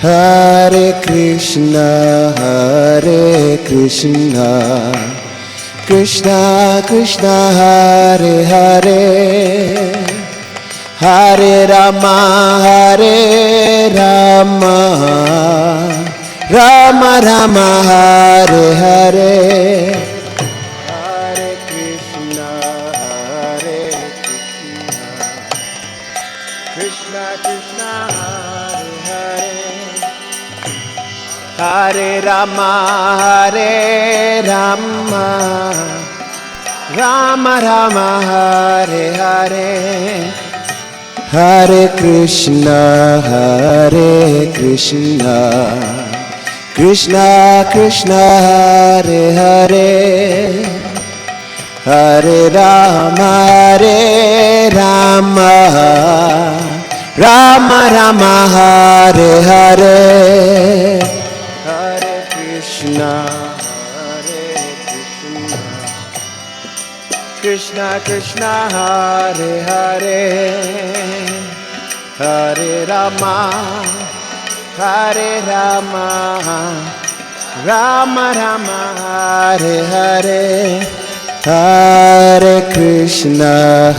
Hare Krishna, Krishna Krishna, Hare Hare, Hare Rama, Rama Rama, Hare Hare. Hare Krishna, Krishna Krishna, Hare Hare, Hare Rama, Rama Rama, Hare Hare. Hare Krishna, Krishna Krishna, Hare Hare, Hare Rama, Rama Rama, Hare Hare. Hare Krishna, Krishna Krishna, Hare Hare, Hare Rama, Rama Rama, Hare Hare. Hare Krishna,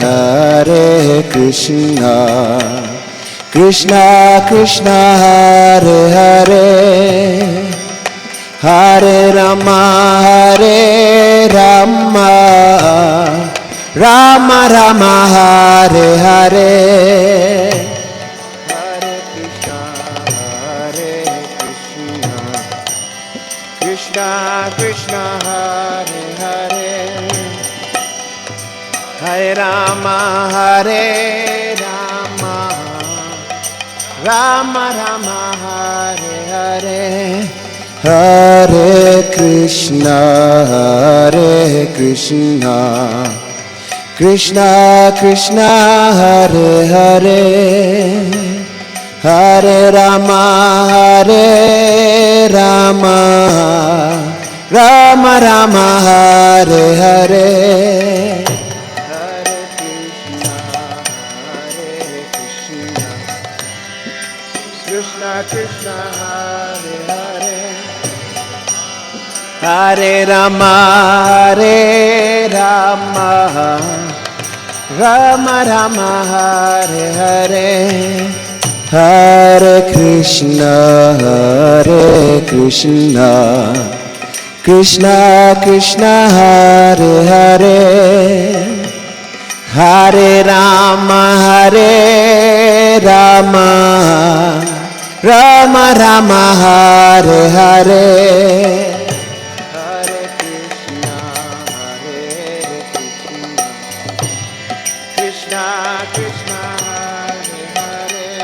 Krishna Krishna, Hare Hare, Hare Rama, Rama Rama, Hare Hare. Hare Krishna, Krishna Krishna, Hare Hare, Hare Rama, Rama Rama, Hare Hare. Hare Krishna, Krishna Krishna, Hare Hare, Hare Rama, Rama Rama, Hare Hare. Hare Krishna, Krishna Krishna, Hare Hare, Hare Rama, Rama Rama, Hare Hare. Hare Krishna, Krishna Krishna, Hare Hare, Hare Rama, Rama Rama, Hare Hare. Hare Krishna, Krishna Krishna, Hare Hare,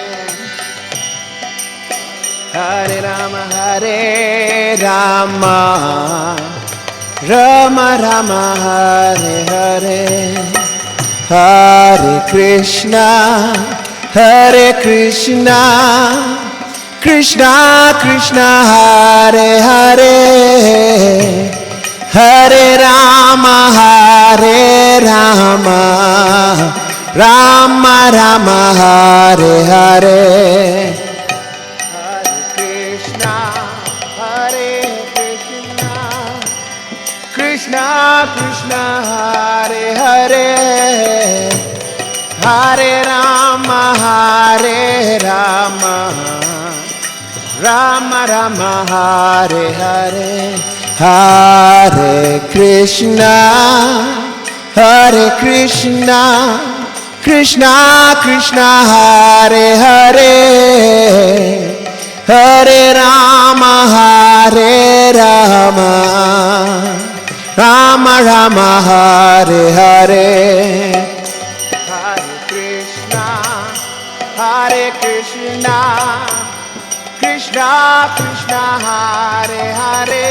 Hare Rama, Rama Rama, Hare Hare. Hare Krishna, Krishna Krishna, Hare Hare, Hare Rama, Rama Rama, Hare Hare. Hare Krishna, Krishna Krishna, Hare Hare, Hare Rama, Rama Rama, Hare Hare. Hare Krishna, Krishna Krishna, Hare Hare, Hare Rama, Rama Rama, Hare Hare. Hare Krishna, Krishna Krishna, Hare Hare,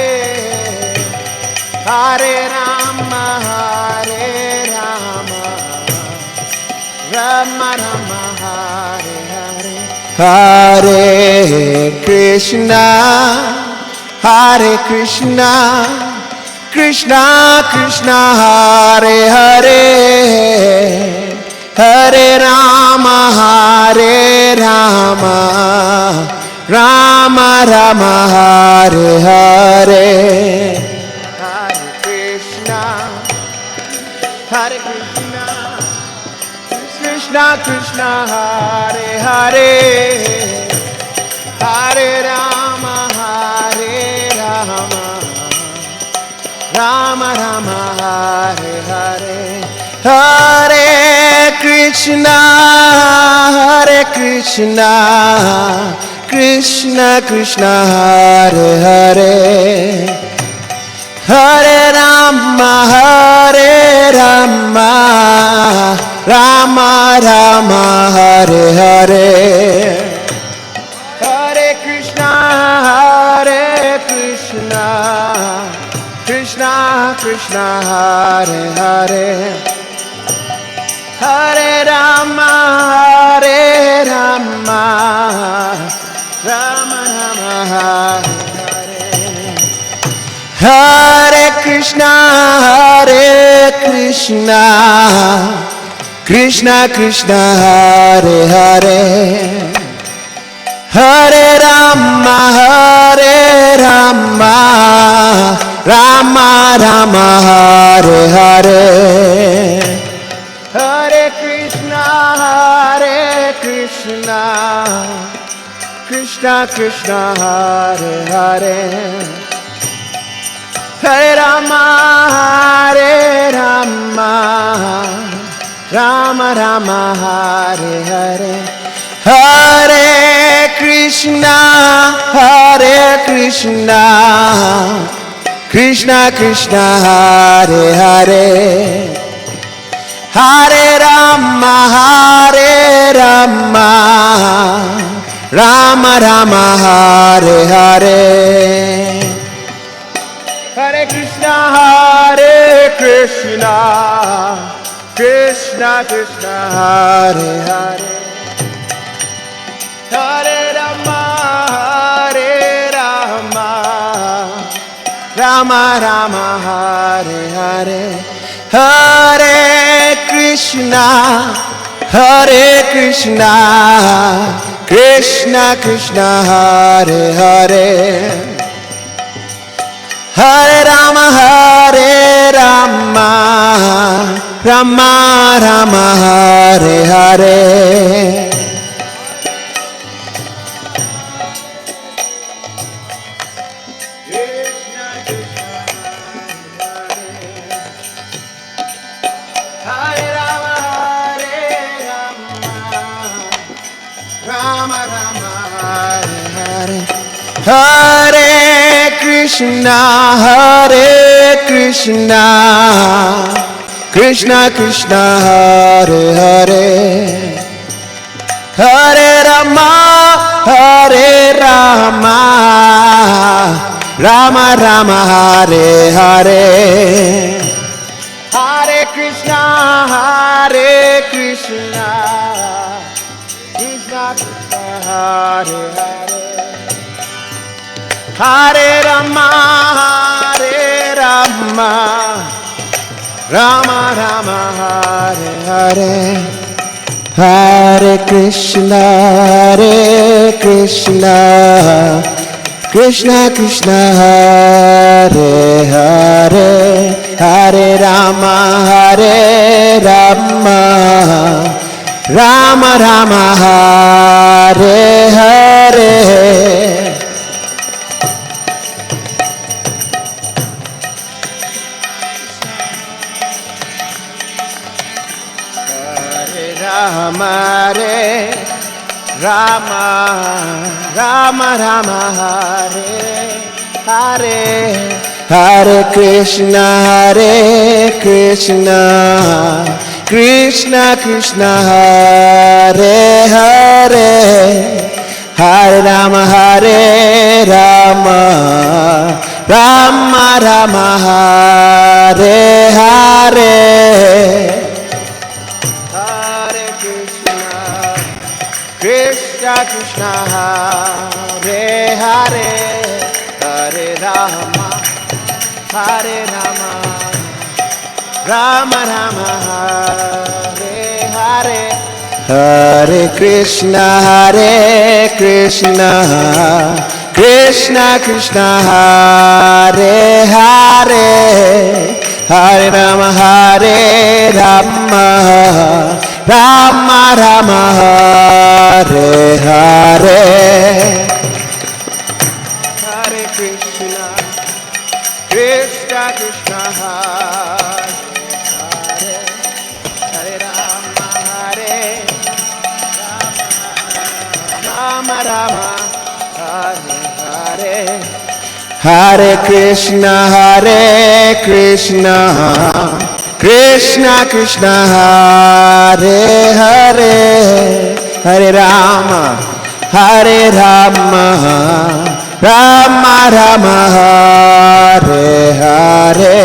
Hare Rama, Rama Rama, Hare Hare. Hare Krishna, Krishna Krishna, Hare Hare, Hare Rama, Rama Rama Hare Hare Hare Krishna Hare Krishna Krishna Krishna Hare Hare Hare Rama Hare Rama Rama Rama Hare Hare Hare Krishna Krishna Krishna Hare Hare Hare Rama Rama Rama Hare Hare Hare Krishna Krishna Krishna Hare Hare Hare Rama Rama Rama Hare Hare Hare Krishna Krishna Krishna Hare Hare Hare Rama Rama Rama Hare Hare Hare Krishna Krishna Krishna Hare Hare Hare Rama Rama Rama Hare Hare Hare Krishna Krishna Krishna Hare Hare Hare Rama Rama Rama Hare Hare Hare Krishna Krishna Krishna Hare Hare Hare Rama Rama Rama Hare Hare Hare Krishna Krishna Krishna Hare Hare Hare Rama Rama Rama Hare Hare Hare Krishna Krishna Krishna Hare Hare Hare Rama Rama Rama Hare Hare Hare Krishna Krishna Krishna Hare Hare Hare Rama Rama Rama Hare Hare Hare Krishna Krishna Krishna Hare Hare Hare Rama Rama Rama Hare Hare Hare Rama Rama Rama Hare Hare Hare Krishna Krishna Krishna Hare Hare Hare Rama Rama Rama Hare Hare Krishna Krishna Hare Hare Hare Rama Rama Rama Hare Hare Hare Krishna, Krishna Krishna, Hare Hare, Hare Rama, Rama Rama, Hare Hare. Hare Krishna, Krishna Krishna, Hare Hare Rama, Rama Rama, Hare Hare. Hare Krishna, Krishna Krishna, Hare Hare, Hare Rama, Rama Rama, Hare Hare.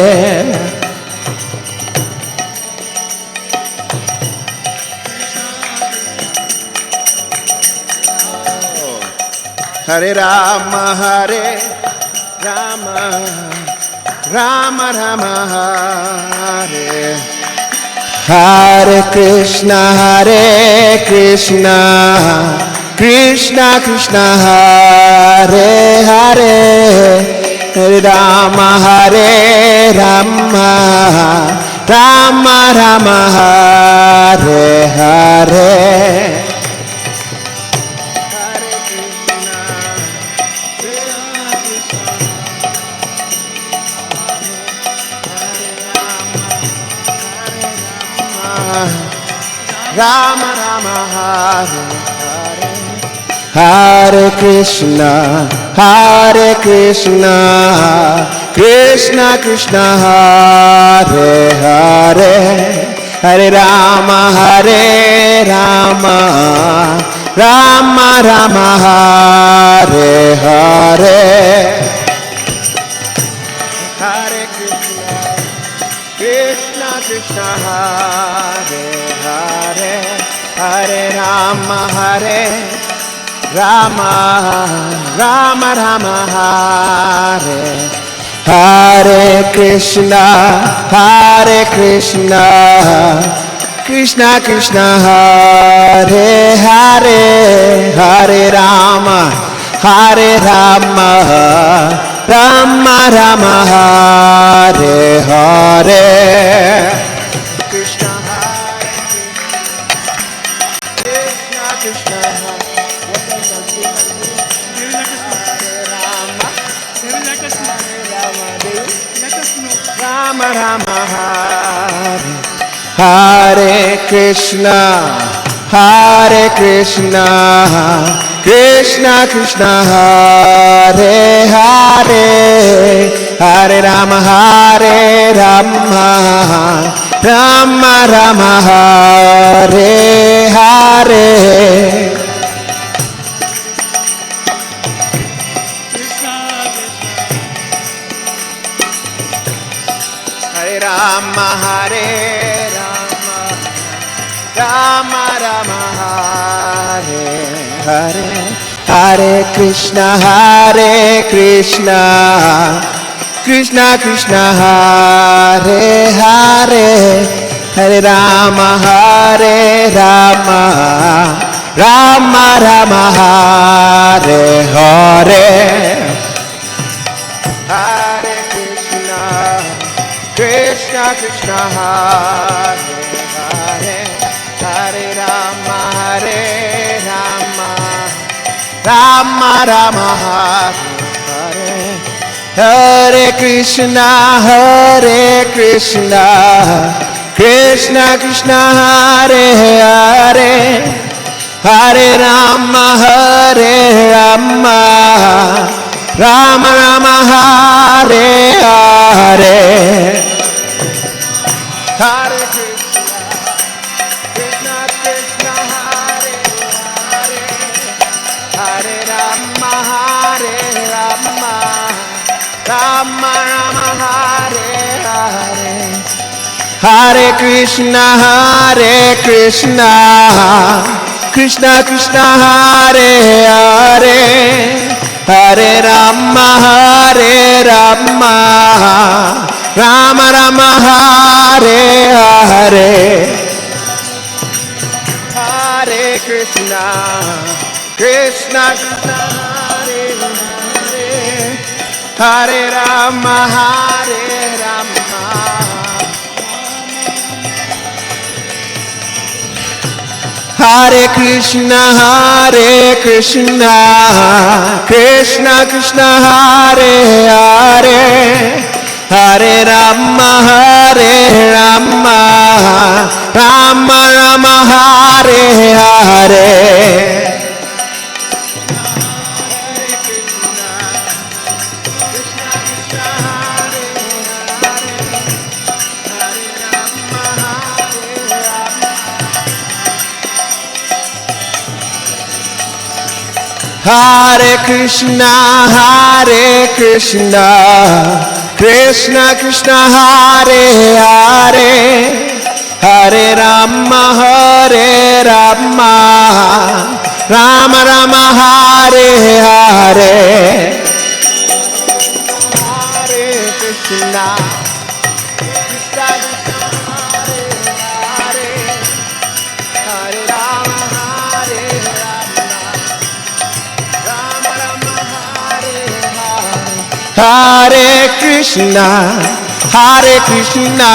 Hare Rama, Rama Rama, Hare. Hare Krishna, Krishna Krishna, Hare Hare, Hare Rama, Rama Rama, Hare Hare. Rama Rama, Hare Hare. Hare Krishna, Krishna Krishna, Hare Hare, Hare Rama, Rama Rama, Hare Hare. Hare Krishna, Krishna Hare Hare, Hare Rama, Rama Hare. Hare Krishna, Krishna Krishna, Hare Hare, Hare Rama, Rama Hare Hare. Krishna Krishna, Rama Rama, Hare. Hare Krishna, Krishna Krishna, Hare Hare, Hare Rama, Rama Rama, Hare Hare. Hare Rama, Rama Hare Hare. Hare Krishna, Krishna Krishna, Hare Hare, Hare Rama, Rama Rama, Hare Hare. Hare Krishna, Krishna Hare Hare, Hare Rama, Rama Rama, Hare. Hare Krishna, Krishna Krishna, Hare Hare, Hare Rama, Rama Rama, Hare Hare. Hare Krishna, Krishna Hare Hare, Hare Rama, Rama Rama, Hare Hare. Hare Krishna, Krishna Krishna, Hare Hare, Hare Rama, Rama Rama, Hare Hare. Hare Krishna, Krishna Krishna, Hare Hare, Hare Rama, Hare Rama, Hare Krishna, Krishna Krishna, Hare Hare, Hare Rama, Rama Rama, Hare Hare. Hare Krishna, Krishna Krishna, Hare Hare, Hare Rama, Rama Rama, Hare Hare. Hare Krishna, Krishna Krishna, Hare Hare, Hare Rama, Rama Rama, Hare Hare. Hare Krishna,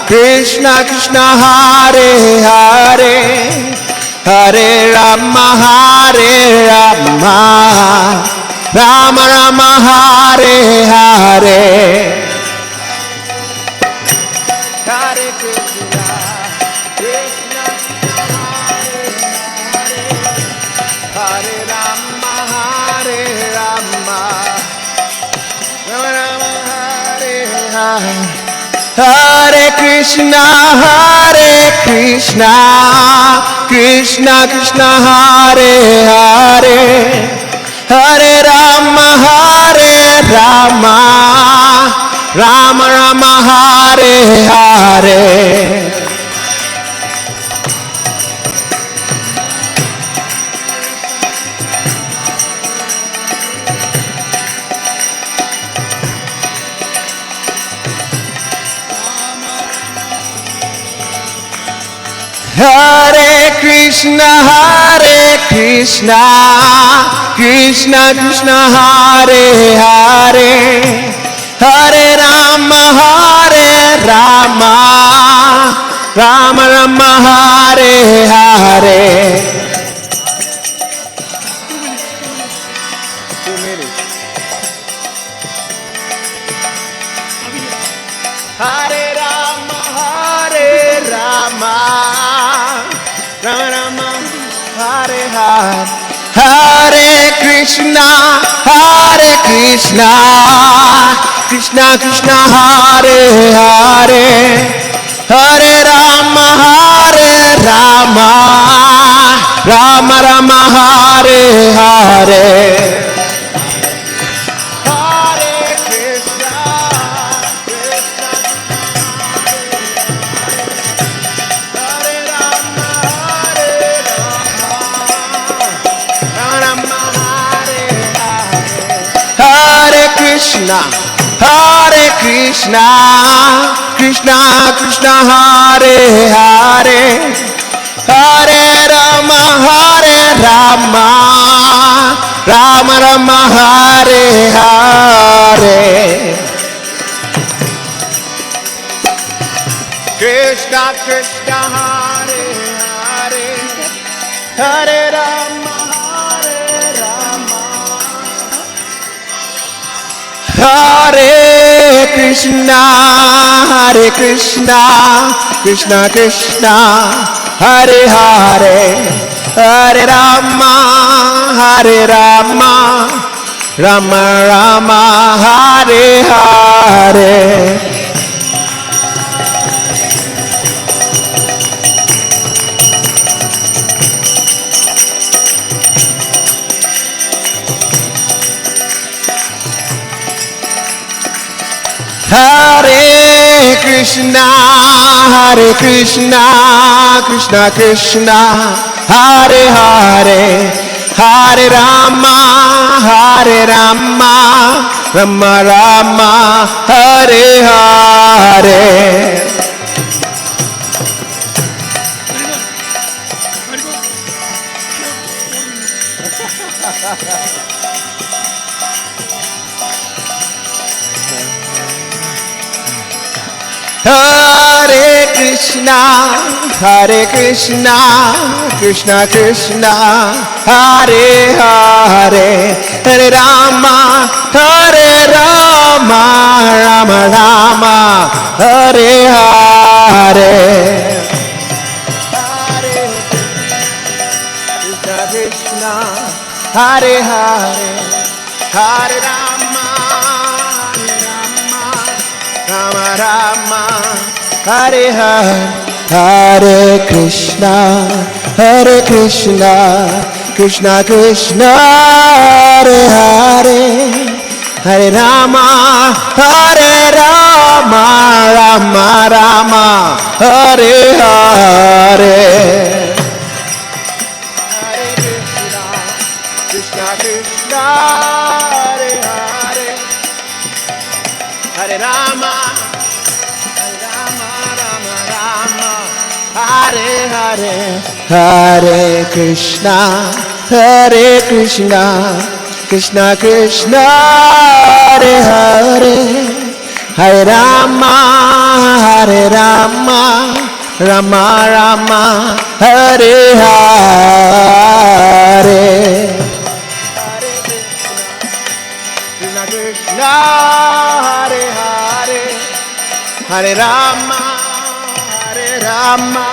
Krishna Krishna, Hare Hare, Hare Rama, Rama Rama, Hare Hare. Hare Krishna, Krishna Krishna, Hare Rama, Rama Rama, Hare Hare. Hare Krishna, Krishna Krishna, Hare Hare, Hare Rama, Rama Rama, Hare Hare. Hare Krishna, Krishna Krishna, Hare Hare, Hare Rama, Rama Rama, Hare Hare. Hare Rama, Rama Rama, Hare Hare. Hare Krishna, Krishna Krishna, Hare Hare, Hare Rama, Rama Rama, Hare Hare. Hare Krishna, Krishna Krishna, Hare Hare, Hare Rama, Rama Rama, Hare Hare. Krishna Krishna, Hare Hare, Hare Rama, Hare Krishna, Krishna Krishna, Hare Hare, Hare Rama, Rama Rama, Hare Hare. Hare Krishna, Krishna Krishna, Hare Hare, Hare Rama, Rama Rama, Hare Hare. Hare Krishna, Hare Krishna, Krishna Krishna, Hare Hare, Hare Rama, Hare Rama, Rama Rama, Hare Hare. Hare Krishna Krishna, Hare Hare, Hare Rama, Rama Rama, Hare Hare, Hare Krishna, Hare Krishna, Krishna Krishna, Hare Hare, Hare Rama, Hare Rama, Rama Rama, Hare Hare. Hare Krishna, Krishna Krishna, Hare Hare, Hare Rama, Rama Rama, Hare Hare, Hare Krishna, Krishna Krishna, Hare Hare, Hare Rama, Rama Rama, Hare Hare. Hare Krishna, Krishna, Hare Hare, Hare Rama, Rama Rama.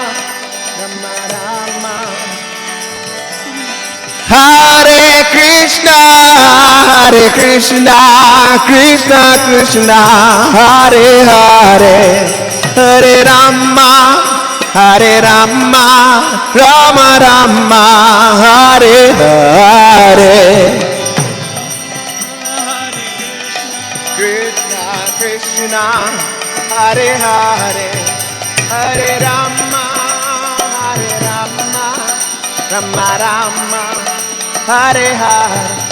Hare Krishna, Krishna Krishna, Hare Hare, Hare Rama, Rama Rama, Hare Hare. Krishna Krishna, Hare Hare, Hare Rama, Rama Rama, Hare Hare.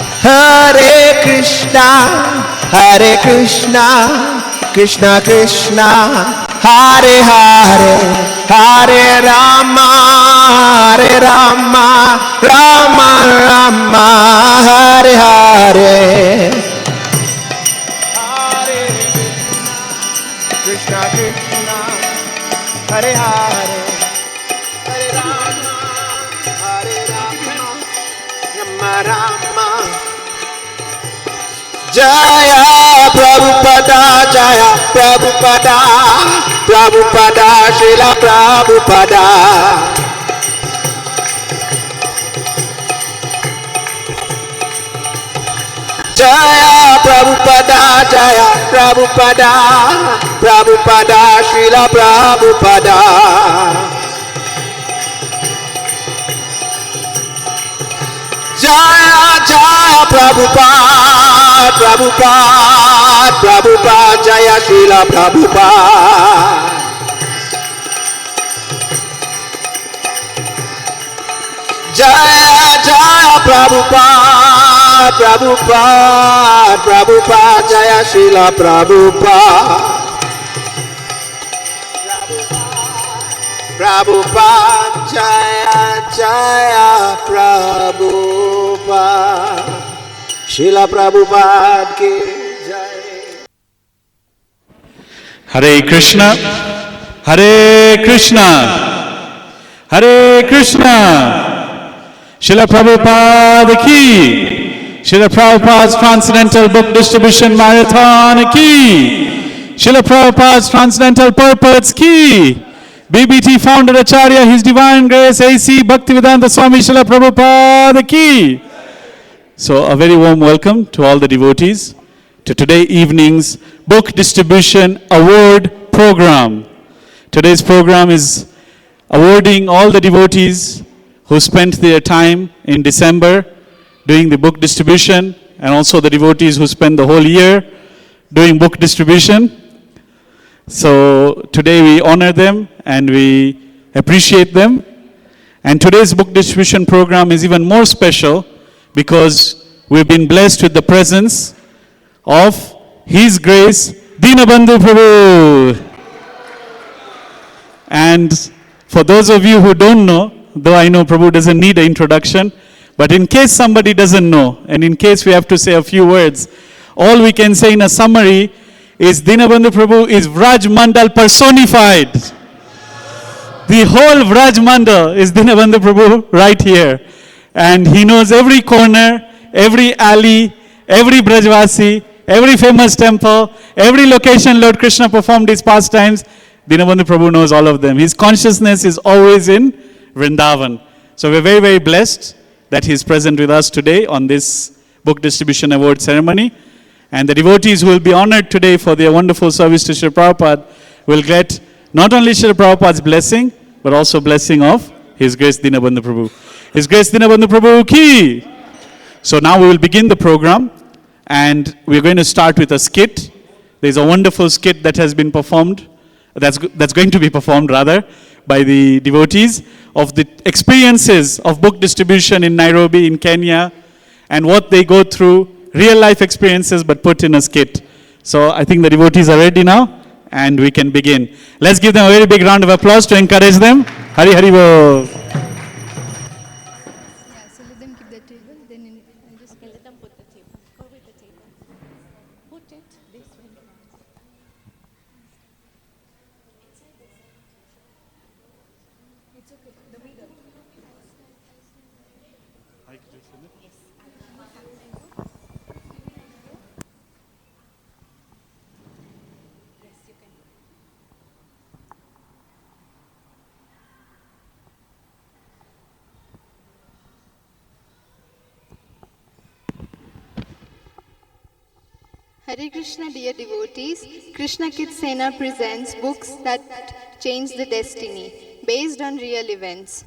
Hare Krishna, Krishna Krishna, Hare Hare, Hare Rama, Rama Rama, Hare Hare. Hare Krishna, Krishna, Hare Hare, Hare Rama, Rama Rama. Jaya Prabhupada, Jaya Prabhupada, Prabhupada, Srila Prabhupada. Jaya Prabhupada, Jaya Prabhupada, Prabhupada, Srila Prabhupada. Jaya Jaya Prabhupada, Prabhupada, Prabhupada, Jaya Srila Prabhupada. Jaya Jaya Prabhupada, Prabhupada, Prabhupada, Jaya Srila Prabhupada. Prabhupada, Jaya Jaya Prabhupada, Srila Prabhupada ki Jai. Hare Krishna, Hare Krishna, Hare Krishna. Srila Prabhupada ki, Srila Prabhupada's Transcendental Book Distribution Marathon ki, Srila Prabhupada's Transcendental Purports ki, BBT Founder Acharya, His Divine Grace, A.C. Bhaktivedanta Swami Srila Prabhupada ki. So a very warm welcome to all the devotees to today evening's Book Distribution Award Program. Today's program is awarding all the devotees who spent their time in December doing the book distribution, and also the devotees who spent the whole year doing book distribution. So today we honor them and we appreciate them. And today's book distribution program is even more special because we've been blessed with the presence of His Grace Dinabandhu Prabhu. And for those of you who don't know, though I know Prabhu doesn't need an introduction, But in case somebody doesn't know, and in case we have to say a few words, all we can say in a summary is Dinabandhu Prabhu is Vraj Mandal personified. The whole Vraj Mandal is Dinabandhu Prabhu right here. And he knows every corner, every alley, every Brajvasi, every famous temple, every location Lord Krishna performed his pastimes. Dinabandhu Prabhu knows all of them. His consciousness is always in Vrindavan. So we're very, very blessed that he's present with us today on this book distribution award ceremony. And the devotees who will be honored today for their wonderful service to Srila Prabhupada will get not only Srila Prabhupada's blessing, but also blessing of His Grace Dinabandhu Prabhu. His Grace Dinabandhu Prabhu ki! So now we will begin the program, and we're going to start with a skit. There's a wonderful skit that has been performed, that's going to be performed rather, by the devotees of the experiences of book distribution in Nairobi, in Kenya, and what they go through, real life experiences but put in a skit. So I think the devotees are ready now, and we can begin. Let's give them a very big round of applause to encourage them. Hari Hari Bol. Yeah, so let them keep the table, then I'll just... Okay, let them put the table. Go with the table. Put it this way. It's okay, the middle. Yes, you can. Hare Krishna, dear devotees. Krishna Kids Sena presents books that change the destiny, based on real events.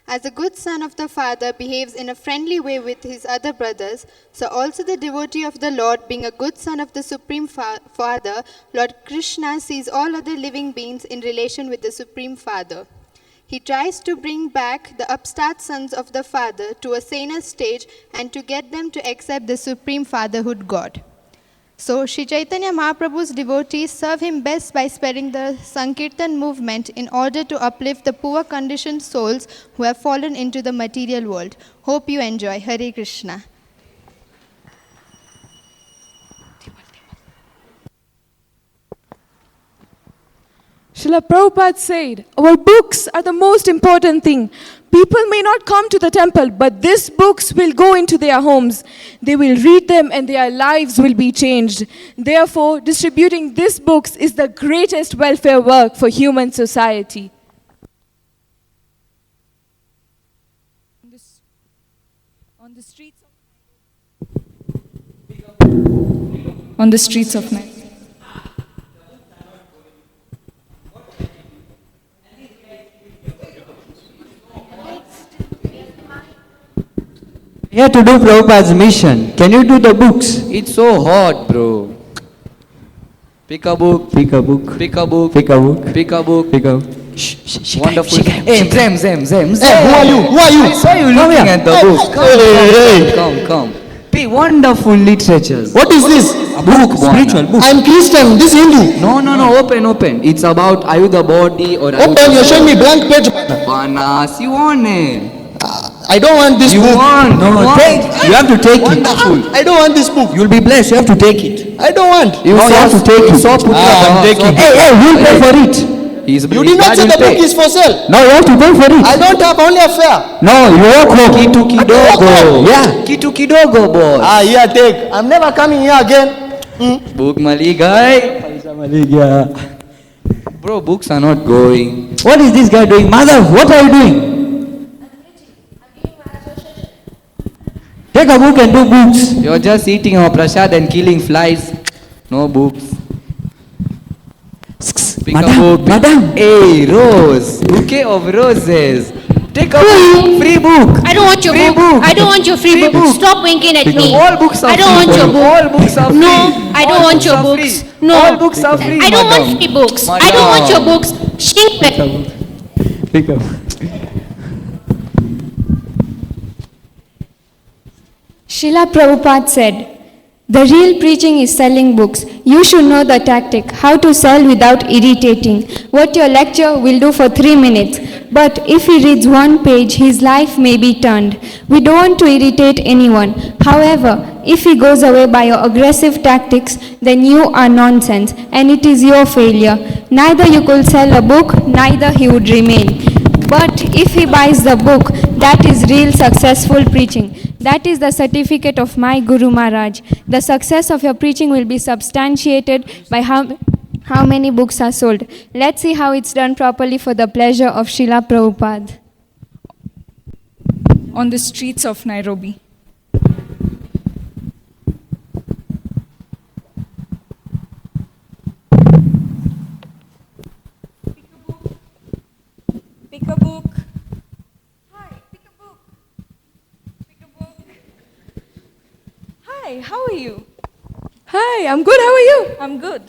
As a good son of the Father behaves in a friendly way with his other brothers, so also the devotee of the Lord, being a good son of the Supreme Father, Lord Krishna sees all other living beings in relation with the Supreme Father. He tries to bring back the upstart sons of the Father to a saner stage and to get them to accept the Supreme Fatherhood God. So, Sri Chaitanya Mahaprabhu's devotees serve him best by spreading the Sankirtan movement in order to uplift the poor conditioned souls who have fallen into the material world. Hope you enjoy. Hare Krishna. Srila Prabhupada said, our books are the most important thing. People may not come to the temple, but these books will go into their homes. They will read them and their lives will be changed. Therefore, distributing these books is the greatest welfare work for human society. On the streets of Nairobi. Here to do Prabhupada's mission. Can you do the books? It's so hot, bro. Pick a book, Pick a book. pick a book, Pick a book. pick a book. Pick a Wonderful. Hey, Zem. Hey, who are you? Who are you? I saw you Come looking here. at the book. Come. Be wonderful literatures. What is this? A book, Spiritual book. I'm Christian. This Hindu. No, open. It's about are you the body or are Open. You're showing me blank page. Bana, sione. I don't want this You book. want? No, take. You have to take it. Wonderful. I don't want this book. You'll be blessed. You have to take it. I don't want. No, you have to take it. I'm taking. Hey, who'll pay for it? You did not say the book is for sale. No, you have to pay for it. I don't have only a fare. No, you walk home. Kitu kidogo. Yeah. Kitu kidogo, boss. Here, take. I'm never coming here again. Book maligai. Bro, books are not going. What is this guy doing? Mother, what are you doing? Take a book and do books. You're just eating our prasad and killing flies. No books. Pick a book. Madam. Hey, rose. Bouquet of roses. Take a book. Free book. I don't want your Free book. I don't want your free book. Stop winking at me. All books are I don't free. want your book. All books are free. No, I don't All want your are books. free. No. All books are free. I don't madam. want free books. I don't want your books. Pick up. Srila Prabhupada said, the real preaching is selling books. You should know the tactic, how to sell without irritating. What your lecture will do for 3 minutes. But if he reads one page, his life may be turned. We don't want to irritate anyone. However, if he goes away by your aggressive tactics, then you are nonsense and it is your failure. Neither you could sell a book, neither he would remain. But if he buys the book, that is real successful preaching. That is the certificate of my Guru Maharaj. The success of your preaching will be substantiated by how many books are sold. Let's see how it's done properly for the pleasure of Srila Prabhupada. On the streets of Nairobi. Pick a book. Hi, pick a book. Pick a book. Hi, how are you? Hi, I'm good. How are you? I'm good.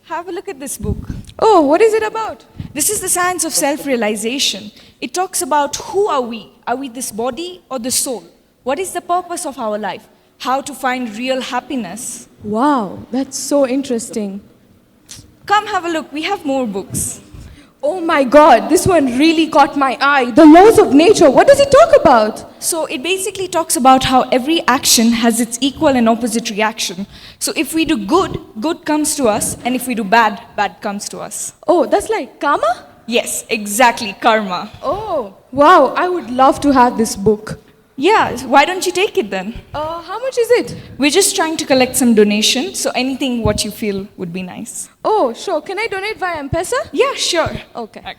Have a look at this book. Oh, what is it about? This is the science of self-realization. It talks about who are we? Are we this body or the soul? What is the purpose of our life? How to find real happiness. Wow, that's so interesting. Come have a look. We have more books. Oh my God, this one really caught my eye. The laws of nature. What does it talk about? So it basically talks about how every action has its equal and opposite reaction. So if we do good, good comes to us, and if we do bad, bad comes to us. Oh, that's like karma? Yes, exactly, karma. Oh, wow, I would love to have this book. Yeah, why don't you take it then? How much is it? We're just trying to collect some donation, so anything what you feel would be nice. Oh, sure. Can I donate via M-Pesa? Yeah, sure. Okay.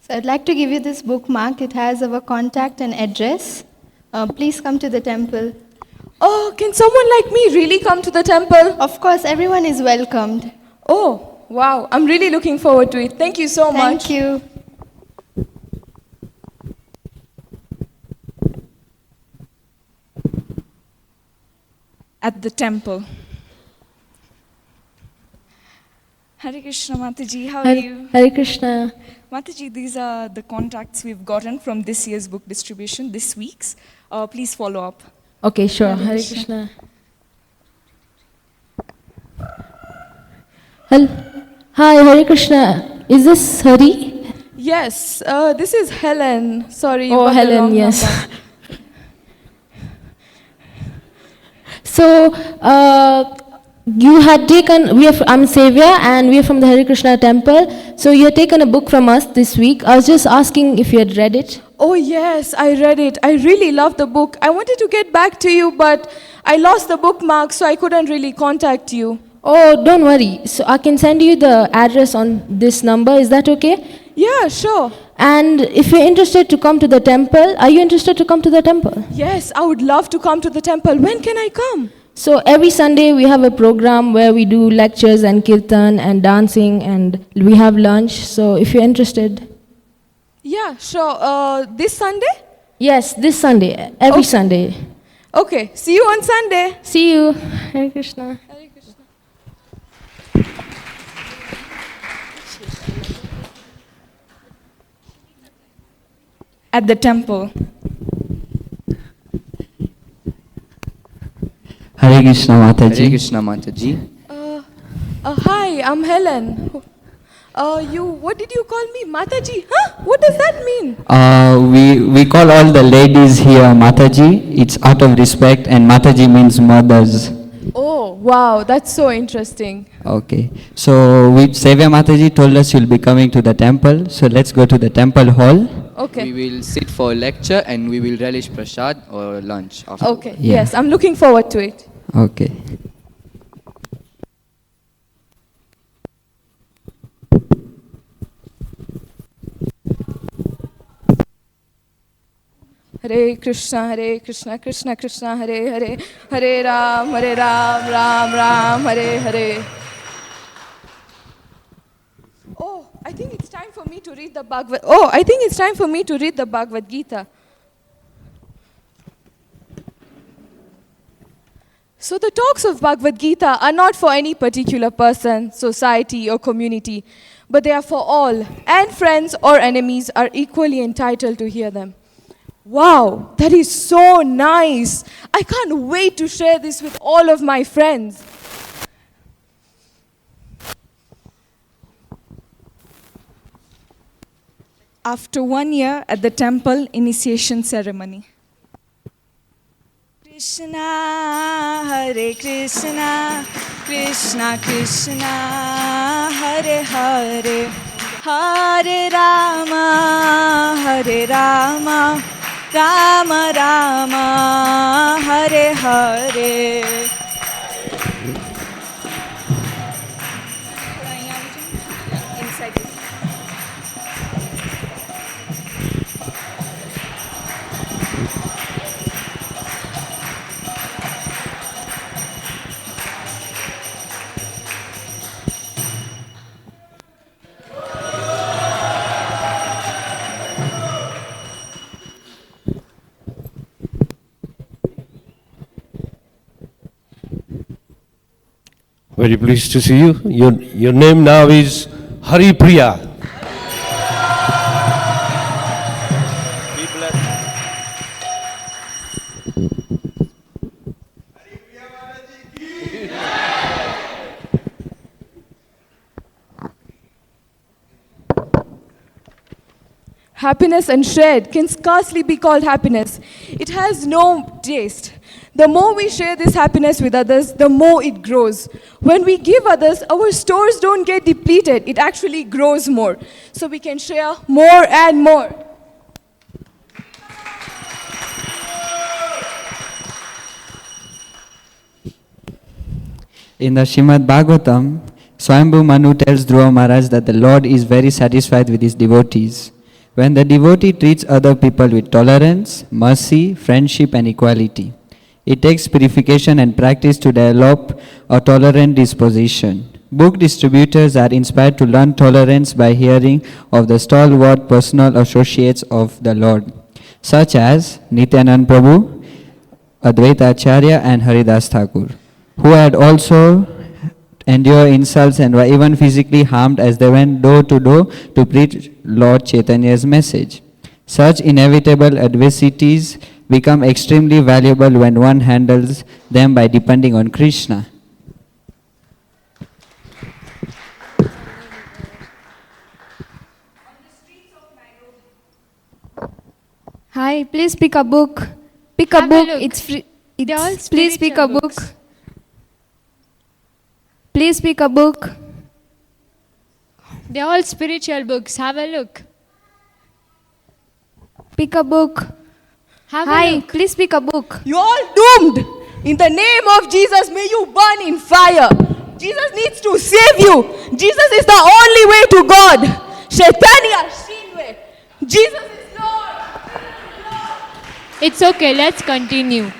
So I'd like to give you this bookmark. It has our contact and address. Please come to the temple. Oh, can someone like me really come to the temple? Of course, everyone is welcomed. Oh, wow. I'm really looking forward to it. Thank you so much. Thank you. At the temple. Hare Krishna, Mataji, how are you? Hare Krishna. Mataji, these are the contacts we've gotten from this year's book distribution, this week's. Please follow up. Okay, sure. Hare Krishna. Hi, Hare Krishna. Is this Hari? Yes, this is Helen. Sorry. you Oh, got the Helen, wrong yes. number. So, you had taken, I'm Sevya and we are from the Hare Krishna temple. So you had taken a book from us this week. I was just asking if you had read it. Oh yes, I read it. I really loved the book. I wanted to get back to you, but I lost the bookmark, so I couldn't really contact you. Oh, don't worry. So I can send you the address on this number. Is that okay? Yeah, sure. And if you're interested to come to the temple, are you interested to come to the temple? Yes, I would love to come to the temple. When can I come? So every Sunday we have a program where we do lectures and kirtan and dancing and we have lunch. So if you're interested. Yeah, sure. This Sunday? Yes, this Sunday. Every Sunday. Okay, see you on Sunday. See you. Hare Krishna. Hare Krishna. At the temple. Hare Krishna Mataji. Hare Krishna Mataji. Hi, I'm Helen. What did you call me? Mataji? Huh? What does that mean? We call all the ladies here Mataji. It's out of respect, and Mataji means mothers. Oh, wow, that's so interesting. Okay. So Sevya Mataji told us you'll be coming to the temple. So let's go to the temple hall. Okay. We will sit for lecture and we will relish prasad or lunch after. Okay, Yeah. yes, I'm looking forward to it. Okay. Hare Krishna, Krishna Krishna, Hare Hare, Hare Ram, Ram Ram, Hare Hare. Oh, I think it's time for me to read the Bhagavad Gita. So the talks of Bhagavad Gita are not for any particular person, society or community, but they are for all, and friends or enemies are equally entitled to hear them. Wow, that is so nice. I can't wait to share this with all of my friends. After 1 year at the temple initiation ceremony. Krishna, Hare Krishna, Krishna Krishna, Hare Hare, Hare Rama, Hare Rama, Rama Rama, Hare Hare. Inside this. Very pleased to see you. Your name now is Hari Priya. Happiness unshared can scarcely be called happiness. It has no taste. The more we share this happiness with others, the more it grows. When we give others, our stores don't get depleted. It actually grows more. So we can share more and more. In the Shrimad Bhagavatam, Swayambhu Manu tells Dhruva Maharaj that the Lord is very satisfied with his devotees. When the devotee treats other people with tolerance, mercy, friendship and equality, it takes purification and practice to develop a tolerant disposition. Book distributors are inspired to learn tolerance by hearing of the stalwart personal associates of the Lord, such as Nityanand Prabhu, Advaita Acharya and Haridas Thakur, who had also endured insults and were even physically harmed as they went door to door to preach Lord Chaitanya's message. Such inevitable adversities become extremely valuable when one handles them by depending on Krishna. Hi, please pick a book. Pick a Have a book. look. It's free. They're all Please pick a spiritual book. books. Please pick a book. They're all spiritual books. Have a look. Pick a book. Have a Hi, look. please pick a book. You're all doomed. In the name of Jesus, may you burn in fire. Jesus needs to save you. Jesus is the only way to God. Shaitanya, Shinwe. Jesus is Lord. It's okay. Let's continue.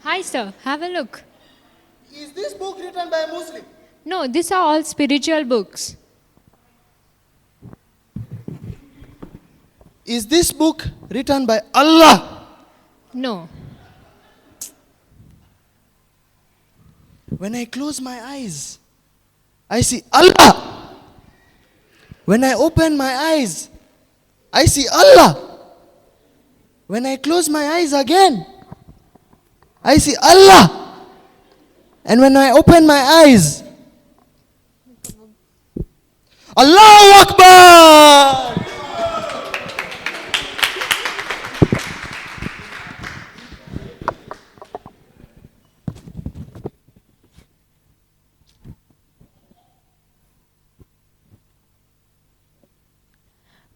Hi, sir. Have a look. Is this book written by a Muslim? No, these are all spiritual books. Is this book written by Allah? No. When I close my eyes, I see Allah. When I open my eyes, I see Allah. When I close my eyes again, I see Allah. And when I open my eyes, Allahu Akbar!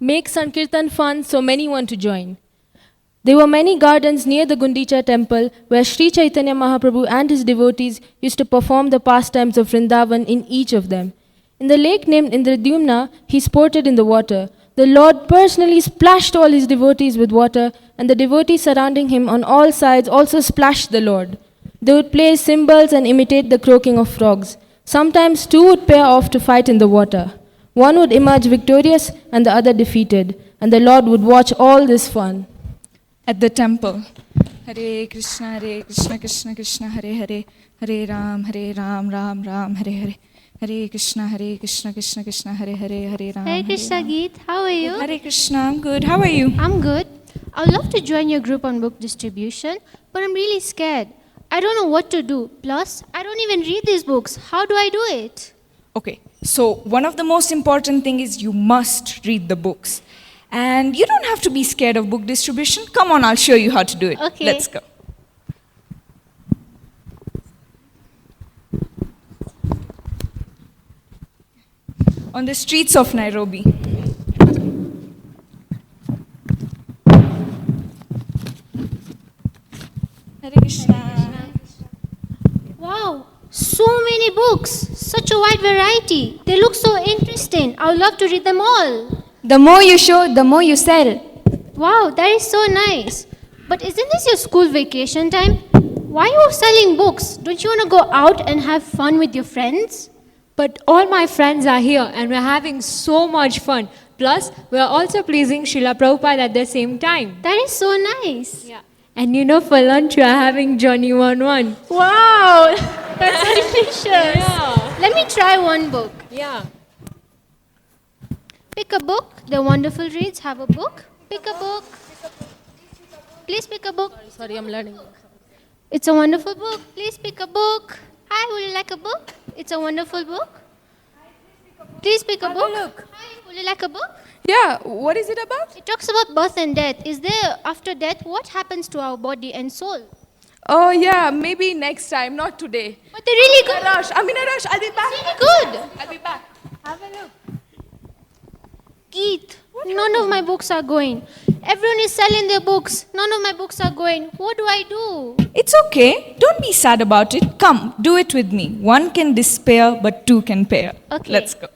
Make Sankirtan fun so many want to join. There were many gardens near the Gundicha temple where Sri Chaitanya Mahaprabhu and his devotees used to perform the pastimes of Vrindavan in each of them. In the lake named Indradyumna, he sported in the water. The Lord personally splashed all his devotees with water, and the devotees surrounding him on all sides also splashed the Lord. They would play cymbals and imitate the croaking of frogs. Sometimes two would pair off to fight in the water. One would emerge victorious and the other defeated, and the Lord would watch all this fun. At the temple. Hare Krishna, Krishna Krishna, Hare Hare, Hare Ram, Ram Ram, Hare Hare. Hare Krishna, Krishna Krishna, Hare Hare, Hare Ram. Hare Krishna, Geet. How are you? Hare Krishna, I'm good. How are you? I'm good. I would love to join your group on book distribution, but I'm really scared. I don't know what to do. Plus, I don't even read these books. How do I do it? Okay, so one of the most important thing is you must read the books. And you don't have to be scared of book distribution. Come on, I'll show you how to do it. Okay. Let's go. On the streets of Nairobi. Hare Krishna. Wow, so many books, such a wide variety. They look so interesting. I would love to read them all. The more you show, the more you sell. Wow, that is so nice. But isn't this your school vacation time? Why are you selling books? Don't you want to go out and have fun with your friends? But all my friends are here and we're having so much fun. Plus, we're also pleasing Srila Prabhupada at the same time. That is so nice. Yeah. And you know, for lunch, we're having Johnny 1-1. Wow, that's delicious. Yeah. Let me try one book. Yeah. Pick a book. The wonderful reads have a book. Pick a book. Please pick a book. Sorry, I'm learning. It's a wonderful book. Please pick a book. Hi, would you like a book? It's a wonderful book. Please pick a book. Look. Hi, would you like a book? Yeah, what is it about? It talks about birth and death. Is there, after death, what happens to our body and soul? Oh yeah, maybe next time, not today. But they're really good. I'm in a rush. I'll be back. Really good. I'll be back. Have a look. Keith, none of my books are going. Everyone is selling their books. None of my books are going. What do I do? It's okay. Don't be sad about it. Come, do it with me. One can despair, but two can pair. Okay. Let's go.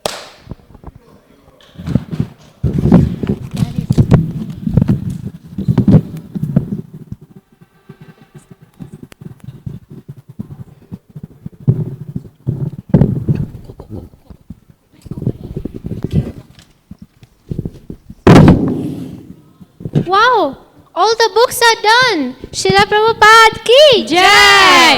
Wow, all the books are done. Srila Prabhupada ki jai.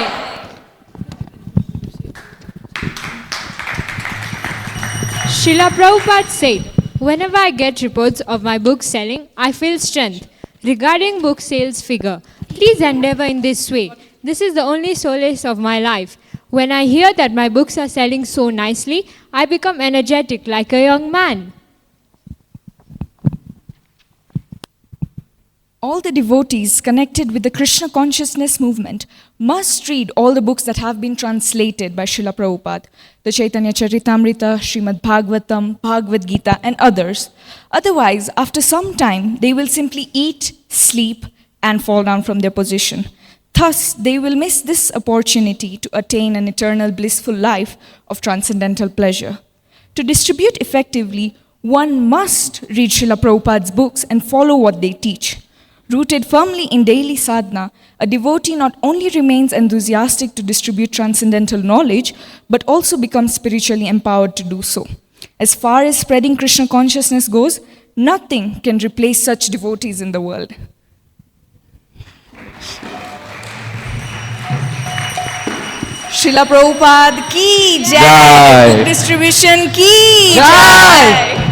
Srila Prabhupada said, whenever I get reports of my books selling, I feel strength. Regarding book sales figure, please endeavor in this way. This is the only solace of my life. When I hear that my books are selling so nicely, I become energetic like a young man. All the devotees connected with the Krishna consciousness movement must read all the books that have been translated by Srila Prabhupada, the Chaitanya Charitamrita, Srimad Bhagavatam, Bhagavad Gita, and others. Otherwise, after some time, they will simply eat, sleep, and fall down from their position. Thus, they will miss this opportunity to attain an eternal blissful life of transcendental pleasure. To distribute effectively, one must read Srila Prabhupada's books and follow what they teach. Rooted firmly in daily sadhana, a devotee not only remains enthusiastic to distribute transcendental knowledge, but also becomes spiritually empowered to do so. As far as spreading Krishna consciousness goes, nothing can replace such devotees in the world. Srila Prabhupada ki jai. Jai. Book distribution ki Jai. jai.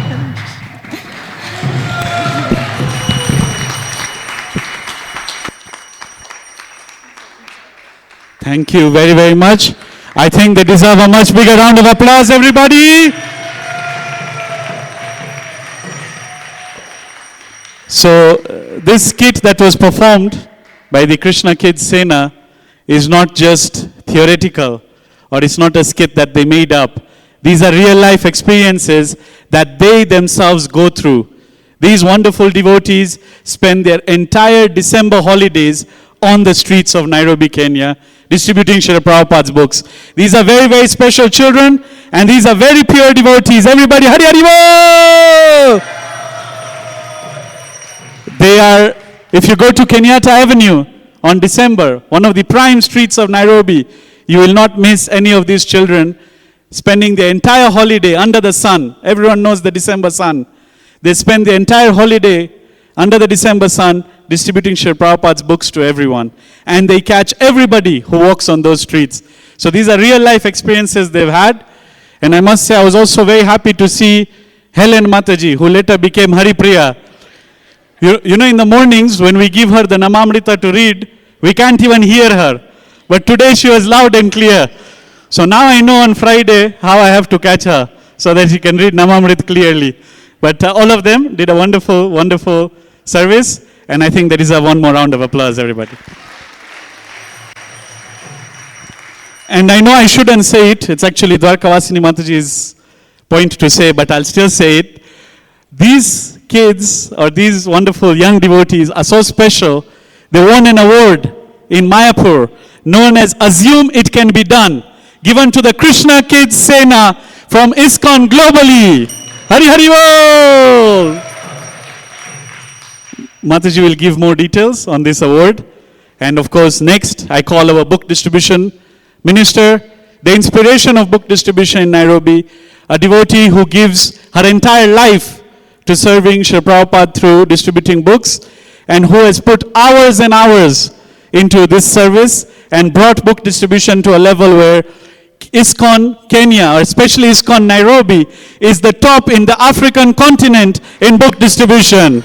Thank you very, very much. I think they deserve a much bigger round of applause, everybody. So, this skit that was performed by the Krishna Kids Sena is not just theoretical, or it's not a skit that they made up. These are real life experiences that they themselves go through. These wonderful devotees spend their entire December holidays on the streets of Nairobi, Kenya, distributing Srila Prabhupada's books. These are very, very special children, and these are very pure devotees. Everybody, Hari Hari Bol! They are, if you go to Kenyatta Avenue on December, one of the prime streets of Nairobi, you will not miss any of these children spending their entire holiday under the sun. Everyone knows the December sun. They spend their entire holiday under the December sun distributing Srila Prabhupada's books to everyone. And they catch everybody who walks on those streets. So these are real life experiences they've had. And I must say, I was also very happy to see Helen Mataji, who later became Haripriya. You know, in the mornings when we give her the Namamrita to read, we can't even hear her. But today she was loud and clear. So now I know on Friday how I have to catch her so that she can read Namamrit clearly. But all of them did a wonderful, wonderful service, and I think there is one more round of applause, everybody. And I know I shouldn't say it. It's actually Dwarkavasini Mataji's point to say, but I'll still say it. These kids or these wonderful young devotees are so special. They won an award in Mayapur known as Assume It Can Be Done, given to the Krishna Kids Sena from ISKCON globally. Hari Hari Bol! Mataji will give more details on this award. And of course, next, I call our book distribution minister, the inspiration of book distribution in Nairobi, a devotee who gives her entire life to serving Srila Prabhupada through distributing books, and who has put hours and hours into this service and brought book distribution to a level where ISKCON Kenya, or especially ISKCON Nairobi, is the top in the African continent in book distribution.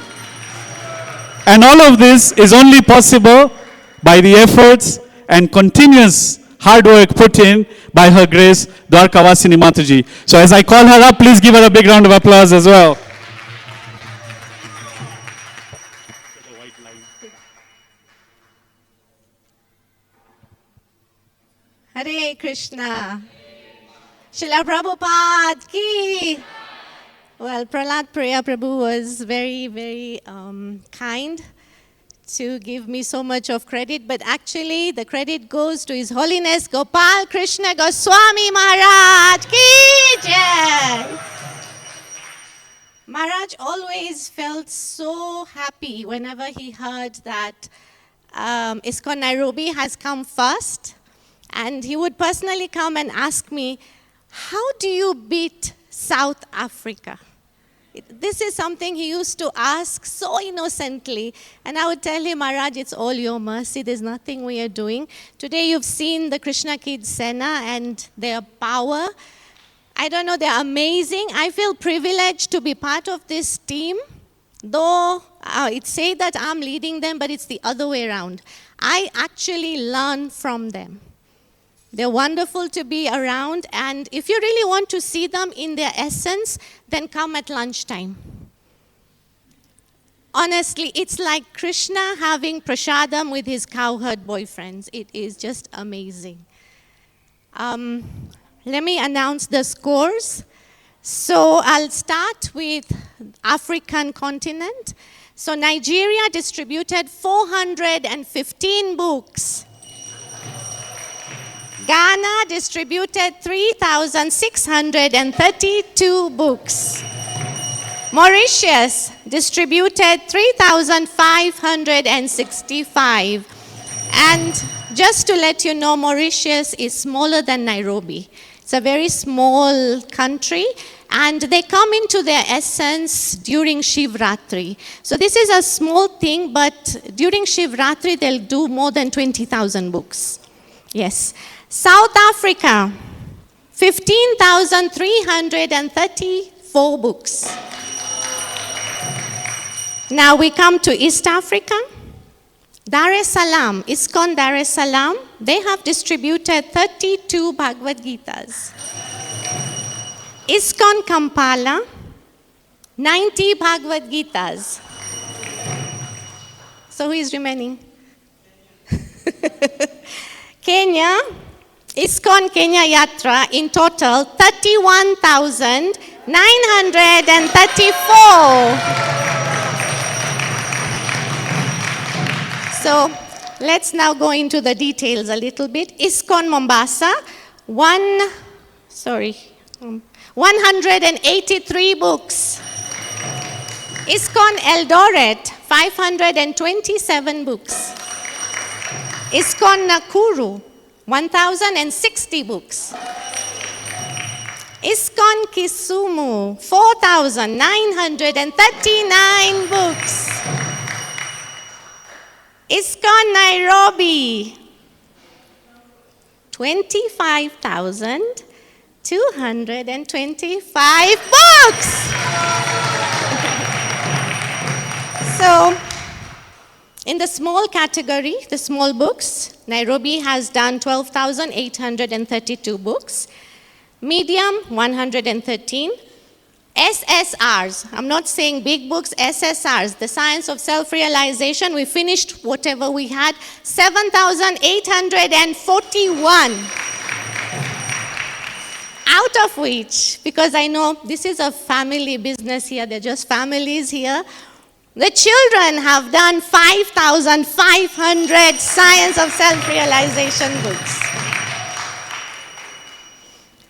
And all of this is only possible by the efforts and continuous hard work put in by Her Grace Dwarkavasini Mataji. So as I call her up, please give her a big round of applause as well. Hare Krishna. Srila Prabhupada ki. Well, Prahlad Priya Prabhu was very, very kind to give me so much of credit, but actually the credit goes to His Holiness Gopal Krishna Goswami Maharaj ki jai. Maharaj always felt so happy whenever he heard that ISKCON Nairobi has come first. And he would personally come and ask me, how do you beat South Africa? This is something he used to ask so innocently. And I would tell him, Maharaj, it's all your mercy. There's nothing we are doing. Today you've seen the Krishna Kids Sena and their power. I don't know, they're amazing. I feel privileged to be part of this team. Though it's said that I'm leading them, but it's the other way around. I actually learn from them. They're wonderful to be around, and if you really want to see them in their essence, then come at lunchtime. Honestly, it's like Krishna having prasadam with his cowherd boyfriends. It is just amazing. Let me announce the scores. So I'll start with African continent. So Nigeria distributed 415 books. Ghana distributed 3,632 books. Mauritius distributed 3,565. And just to let you know, Mauritius is smaller than Nairobi. It's a very small country, and they come into their essence during Shivratri. So this is a small thing, but during Shivratri, they'll do more than 20,000 books. Yes. South Africa, 15,334 books. Now we come to East Africa. Dar es Salaam, ISKCON Dar es Salaam, they have distributed 32 Bhagavad Gitas. ISKCON Kampala, 90 Bhagavad Gitas. So who is remaining? Kenya, ISKCON Kenya Yatra, in total 31,934. So let's now go into the details a little bit. ISKCON Mombasa, 183 books. ISKCON Eldoret, 527 books. ISKCON Nakuru, 1,060 books. ISKCON Kisumu, 4,939 books. ISKCON Nairobi, 25,225 books. So, In the small category, the small books, Nairobi has done 12,832 books. Medium, 113. SSRs, I'm not saying big books, SSRs, the Science of Self-Realization, we finished whatever we had, 7,841. Out of which, because I know this is a family business here, they're just families here, the children have done 5,500 Science of Self-Realization books.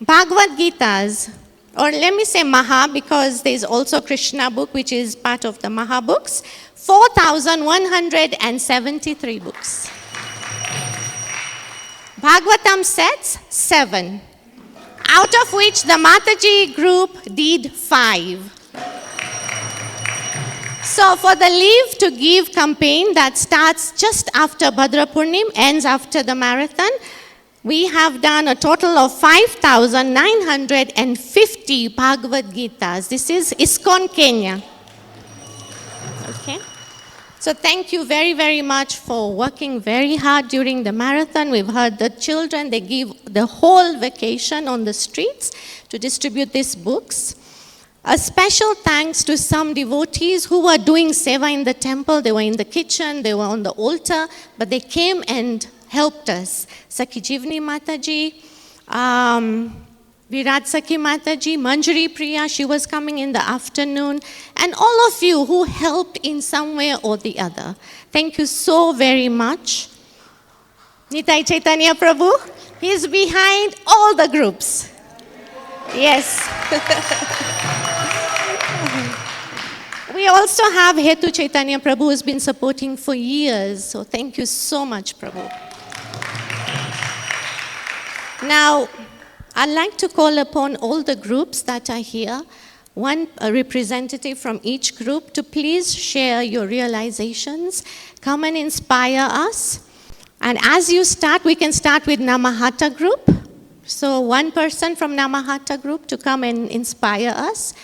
Bhagavad Gitas, or let me say Maha, because there's also Krishna book, which is part of the Maha books, 4,173 books. Bhagavatam sets, 7. Out of which the Mataji group did 5. So for the Leave to Give campaign that starts just after Bhadra Purnim, ends after the marathon, we have done a total of 5,950 Bhagavad Gitas. This is ISKCON Kenya. Okay. So thank you very, very much for working very hard during the marathon. We've heard the children, they give the whole vacation on the streets to distribute these books. A special thanks to some devotees who were doing seva in the temple. They were in the kitchen, they were on the altar, but they came and helped us. Sakhi Jivni Mataji, Virat Sakhi Mataji, Manjari Priya, she was coming in the afternoon, and all of you who helped in some way or the other. Thank you so very much. Nitai Chaitanya Prabhu, he's behind all the groups. Yes. We also have Hetu Chaitanya Prabhu who's been supporting for years. So thank you so much, Prabhu. Now, I'd like to call upon all the groups that are here, a representative from each group, to please share your realizations, come and inspire us. And as you start, we can start with Namahata group. So one person from Namahata group to come and inspire us.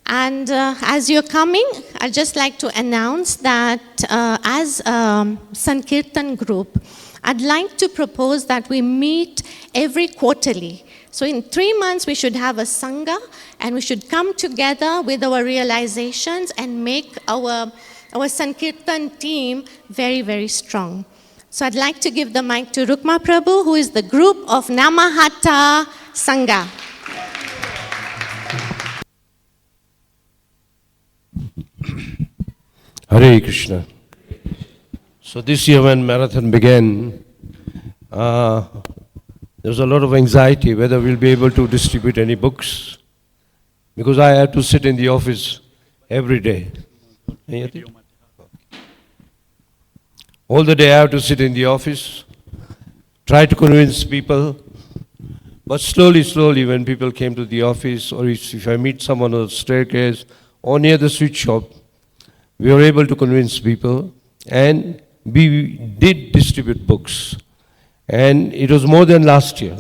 And as you're coming, I'd just like to announce that as a Sankirtan group, I'd like to propose that we meet every quarterly. So in 3 months, we should have a Sangha, and we should come together with our realizations and make our Sankirtan team very, very strong. So I'd like to give the mic to Rukma Prabhu, who is the group of Namahata Sangha. Hare Krishna. So this year when marathon began, there was a lot of anxiety whether we'll be able to distribute any books, because I had to sit in the office every day. All the day I have to sit in the office, try to convince people, but slowly when people came to the office, or if I meet someone on the staircase or near the sweet shop, we were able to convince people, and we did distribute books. And it was more than last year,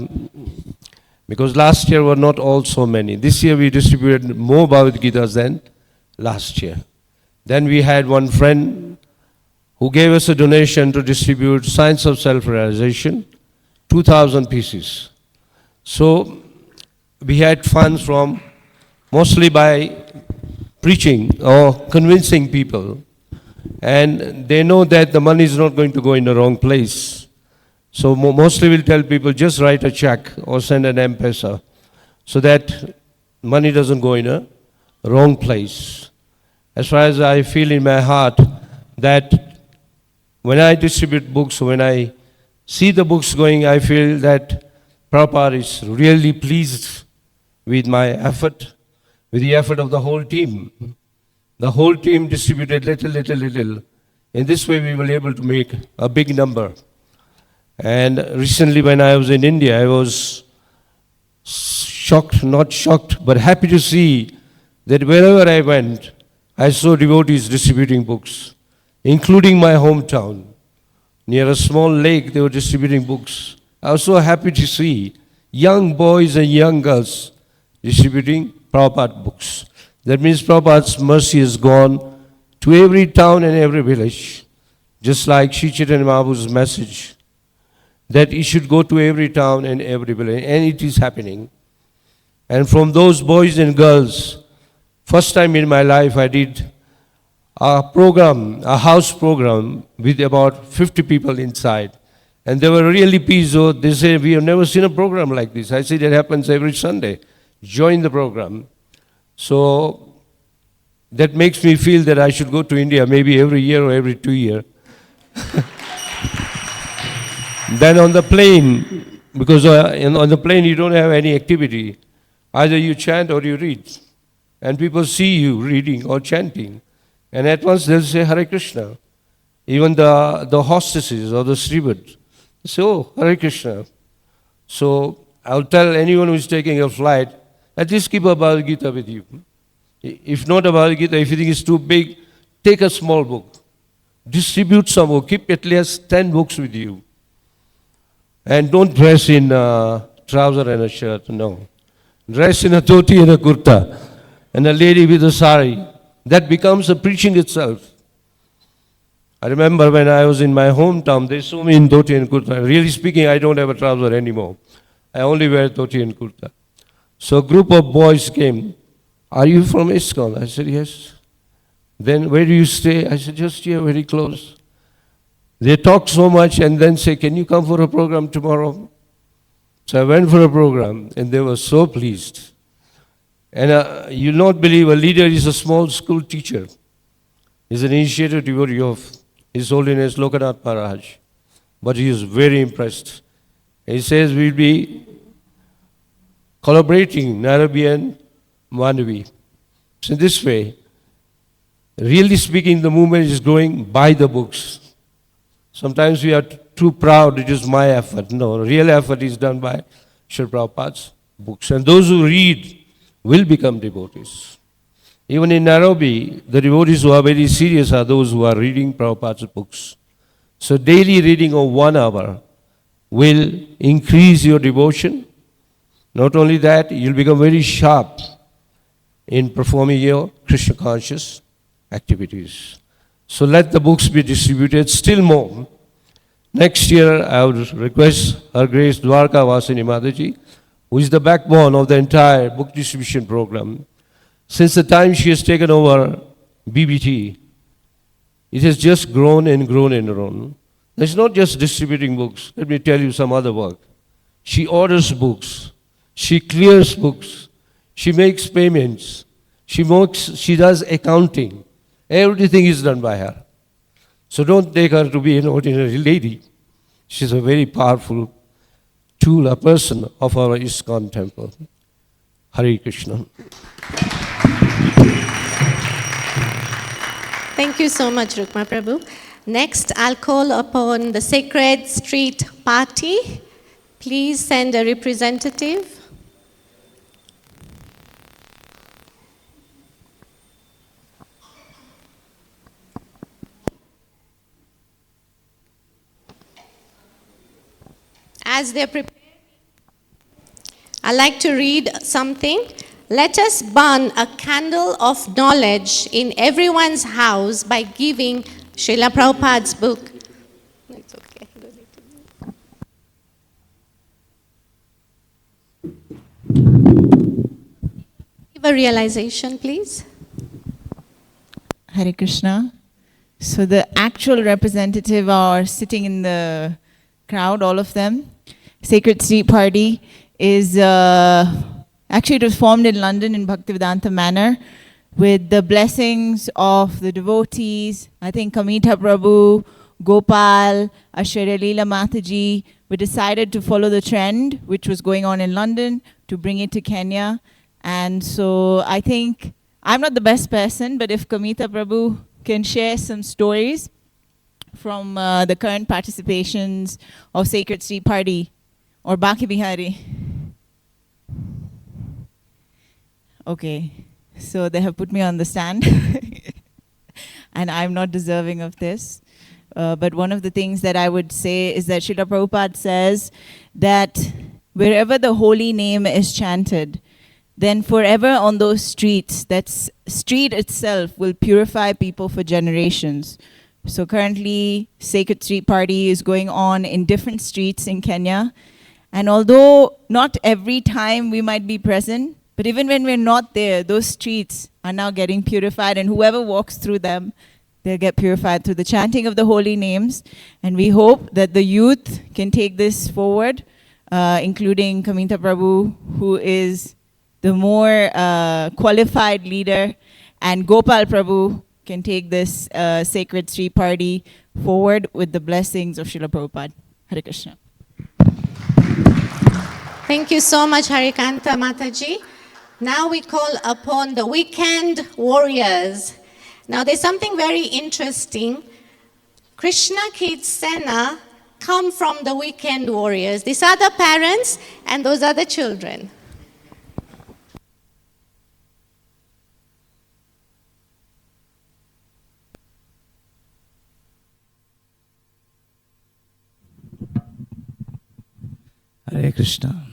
because last year were not all so many. This year we distributed more Bhagavad Gitas than last year. Then we had one friend who gave us a donation to distribute Science of Self-Realization, 2,000 pieces. So we had funds from, mostly by preaching or convincing people, and they know that the money is not going to go in the wrong place. So mostly we'll tell people, just write a check or send an M-Pesa, so that money doesn't go in a wrong place. As far as I feel in my heart, that when I distribute books, when I see the books going, I feel that Prabhupada is really pleased with my effort, with the effort of the whole team. The whole team distributed little. In this way we were able to make a big number. And recently when I was in India, I was shocked, not shocked, but happy to see that wherever I went, I saw devotees distributing books, including my hometown. Near a small lake, they were distributing books. I was so happy to see young boys and young girls distributing Prabhupada books. That means Prabhupada's mercy has gone to every town and every village. just like Sri Chaitanya Mahaprabhu's message, that it should go to every town and every village, and it is happening. And from those boys and girls, first time in my life I did a program, a house program with about 50 people inside. And they were really pleased. So they say, we have never seen a program like this. I said, it happens every Sunday. Join the program. So that makes me feel that I should go to India maybe every year or every 2 years. Then on the plane, because on the plane you don't have any activity. Either you chant or you read. And people see you reading or chanting. And at once they'll say, Hare Krishna. Even the hostesses or the steward say, oh, Hare Krishna. So I'll tell anyone who is taking a flight, at least keep a Bhagavad Gita with you. If not a Bhagavad Gita, if you think it's too big, take a small book. Distribute some book. Keep at least 10 books with you. And don't dress in trouser and a shirt, no. Dress in a dhoti and a kurta. And a lady with a sari. That becomes a preaching itself. I remember when I was in my hometown, they saw me in dhoti and kurta. Really speaking, I don't have a trouser anymore. I only wear dhoti and kurta. So a group of boys came. Are you from ISKCON? I said, yes. Then where do you stay? I said, just here, very close. They talked so much and then say, can you come for a program tomorrow? So I went for a program and they were so pleased. And you'll not believe, a leader is a small school teacher. He's an initiated devotee of His Holiness Lokanath Maharaj. But he is very impressed. He says we'll be collaborating, Nairobi and Manavi. So this way, really speaking, the movement is growing by the books. Sometimes we are too proud, it is my effort. No, real effort is done by Srila Prabhupada's books. And those who read will become devotees. Even in Nairobi, the devotees who are very serious are those who are reading Prabhupada's books. So daily reading of 1 hour will increase your devotion. Not only that, you'll become very sharp in performing your Krishna conscious activities. So let the books be distributed still more. Next year, I would request Her Grace Dwarka Vasini Mataji, who is the backbone of the entire book distribution program. Since the time she has taken over BBT, it has just grown and grown and grown. It's not just distributing books. Let me tell you some other work. She orders books. She clears books. She makes payments. She does accounting. Everything is done by her. So don't take her to be an ordinary lady. She's a very powerful tool, a person of our ISKCON temple. Hare Krishna. Thank you so much, Rukma Prabhu. Next, I'll call upon the Sacred Street Party. Please send a representative. As they're preparing, I'd like to read something. Let us burn a candle of knowledge in everyone's house by giving Srila Prabhupada's book. It's okay. Give a realization, please. Hare Krishna. So the actual representative are sitting in the crowd, all of them. Sacred Street Party is, actually it was formed in London in Bhaktivedanta Manor with the blessings of the devotees. I think Kamita Prabhu, Gopal, Ashwarya Leela Mataji, we decided to follow the trend which was going on in London to bring it to Kenya. And so I think, I'm not the best person, but if Kamita Prabhu can share some stories from the current participations of Sacred Street Party or Baki Bihari. Okay, so they have put me on the stand and I'm not deserving of this. But one of the things that I would say is that Srila Prabhupada says that wherever the holy name is chanted, then forever on those streets, that street itself will purify people for generations. So currently, Sacred Street Party is going on in different streets in Kenya. And although not every time we might be present, but even when we're not there, those streets are now getting purified, and whoever walks through them, they'll get purified through the chanting of the holy names. And we hope that the youth can take this forward, including Kaminta Prabhu, who is the more qualified leader, and Gopal Prabhu can take this Sacred Street Party forward with the blessings of Srila Prabhupada. Hare Krishna. Thank you so much, Harikanta Mataji. Now we call upon the weekend warriors. Now there's something very interesting. Krishna Kids Sena come from the weekend warriors. These are the parents and those are the children. Hare Krishna.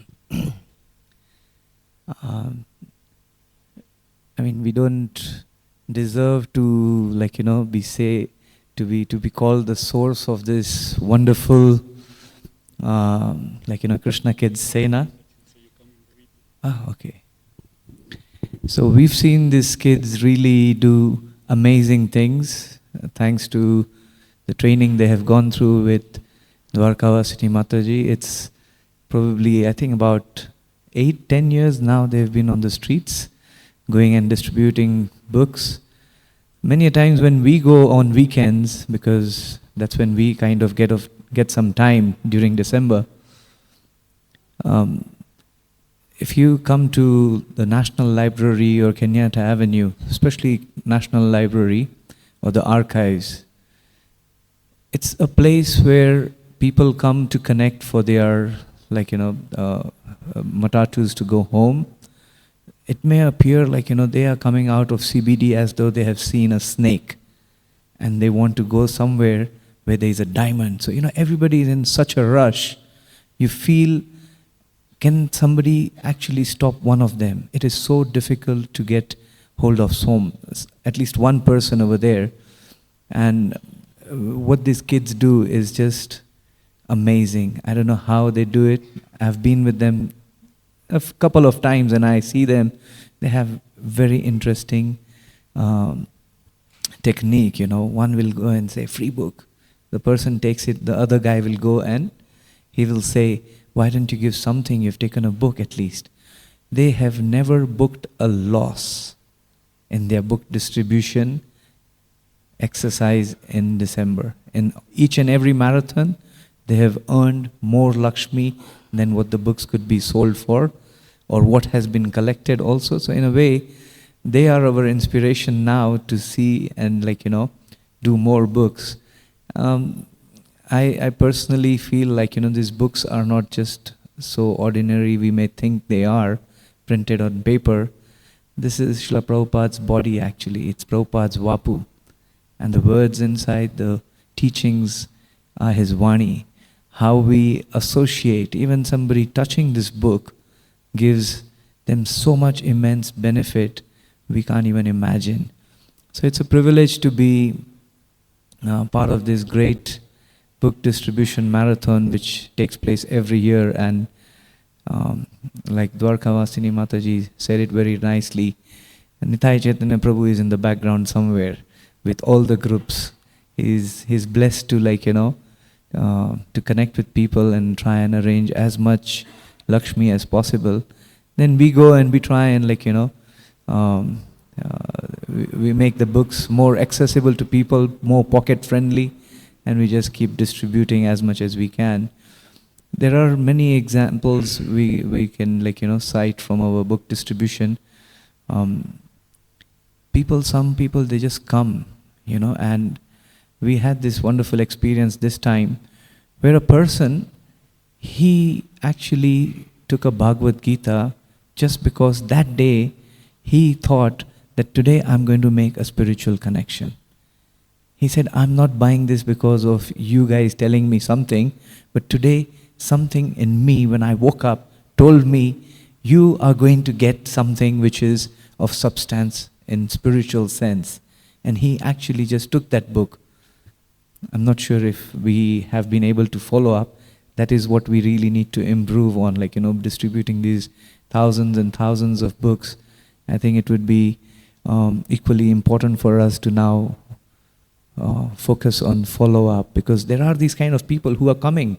I mean, we don't deserve to, be called the source of this wonderful, Krishna Kids Sena. Okay. So we've seen these kids really do amazing things, thanks to the training they have gone through with Dwarkavasini Mataji. It's probably, I think, about 8-10 years now they've been on the streets, going and distributing books. Many a times when we go on weekends, because that's when we kind of get some time during December, if you come to the National Library or Kenyatta Avenue, especially National Library or the archives, it's a place where people come to connect for their matatus to go home. It may appear they are coming out of CBD as though they have seen a snake and they want to go somewhere where there is a diamond. So, everybody is in such a rush. You feel, can somebody actually stop one of them? It is so difficult to get hold of at least one person over there. And what these kids do is just amazing. I don't know how they do it. I've been with them a couple of times and I see them. They have very interesting technique. One will go and say, free book. The person takes it, the other guy will go and he will say, why don't you give something? You've taken a book at least. They have never booked a loss in their book distribution exercise in December. In each and every marathon, they have earned more Lakshmi than what the books could be sold for, or what has been collected also. So in a way, they are our inspiration now to see and do more books. I personally feel these books are not just so ordinary we may think they are, printed on paper. This is Srila Prabhupada's body actually. It's Prabhupada's Vapu. And the words inside, the teachings are his Vani. How we associate, even somebody touching this book gives them so much immense benefit we can't even imagine. So it's a privilege to be part of this great book distribution marathon which takes place every year. And like Dwarkavasini Mataji said it very nicely, Nitai Chaitanya Prabhu is in the background somewhere with all the groups. He's blessed to to connect with people and try and arrange as much Lakshmi as possible. Then we go and we try and we make the books more accessible to people, more pocket friendly, and we just keep distributing as much as we can. There are many examples we can cite from our book distribution. Some people they just come, and we had this wonderful experience this time where a person, he actually took a Bhagavad Gita just because that day he thought that today I'm going to make a spiritual connection. He said, I'm not buying this because of you guys telling me something, but today something in me when I woke up told me you are going to get something which is of substance in spiritual sense. And he actually just took that book I'm not sure if we have been able to follow up. That is what we really need to improve on, like, distributing these thousands and thousands of books. I think it would be equally important for us to now focus on follow-up, because there are these kind of people who are coming.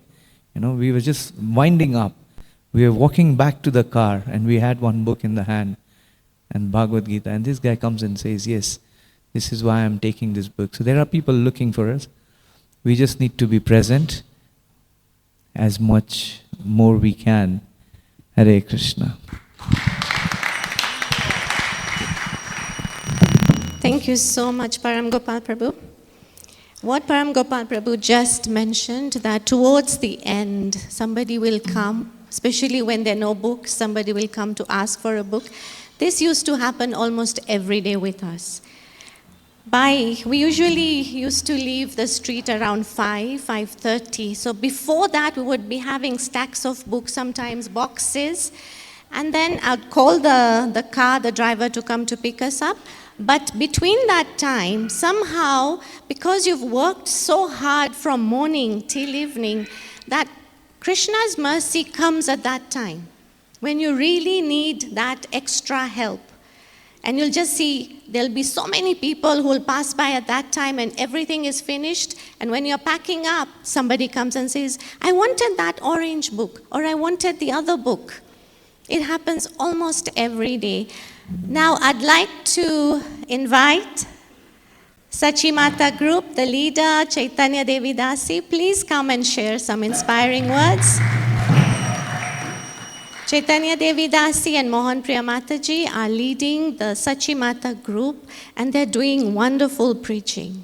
We were just winding up. We were walking back to the car and we had one book in the hand and Bhagavad Gita, and this guy comes and says, yes, this is why I'm taking this book. So there are people looking for us. We just need to be present as much more we can. Hare Krishna. Thank you so much, Param Gopal Prabhu. What Param Gopal Prabhu just mentioned, that towards the end, somebody will come, especially when there are no books, somebody will come to ask for a book. This used to happen almost every day with us. We usually used to leave the street around 5:30. So before that, we would be having stacks of books, sometimes boxes. And then I'd call the driver to come to pick us up. But between that time, somehow, because you've worked so hard from morning till evening, that Krishna's mercy comes at that time, when you really need that extra help. And you'll just see there'll be so many people who will pass by at that time and everything is finished. And when you're packing up, somebody comes and says, I wanted that orange book, or I wanted the other book. It happens almost every day. Now, I'd like to invite Sachi Mata Group, the leader, Chaitanya Devi Dasi. Please come and share some inspiring words. Chaitanya Devi Dasi and Mohan Priya Mataji are leading the Sachi Mata Group, and they're doing wonderful preaching.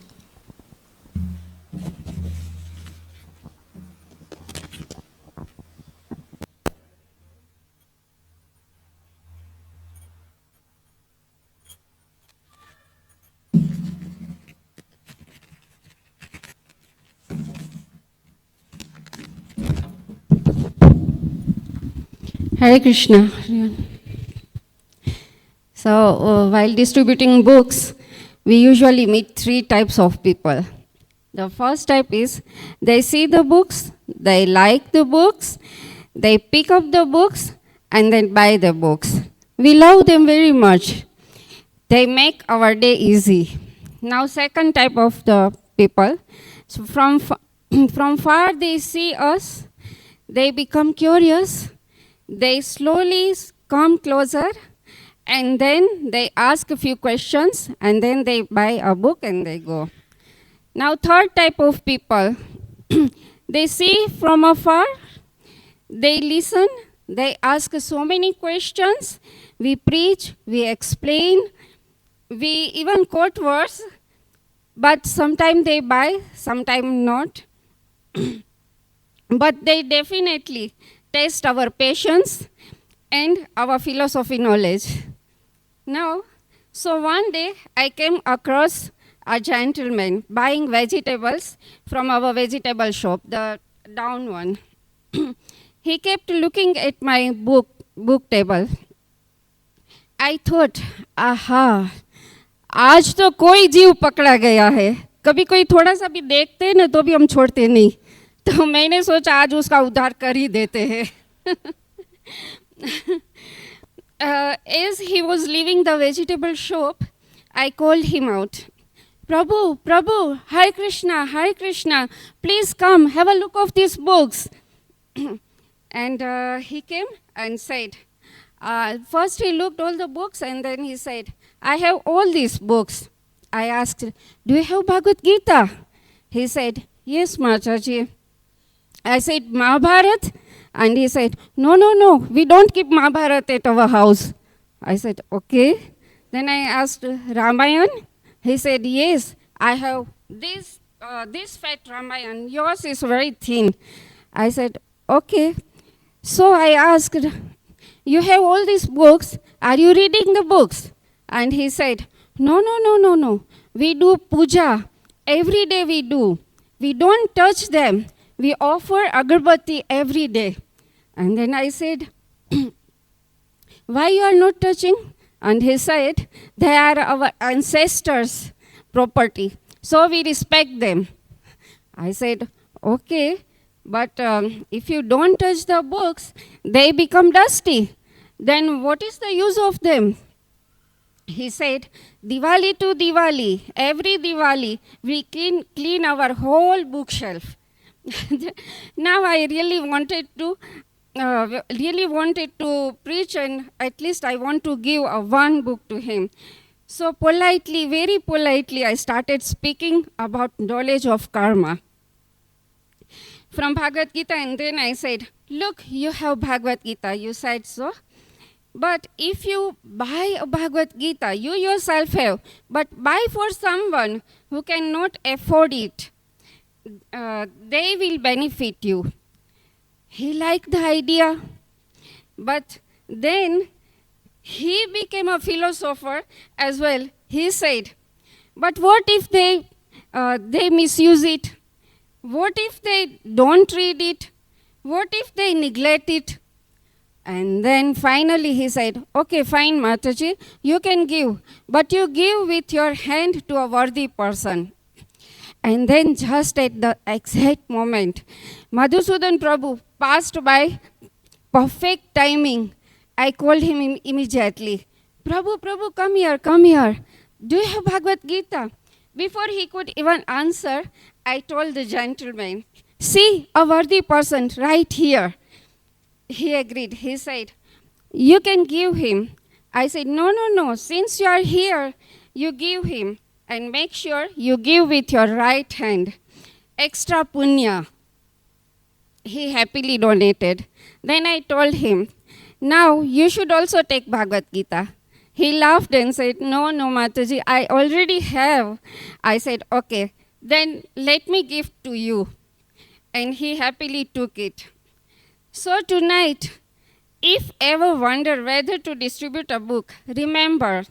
Hare Krishna. So, while distributing books, we usually meet three types of people. The first type is, they see the books, they like the books, they pick up the books, and then buy the books. We love them very much. They make our day easy. Now, second type of the people, so from far they see us, they become curious, they slowly come closer, and then they ask a few questions, and then they buy a book and they go. Now, third type of people, they see from afar, they listen, they ask so many questions, we preach, we explain, we even quote verse, but sometimes they buy, sometimes not. But they definitely test our patience and our philosophy knowledge. Now, so one day I came across a gentleman buying vegetables from our vegetable shop, the down one. He kept looking at my book table. I thought, aha, आज तो कोई जीव पकड़ा गया है. कभी कोई थोड़ा सा भी देखते हैं ना तो भी हम छोड़ते नहीं. तो मैंने सोचा आज उसका उद्धार कर ही देते हैं. As he was leaving the vegetable shop, I called him out. Prabhu, Prabhu, Hare Krishna, please come, have a look of these books. And he came and said, first he looked all the books and then he said, I have all these books. I asked, do you have Bhagavad Gita? He said, yes, Mataji. I said, Mahabharat? And he said, no, we don't keep Mahabharat at our house. I said, okay. Then I asked, Ramayan? He said, yes, I have this fat Ramayan. Yours is very thin. I said, okay. So I asked, you have all these books. Are you reading the books? And he said, no. We do puja. Every day we do. We don't touch them. We offer agarbatti every day. And then I said, why you are not touching? And he said, they are our ancestors' property. So we respect them. I said, okay, but if you don't touch the books, they become dusty. Then what is the use of them? He said, Diwali to Diwali, every Diwali, we clean our whole bookshelf. Now I really wanted to preach, and at least I want to give one book to him. So politely, very politely, I started speaking about knowledge of karma from Bhagavad Gita, and then I said, look, you have Bhagavad Gita, you said so. But if you buy a Bhagavad Gita, you yourself have, but buy for someone who cannot afford it, they will benefit you. He liked the idea, but then he became a philosopher as well. He said, but what if they misuse it? What if they don't read it? What if they neglect it? And then finally he said, okay, fine, Mataji, you can give, but you give with your hand to a worthy person. And then just at the exact moment, Madhusudan Prabhu passed by, perfect timing. I called him immediately. Prabhu, come here. Do you have Bhagavad Gita? Before he could even answer, I told the gentleman, see, a worthy person right here. He agreed. He said, you can give him. I said, no. Since you are here, you give him. And make sure you give with your right hand. Extra punya. He happily donated. Then I told him, now you should also take Bhagavad Gita. He laughed and said, no, Mataji, I already have. I said, okay, then let me give to you. And he happily took it. So tonight, if ever wonder whether to distribute a book, remember,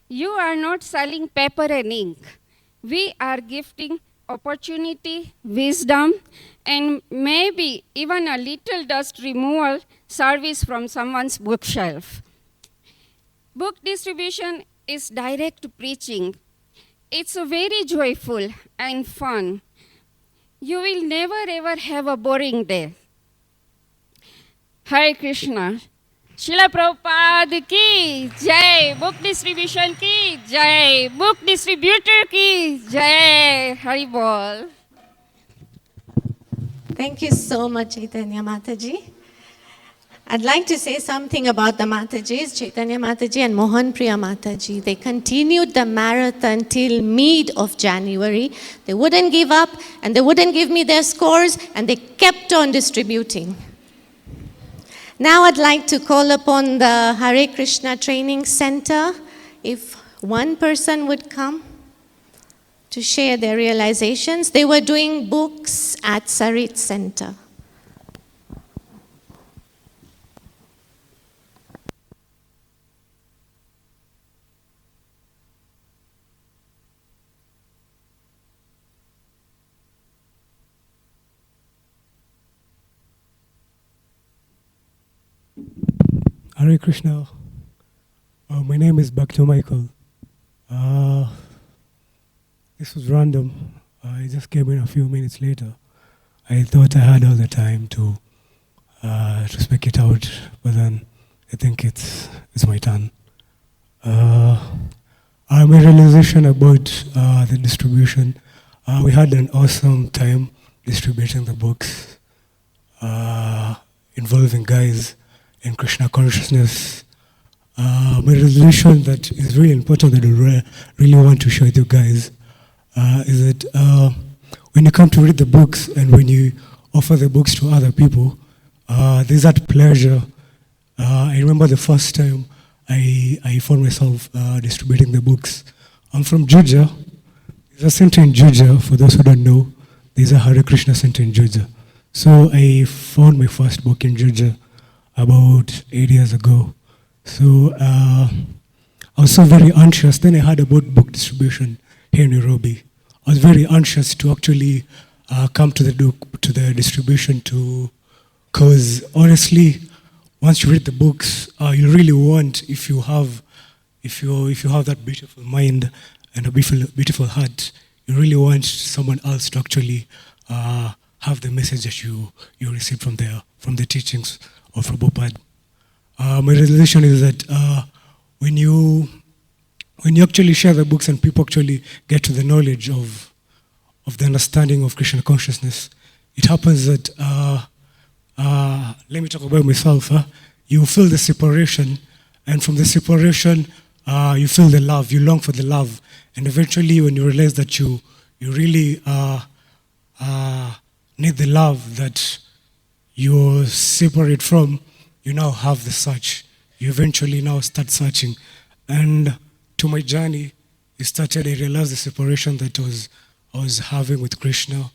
you are not selling paper and ink. We are gifting opportunity, wisdom, and maybe even a little dust removal service from someone's bookshelf. Book distribution is direct preaching. It's very joyful and fun. You will never ever have a boring day. Hare Krishna. Srila Prabhupada ki jai. Book distribution ki jai. Book distributor ki jai. Hari Bol. Thank you so much, Chaitanya Mataji. I'd like to say something about the Matajis, Chaitanya Mataji and Mohan Priya Mataji. They continued the marathon till mid of January. They wouldn't give up, and they wouldn't give me their scores, and they kept on distributing. Now I'd like to call upon the Hare Krishna Training Center, if one person would come to share their realizations. They were doing books at Sarit Center. Hare Krishna. My name is Bhakto Michael. This was random. I just came in a few minutes later. I thought I had all the time to speak it out, but then I think it's my turn. My realization about the distribution. We had an awesome time distributing the books involving guys in Krishna consciousness. My resolution that is really important that I really want to share with you guys is that when you come to read the books and when you offer the books to other people, there's that pleasure. I remember the first time I found myself distributing the books. I'm from Juja. There's a center in Juja, for those who don't know. There's a Hare Krishna center in Juja. So I found my first book in Juja about 8 years ago. So I was so very anxious. Then I heard about book distribution here in Nairobi. I was very anxious to actually come to the distribution because honestly, once you read the books, you really want, if you have that beautiful mind and a beautiful heart, you really want someone else to actually have the message that you received from the teachings of Prabhupada. My resolution is that when you actually share the books and people actually get to the knowledge of the understanding of Krishna consciousness, it happens that, let me talk about myself, you feel the separation, and from the separation, you feel the love, you long for the love, and eventually when you realize that you really need the love that you're separate from, you now have the search. You eventually now start searching. And to my journey, it started, I realized the separation that I was having with Krishna,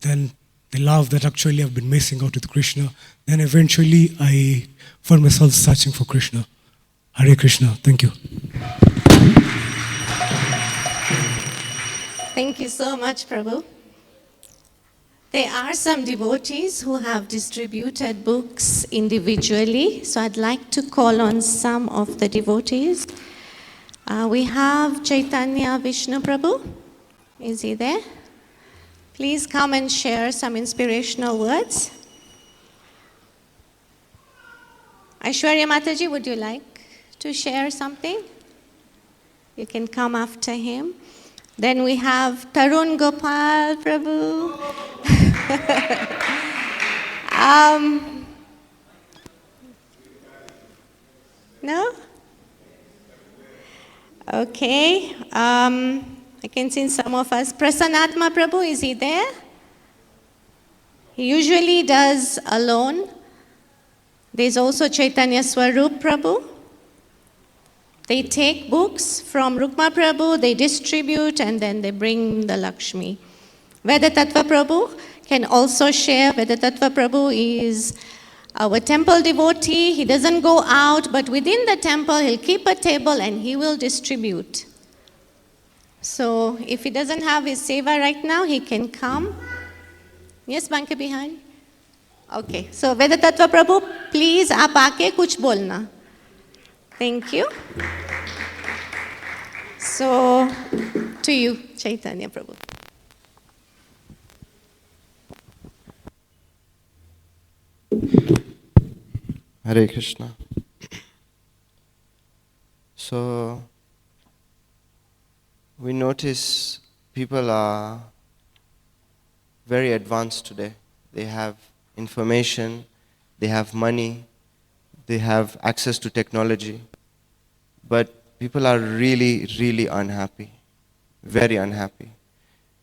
then the love that actually I've been missing out with Krishna, then eventually I found myself searching for Krishna. Hare Krishna. Thank you. Thank you so much, Prabhu. There are some devotees who have distributed books individually, so I'd like to call on some of the devotees. We have Chaitanya Vishnu Prabhu. Is he there? Please come and share some inspirational words. Aishwarya Mataji, would you like to share something? You can come after him. Then we have Tarun Gopal Prabhu. No? Okay. I can see some of us. Prasanatma Prabhu, is he there? He usually does alone. There's also Chaitanya Swarup Prabhu. They take books from Rukma Prabhu, they distribute, and then they bring the Lakshmi. Vedatattva Prabhu can also share. Vedatattva Prabhu is our temple devotee. He doesn't go out, but within the temple, he'll keep a table and he will distribute. So if he doesn't have his seva right now, he can come. Yes, Banke Bihari? Okay, so Vedatattva Prabhu, please, aap aake kuch bolna. Thank you. So, to you, Chaitanya Prabhu. Hare Krishna. So, we notice people are very advanced today. They have information, they have money, they have access to technology. But people are really, really unhappy, very unhappy.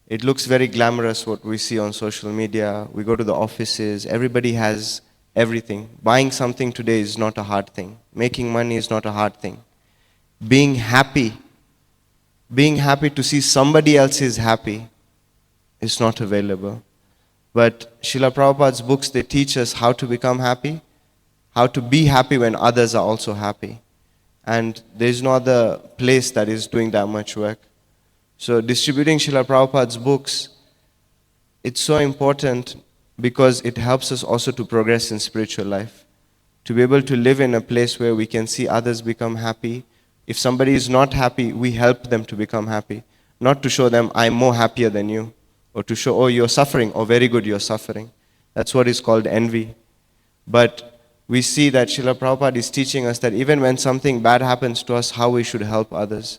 It looks very glamorous what we see on social media. We go to the offices, everybody has everything. Buying something today is not a hard thing. Making money is not a hard thing. Being happy to see somebody else is happy is not available. But Srila Prabhupada's books, they teach us how to become happy, how to be happy when others are also happy. And there's no other place that is doing that much work. So distributing Srila Prabhupada's books, it's so important because it helps us also to progress in spiritual life. To be able to live in a place where we can see others become happy. If somebody is not happy, we help them to become happy. Not to show them, I'm more happier than you. Or to show, oh, you're suffering. Oh, very good, you're suffering. That's what is called envy. But we see that Srila Prabhupada is teaching us that even when something bad happens to us, how we should help others.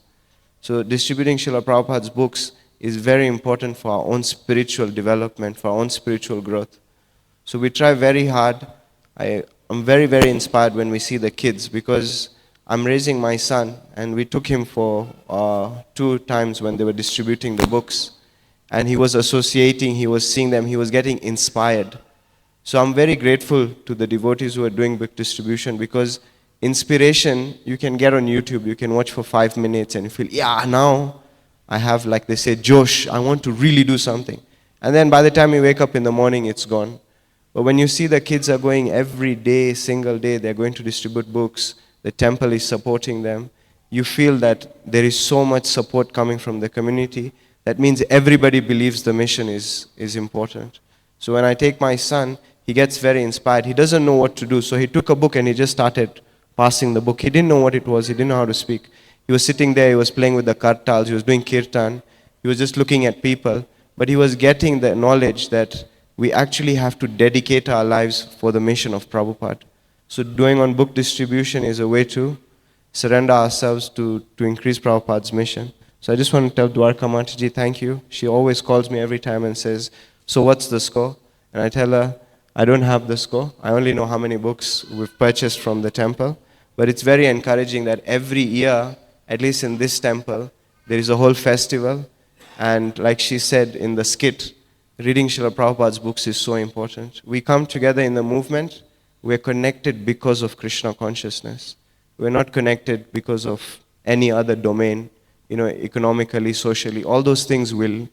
So distributing Srila Prabhupada's books is very important for our own spiritual development, for our own spiritual growth. So we try very hard. I'm very, very inspired when we see the kids because I'm raising my son and we took him for 2 times when they were distributing the books. And he was associating, he was seeing them, he was getting inspired. So I'm very grateful to the devotees who are doing book distribution because inspiration you can get on YouTube, you can watch for 5 minutes and you feel, yeah, now I have, like they say, Josh, I want to really do something. And then by the time you wake up in the morning, it's gone. But when you see the kids are going every day, single day, they're going to distribute books, the temple is supporting them, you feel that there is so much support coming from the community. That means everybody believes the mission is important. So when I take my son, he gets very inspired. He doesn't know what to do. So he took a book and he just started passing the book. He didn't know what it was. He didn't know how to speak. He was sitting there. He was playing with the kartals. He was doing kirtan. He was just looking at people. But he was getting the knowledge that we actually have to dedicate our lives for the mission of Prabhupada. So doing on book distribution is a way to surrender ourselves to increase Prabhupada's mission. So I just want to tell Dwarka Mataji, thank you. She always calls me every time and says, so what's the score? And I tell her, I don't have the score. I only know how many books we've purchased from the temple. But it's very encouraging that every year, at least in this temple, there is a whole festival. And like she said in the skit, reading Srila Prabhupada's books is so important. We come together in the movement. We're connected because of Krishna consciousness. We're not connected because of any other domain, economically, socially. All those things will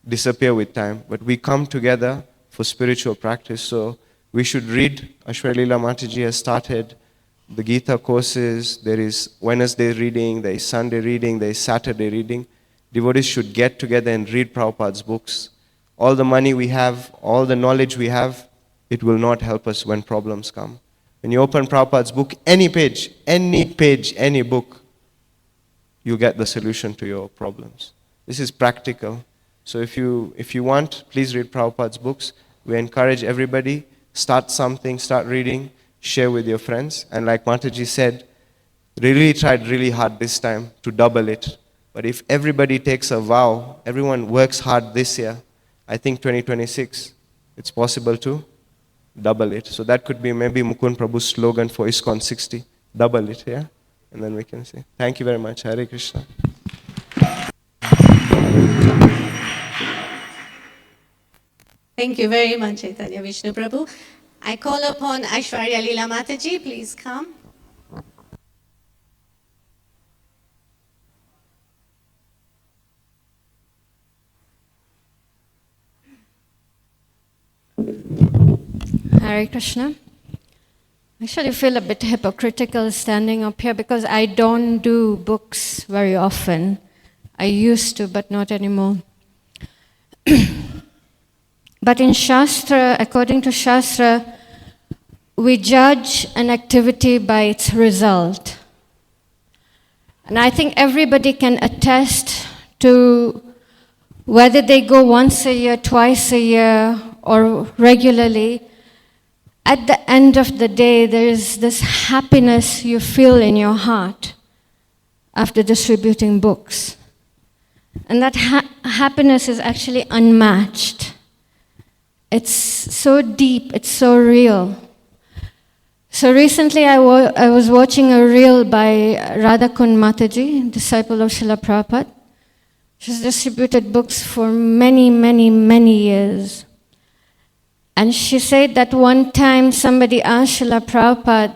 disappear with time. But we come together for spiritual practice. So we should read. Aishwarya Leela Mataji has started the Gita courses. There is Wednesday reading, there is Sunday reading, there is Saturday reading. Devotees should get together and read Prabhupada's books. All the money we have, all the knowledge we have, it will not help us when problems come. When you open Prabhupada's book, any page, any book, you get the solution to your problems. This is practical. So if you want, please read Prabhupada's books. We encourage everybody, start something, start reading, share with your friends. And like Mataji said, really tried really hard this time to double it. But if everybody takes a vow, everyone works hard this year, I think 2026, it's possible to double it. So that could be maybe Mukund Prabhu's slogan for ISKCON 60, double it, yeah? And then we can say, thank you very much, Hare Krishna. Thank you very much, Chaitanya Vishnu Prabhu. I call upon Aishwarya Leela Mataji, please come. Hare Krishna. I actually feel a bit hypocritical standing up here because I don't do books very often. I used to, but not anymore. But in Shastra, according to Shastra, we judge an activity by its result. And I think everybody can attest to whether they go once a year, twice a year, or regularly. At the end of the day, there is this happiness you feel in your heart after distributing books. And that happiness is actually unmatched. It's so deep, it's so real. So recently I was watching a reel by Radhakund Mataji, disciple of Srila Prabhupada. She's distributed books for many, many, many years. And she said that one time somebody asked Srila Prabhupada,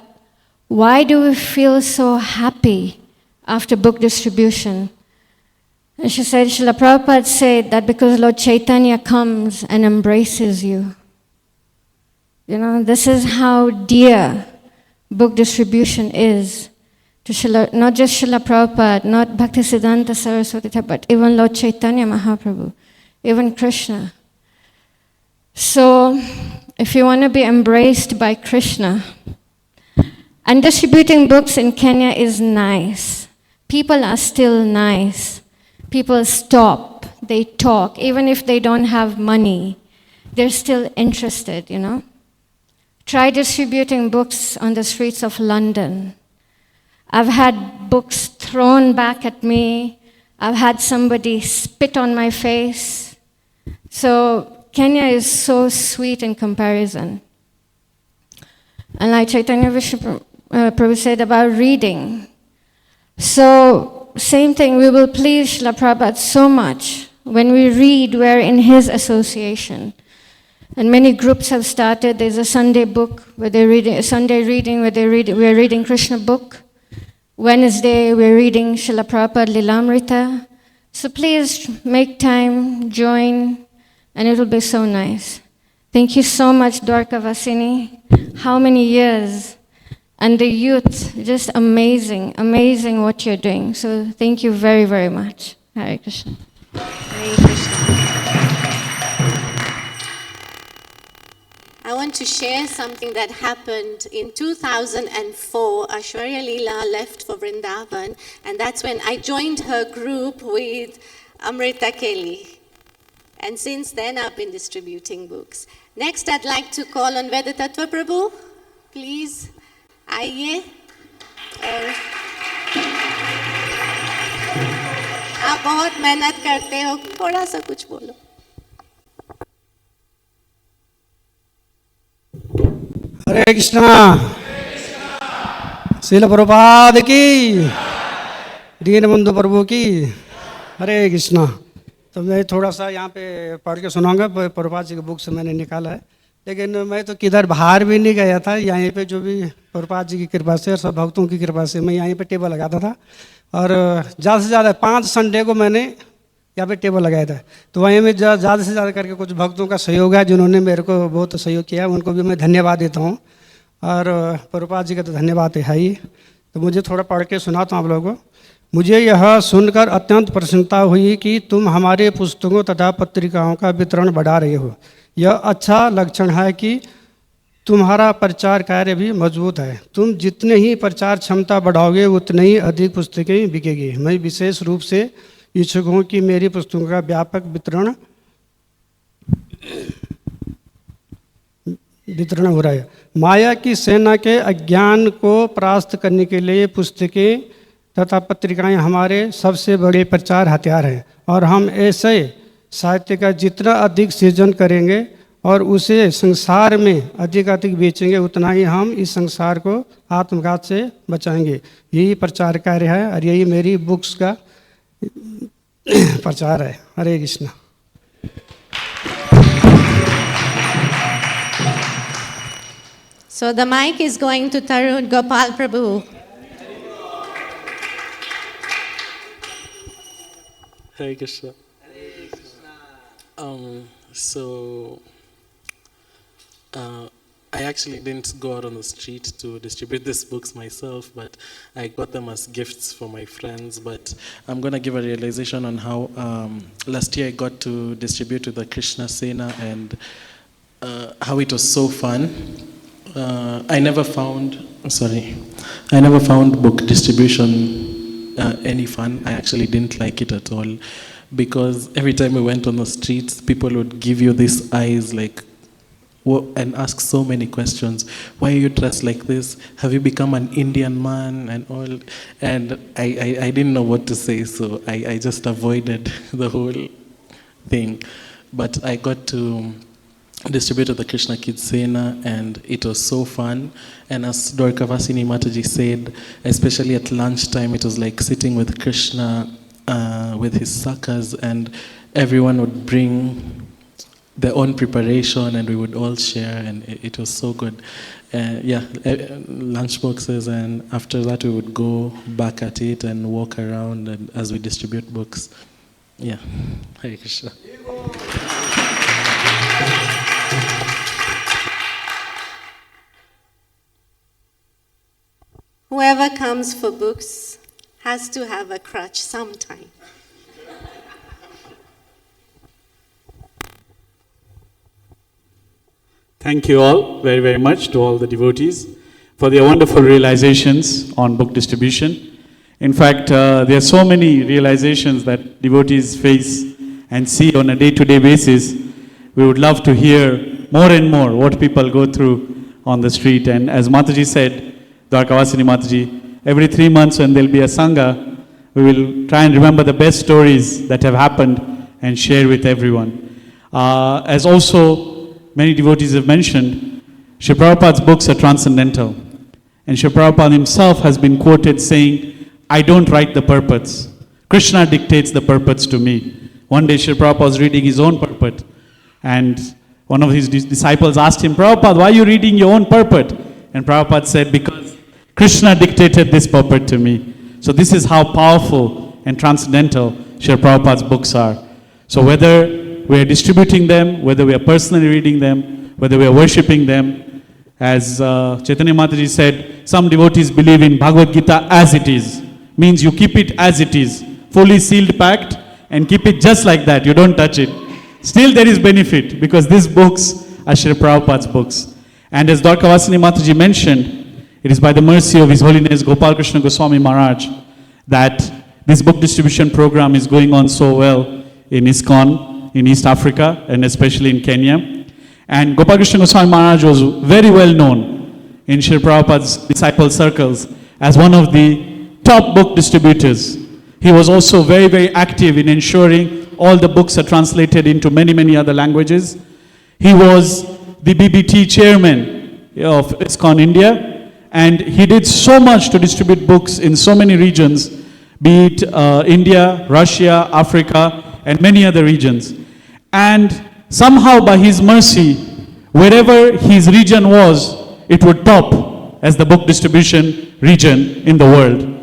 why do we feel so happy after book distribution? And she said, Srila Prabhupada said that because Lord Chaitanya comes and embraces you. This is how dear book distribution is to not just Srila Prabhupada, not Bhaktisiddhanta Saraswati, but even Lord Chaitanya Mahaprabhu, even Krishna. So, if you want to be embraced by Krishna, and distributing books in Kenya is nice. People are still nice. People stop, they talk, even if they don't have money, they're still interested, Try distributing books on the streets of London. I've had books thrown back at me. I've had somebody spit on my face. So Kenya is so sweet in comparison. And like Chaitanya Vishnu Prabhu said about reading. So same thing, we will please Srila Prabhupada so much. When we read, we're in his association. And many groups have started. There's a Sunday book where they're reading, a Sunday reading where we're reading Krishna book. Wednesday, we're reading Srila Prabhupada Lilamrita. So please make time, join, and it'll be so nice. Thank you so much, Dwarka Vasini. How many years? And the youth, just amazing, amazing what you're doing. So thank you very, very much. Hare Krishna. Hare Krishna. I want to share something that happened in 2004. Aishwarya Leela left for Vrindavan, and that's when I joined her group with Amrita Kelly. And since then, I've been distributing books. Next, I'd like to call on Vedatattva Prabhu. Please, आइए. और आप बहुत मेहनत करते हो, थोड़ा सा कुछ बोलो. हरे कृष्णा. श्रील प्रभुपाद की, दीनबंधु प्रभु की. हरे कृष्णा. तो मैं थोड़ा सा यहाँ पे पढ़ के सुनाऊंगा. प्रभुपाद जी की बुक से मैंने निकाला है, लेकिन मैं तो किधर बाहर भी नहीं गया था. यहीं पे जो भी प्रभुपाद जी की कृपा से और सब भक्तों की कृपा से मैं यहीं पे टेबल लगाता था. और ज़्यादा से ज़्यादा 5 संडे को मैंने यहाँ पे टेबल लगाया था. तो वहीं में ज़्यादा से ज़्यादा करके कुछ भक्तों का सहयोग है जिन्होंने मेरे को बहुत सहयोग किया. उनको भी मैं धन्यवाद देता हूँ. और प्रभुपाद जी का तो धन्यवाद है ही. तो मुझे थोड़ा पढ़ के सुनाता हूँ आप लोगों को. मुझे यह सुनकर अत्यंत प्रसन्नता हुई कि तुम हमारे पुस्तकों तथा पत्रिकाओं का वितरण बढ़ा रहे हो. यह अच्छा लक्षण है कि तुम्हारा प्रचार कार्य भी मजबूत है. तुम जितने ही प्रचार क्षमता बढ़ाओगे उतने ही अधिक पुस्तकें बिकेगी. मैं विशेष रूप से इच्छुक हूँ कि मेरी पुस्तकों का व्यापक वितरण हो रहा है. माया की सेना के अज्ञान को परास्त करने के लिए पुस्तकें तथा पत्रिकाएं हमारे सबसे बड़े प्रचार हथियार हैं. और हम ऐसे साहित्य का जितना अधिक सृजन करेंगे और उसे संसार में अधिक बेचेंगे उतना ही हम इस संसार को आत्मघात से बचाएंगे. यही प्रचार कार्य है और यही मेरी बुक्स का प्रचार है. हरे Krishna. So the mic is going to Tarun Gopal Prabhu. Hare Krishna. So I actually didn't go out on the street to distribute these books myself, but I got them as gifts for my friends. But I'm going to give a realization on how last year I got to distribute to the Krishna Sena and how it was so fun. I never found book distribution any fun. I actually didn't like it at all, because every time we went on the streets, people would give you these eyes like, and ask so many questions. Why are you dressed like this? Have you become an Indian man? And all. And I didn't know what to say, so I just avoided the whole thing. But I got to distributed the Krishna Kids Sena, and it was so fun. And as Dwarkavasini Mataji said, especially at lunchtime, it was like sitting with Krishna, with his sakas, and everyone would bring their own preparation, and we would all share, and it was so good. Lunch boxes, and after that we would go back at it and walk around and as we distribute books. Yeah, Hare Krishna. Whoever comes for books has to have a crutch sometime. Thank you all very, very much to all the devotees for their wonderful realizations on book distribution. In fact, there are so many realizations that devotees face and see on a day-to-day basis. We would love to hear more and more what people go through on the street. And as Mataji said, Dwarkavasini Mataji, every 3 months when there'll be a Sangha, we will try and remember the best stories that have happened and share with everyone. As also many devotees have mentioned, Srila Prabhupada's books are transcendental. And Srila Prabhupada himself has been quoted saying, I don't write the purports. Krishna dictates the purports to me. One day Srila Prabhupada was reading his own purport, and one of his disciples asked him, Prabhupada, why are you reading your own purport? And Prabhupada said, because Krishna dictated this purport to me. So this is how powerful and transcendental Srila Prabhupada's books are. So whether we are distributing them, whether we are personally reading them, whether we are worshipping them, as Chaitanya Mataji said, some devotees believe in Bhagavad Gita as it is. Means you keep it as it is, fully sealed, packed, and keep it just like that. You don't touch it. Still there is benefit, because these books are Srila Prabhupada's books. And as Dwarkavasini Mataji mentioned, it is by the mercy of His Holiness Gopal Krishna Goswami Maharaj that this book distribution program is going on so well in ISKCON. in East Africa and especially in Kenya. And Gopalakrishna Goswami Maharaj was very well known in Srila Prabhupada's disciple circles as one of the top book distributors. He was also very, very active in ensuring all the books are translated into many, many other languages. He was the BBT chairman of ISKCON India, and he did so much to distribute books in so many regions, be it India, Russia, Africa, and many other regions. And somehow by his mercy, wherever his region was, it would top as the book distribution region in the world.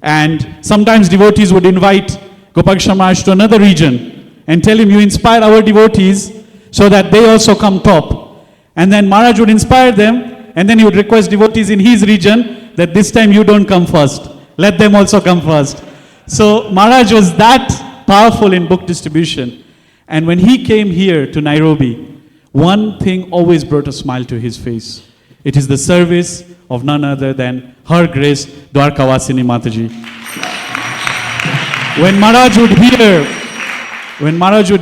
And sometimes devotees would invite Gopalakrishna Maharaj to another region and tell him, you inspire our devotees so that they also come top. And then Maharaj would inspire them, and then he would request devotees in his region that this time you don't come first. Let them also come first. So Maharaj was that powerful in book distribution. And when he came here to Nairobi, one thing always brought a smile to his face. It is the service of none other than Her Grace Dwarkavasini Mataji. When Maharaj would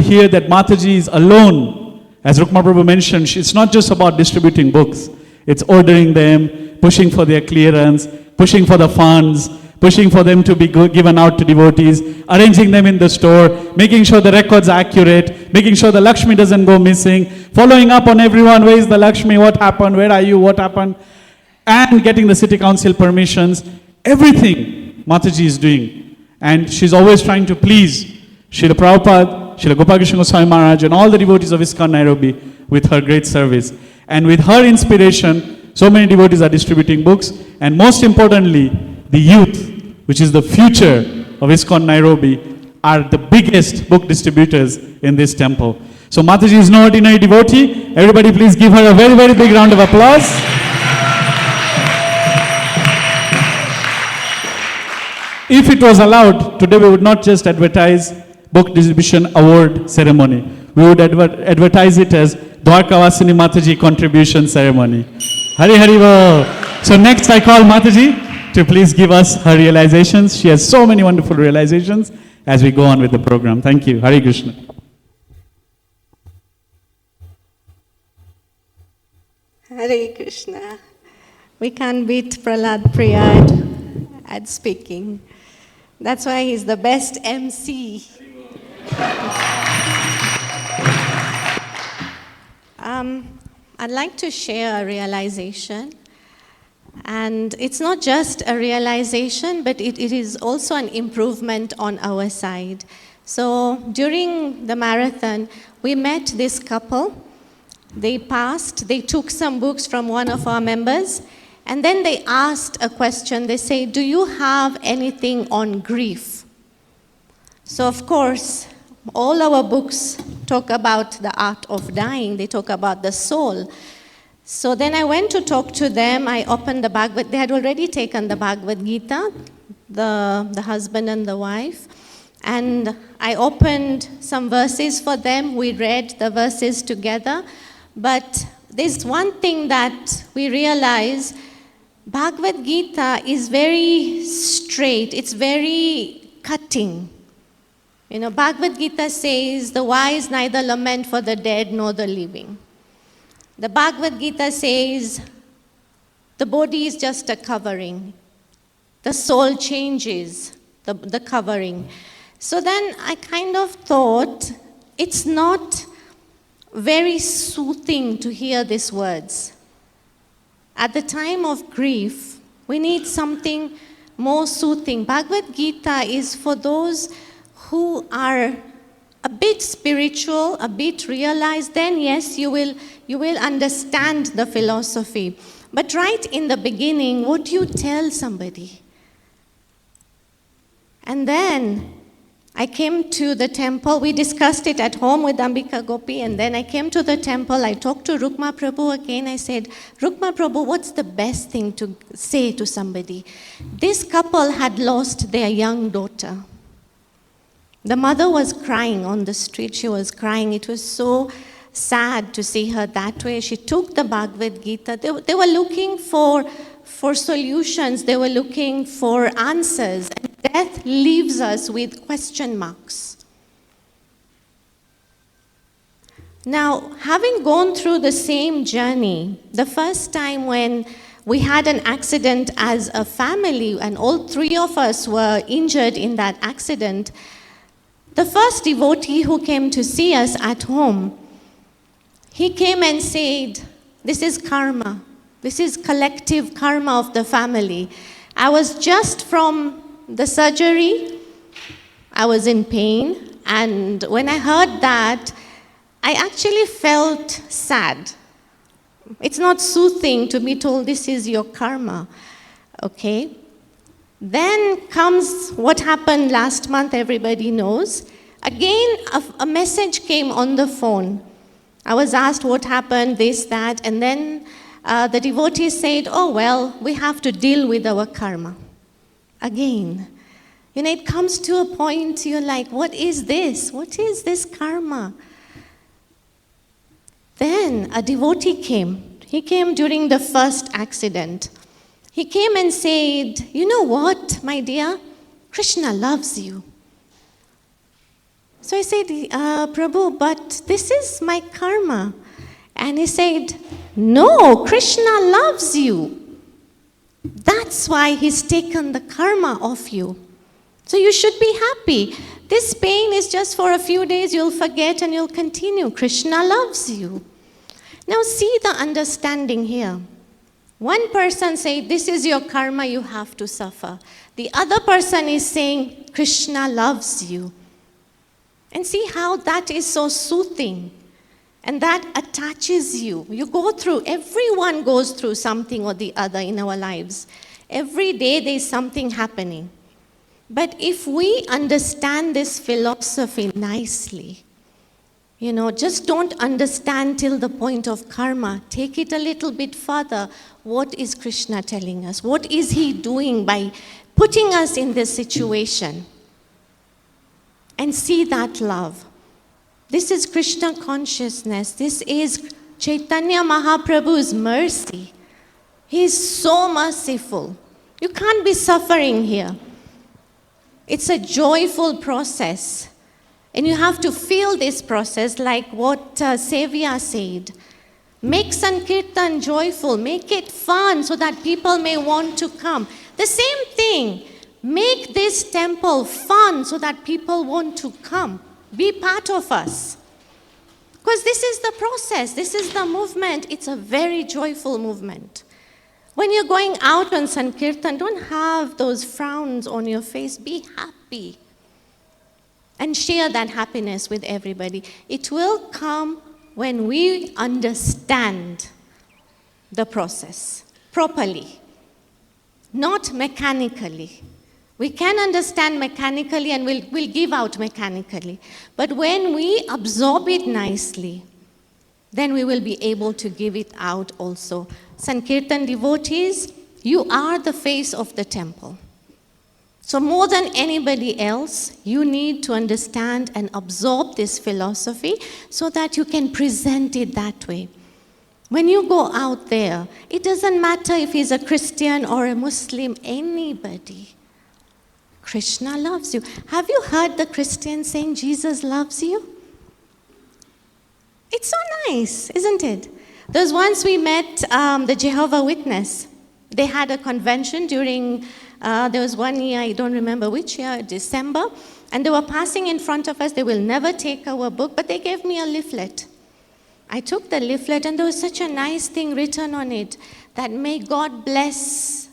hear that Mataji is alone, as Rukma Prabhu mentioned, it's not just about distributing books. It's ordering them, pushing for their clearance, pushing for the funds, pushing for them to be given out to devotees, arranging them in the store, making sure the records are accurate, making sure the Lakshmi doesn't go missing, following up on everyone, where is the Lakshmi, what happened, where are you, what happened, and getting the city council permissions. Everything Mataji is doing. And she's always trying to please Srila Prabhupada, Srila Gopalakrishna Goswami Maharaj, and all the devotees of ISKCON Nairobi with her great service. And with her inspiration, so many devotees are distributing books, and most importantly, the youth, which is the future of ISKCON Nairobi, are the biggest book distributors in this temple. So Mataji is no ordinary devotee. Everybody please give her a very, very big round of applause. If it was allowed, today we would not just advertise book distribution award ceremony. We would advertise it as Dwarkavasini Mataji contribution ceremony. Hari Hari Bol. So next I call Mataji to please give us her realizations. She has so many wonderful realizations as we go on with the program. Thank you. Hare Krishna. Hare Krishna. We can't beat Prahlad Priya at speaking. That's why he's the best MC. I'd like to share a realization. And it's not just a realization, but it is also an improvement on our side. So during the marathon, we met this couple. They took some books from one of our members, and then they asked a question. They say, do you have anything on grief? So of course, all our books talk about the art of dying. They talk about the soul. So then I went to talk to them. I opened the Bhagavad. They had already taken the Bhagavad Gita, the husband and the wife. And I opened some verses for them. We read the verses together. But there's one thing that we realize, Bhagavad Gita is very straight. It's very cutting. You know, Bhagavad Gita says, the wise neither lament for the dead nor the living. The Bhagavad Gita says, the body is just a covering. The soul changes the covering. So then I kind of thought, it's not very soothing to hear these words. At the time of grief, we need something more soothing. Bhagavad Gita is for those who are a bit spiritual, a bit realized. Then yes, you will understand the philosophy. But right in the beginning, what do you tell somebody? And then I came to the temple. We discussed it at home with Ambika Gopi, and then I came to the temple. I talked to Rukma Prabhu again. I said, Rukma Prabhu, what's the best thing to say to somebody? This couple had lost their young daughter. The mother was crying on the street. She was crying. It was so sad to see her that way. She took the Bhagavad Gita. They were looking for solutions. They were looking for answers. And death leaves us with question marks. Now, having gone through the same journey, the first time when we had an accident as a family and all three of us were injured in that accident, the first devotee who came to see us at home, he came and said, "This is karma. This is collective karma of the family. I was just from the surgery. I was in pain. And when I heard that, I actually felt sad. It's not soothing to be told this is your karma." Okay? Then comes what happened last month, everybody knows. Again, a message came on the phone. I was asked what happened, this, that, and then the devotee said, "Oh, well, we have to deal with our karma." Again. You know, it comes to a point you're like, what is this? What is this karma? Then a devotee came. He came during the first accident. He came and said, "You know what, my dear? Krishna loves you." So I said, "Prabhu, but this is my karma." And he said, "No, Krishna loves you. That's why he's taken the karma of you. So you should be happy. This pain is just for a few days, you'll forget and you'll continue. Krishna loves you." Now see the understanding here. One person said, "This is your karma, you have to suffer." The other person is saying, "Krishna loves you." And see how that is so soothing. And that attaches you. You go through, everyone goes through something or the other in our lives. Every day there's something happening. But if we understand this philosophy nicely, you know, just don't understand till the point of karma. Take it a little bit further. What is Krishna telling us? What is he doing by putting us in this situation? And see that love. This is Krishna consciousness. This is Chaitanya Mahaprabhu's mercy. He is so merciful. You can't be suffering here. It's a joyful process. And you have to feel this process like what Sevya said. Make Sankirtan joyful. Make it fun so that people may want to come. The same thing. Make this temple fun so that people want to come. Be part of us. Because this is the process. This is the movement. It's a very joyful movement. When you're going out on Sankirtan, don't have those frowns on your face. Be happy. And share that happiness with everybody. It will come when we understand the process properly, not mechanically. We can understand mechanically and we'll give out mechanically. But when we absorb it nicely, then we will be able to give it out also. Sankirtan devotees, you are the face of the temple. So more than anybody else, you need to understand and absorb this philosophy so that you can present it that way. When you go out there, it doesn't matter if he's a Christian or a Muslim, anybody. Krishna loves you. Have you heard the Christians saying Jesus loves you? It's so nice, isn't it? There's once we met the Jehovah Witness. They had a convention during, there was one year, I don't remember which year, December, and they were passing in front of us. They will never take our book, but they gave me a leaflet. I took the leaflet and there was such a nice thing written on it that may God bless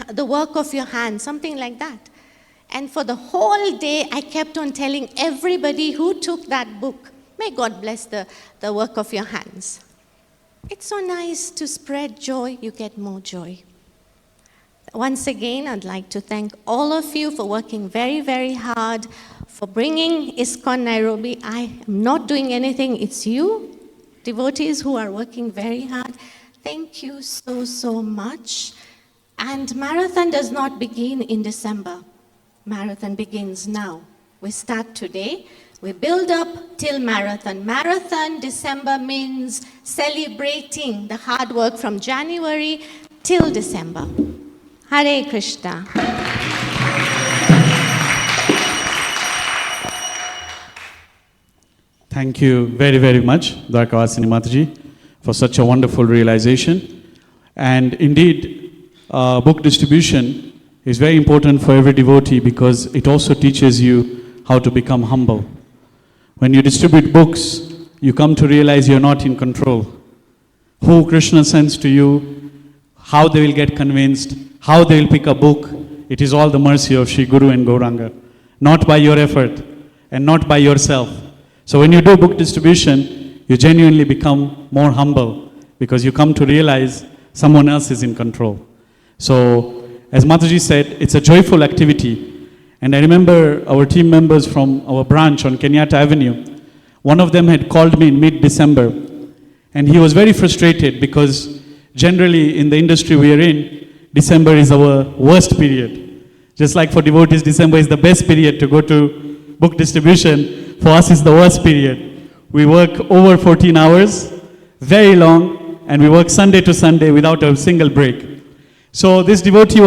the work of your hands, something like that. And for the whole day, I kept on telling everybody who took that book, may God bless the work of your hands. It's so nice to spread joy, you get more joy. Once again, I'd like to thank all of you for working very, very hard, for bringing ISKCON Nairobi. I am not doing anything, it's you, devotees who are working very hard. Thank you so, so much. And marathon does not begin in December. Marathon begins now. We start today. We build up till marathon. Marathon December means celebrating the hard work from January till December. Hare Krishna. Thank you very, very much, Dwarkavasini Mataji, for such a wonderful realization. And indeed, book distribution is very important for every devotee because it also teaches you how to become humble. When you distribute books, you come to realize you're not in control. Who Krishna sends to you, how they will get convinced, how they will pick a book, it is all the mercy of Sri Guru and Gauranga, not by your effort and not by yourself. So when you do book distribution, you genuinely become more humble because you come to realize someone else is in control. So as Mataji said, it's a joyful activity. And I remember our team members from our branch on Kenyatta Avenue, one of them had called me in mid-December and he was very frustrated because generally in the industry we are in, December is our worst period. Just like for devotees, December is the best period to go to book distribution. For us, it's the worst period. We work over 14 hours, very long, and we work Sunday to Sunday without a single break. So this devotee,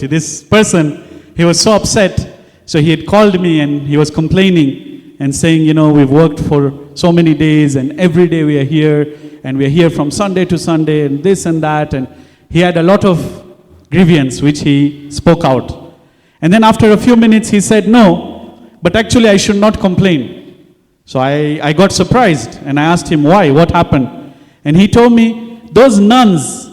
this person, he was so upset. So he had called me and he was complaining and saying, you know, we've worked for so many days and every day we are here and we are here from Sunday to Sunday and this and that. And he had a lot of grievance which he spoke out. And then after a few minutes he said, no, but actually I should not complain. So I got surprised and I asked him why, what happened? And he told me, those nuns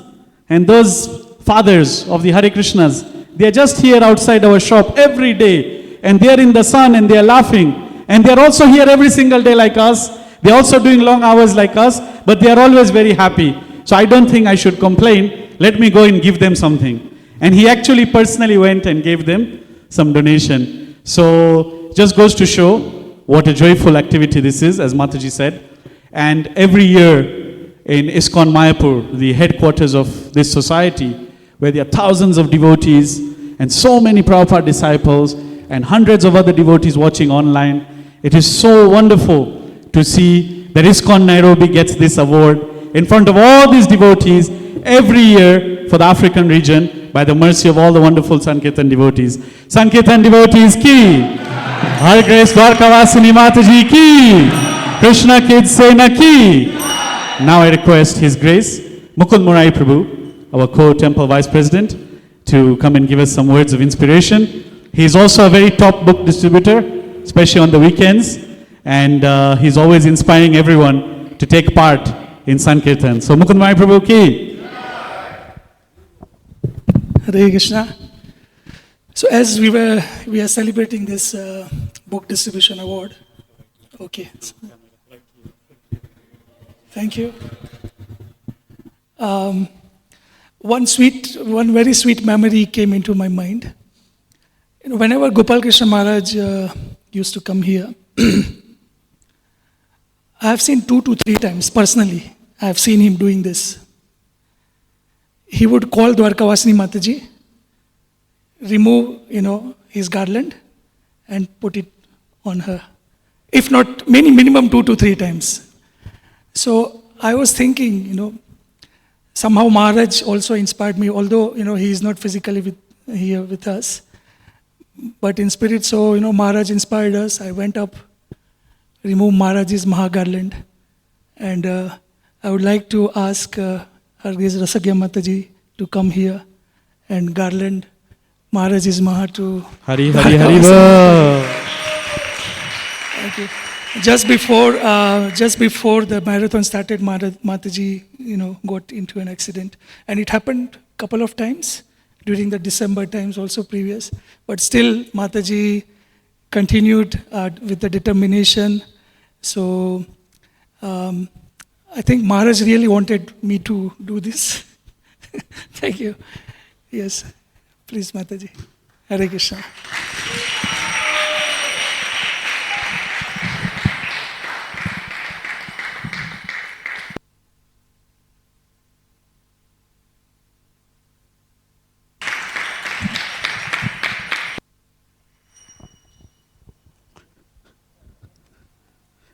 and those fathers of the Hare Krishnas, they are just here outside our shop every day and they are in the sun and they are laughing. And they are also here every single day like us. They are also doing long hours like us, but they are always very happy. So I don't think I should complain. Let me go and give them something. And he actually personally went and gave them some donation. So just goes to show what a joyful activity this is, as Mataji said. And every year in ISKCON Mayapur, the headquarters of this society, where there are thousands of devotees and so many Prabhupada disciples and hundreds of other devotees watching online, it is so wonderful to see that ISKCON Nairobi gets this award in front of all these devotees every year for the African region by the mercy of all the wonderful Sankirtan devotees. Sankirtan devotees ki, Hare Grace Dwarkavasini Mataji ki, Krishna Kids Sena ki. Now I request His Grace Mukund Murai Prabhu, our co-temple vice president, to come and give us some words of inspiration. He is also a very top book distributor, especially on the weekends, and he's always inspiring everyone to take part in Sankirtan. So Mukund Murai Prabhu ki. Hare Krishna. So as we are celebrating this book distribution award. Okay. Thank you. One very sweet memory came into my mind. You know, whenever Gopal Krishna Maharaj used to come here, I have seen 2 to 3 times personally. I have seen him doing this. He would call Dwarkavasini Mataji, remove, his garland, and put it on her. If not, minimum 2 to 3 times. So I was thinking, somehow Maharaj also inspired me, although, he is not physically here with us. But in spirit, so, Maharaj inspired us. I went up, removed Maharaj's Mahagarland. And I would like to ask Hare Grace Rasagya Mataji to come here and garland Maharaj's Maha to... Hari Hari Hari. Thank you. Just before the marathon started, Mataji, got into an accident. And it happened a couple of times during the December times, also previous. But still, Mataji continued with the determination. So, I think Maharaj really wanted me to do this. Thank you. Yes, please, Mataji. Hare Krishna.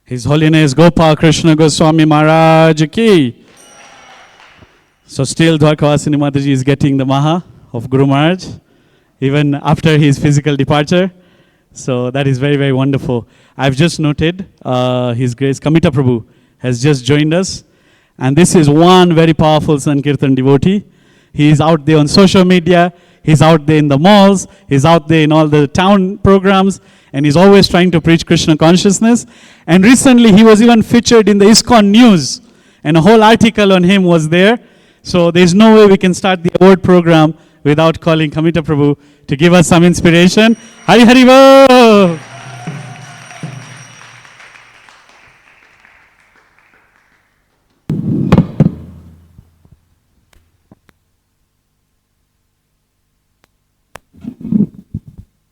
His Holiness Gopal Krishna Goswami Maharaj ki. So still Dwarkavasini Mataji is getting the Maha of Guru Maharaj, even after his physical departure. So that is very, very wonderful. I've just noted His Grace Kamita Prabhu has just joined us. And this is one very powerful Sankirtan devotee. He is out there on social media. He's out there in the malls. He's out there in all the town programs. And he's always trying to preach Krishna consciousness. And recently he was even featured in the ISKCON news. And a whole article on him was there. So there's no way we can start the award program without calling Kamita Prabhu to give us some inspiration. Hari Hari Bol!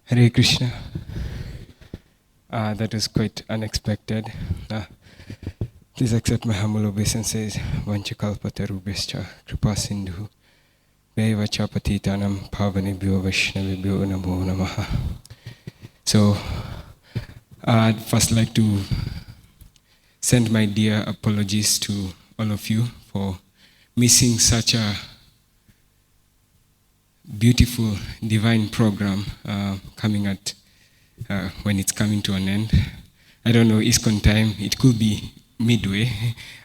Hare Krishna. That was quite unexpected. Please accept my humble obeisances. Vanchakalpatarubhascha kripa sindhu Vevacha patitanam pavanebhyo vaishnavebhyo namo namaha. So, I'd first like to send my dear apologies to all of you for missing such a beautiful divine program coming at when it's coming to an end. I don't know ISKCON time. It could be midway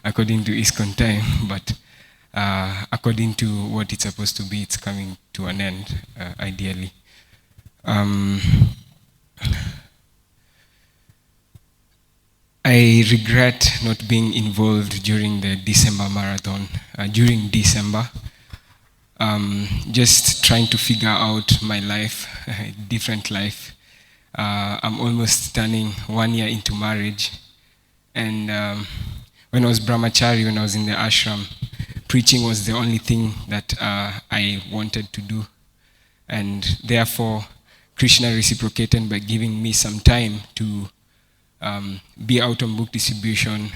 according to ISKCON time, but according to what it's supposed to be, it's coming to an end ideally. I regret not being involved during the December marathon. During December, just trying to figure out my life, different life. I'm almost turning 1 year into marriage. And when I was brahmachari, when I was in the ashram, preaching was the only thing that I wanted to do. And therefore, Krishna reciprocated by giving me some time to be out on book distribution,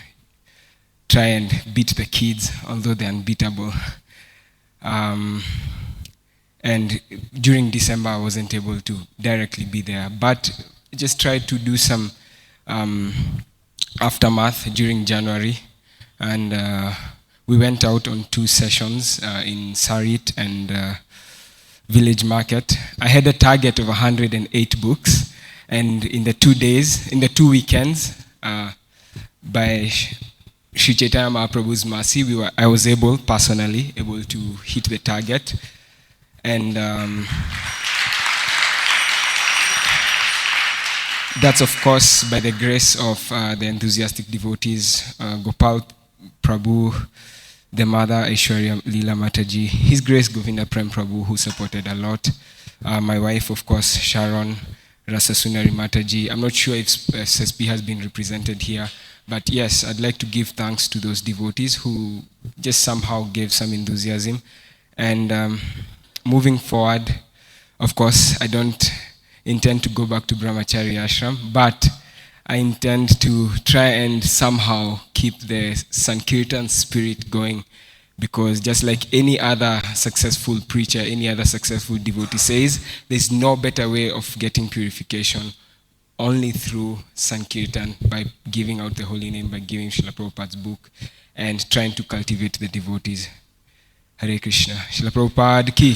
try and beat the kids, although they're unbeatable. And during December, I wasn't able to directly be there, but just tried to do some aftermath during January. And we went out on 2 sessions in Sarit and Village Market. I had a target of 108 books. And in the 2 days, in the 2 weekends, by Sri Chaitanya Mahaprabhu's mercy, I was personally able to hit the target. And that's, of course, by the grace of the enthusiastic devotees, Gopal Prabhu, the mother, Aishwarya Leela Mataji, His Grace Govinda Prem Prabhu, who supported a lot, my wife, of course, Sharon, Rasa Sunari Mataji. I'm not sure if SSP has been represented here, but yes, I'd like to give thanks to those devotees who just somehow gave some enthusiasm. And moving forward, of course, I don't intend to go back to Brahmachari Ashram, but I intend to try and somehow keep the Sankirtan spirit going, because just like any other successful preacher, any other successful devotee says, there's no better way of getting purification only through Sankirtan, by giving out the holy name, by giving Srila Prabhupada's book, and trying to cultivate the devotees. Hare Krishna. Srila Prabhupada ki.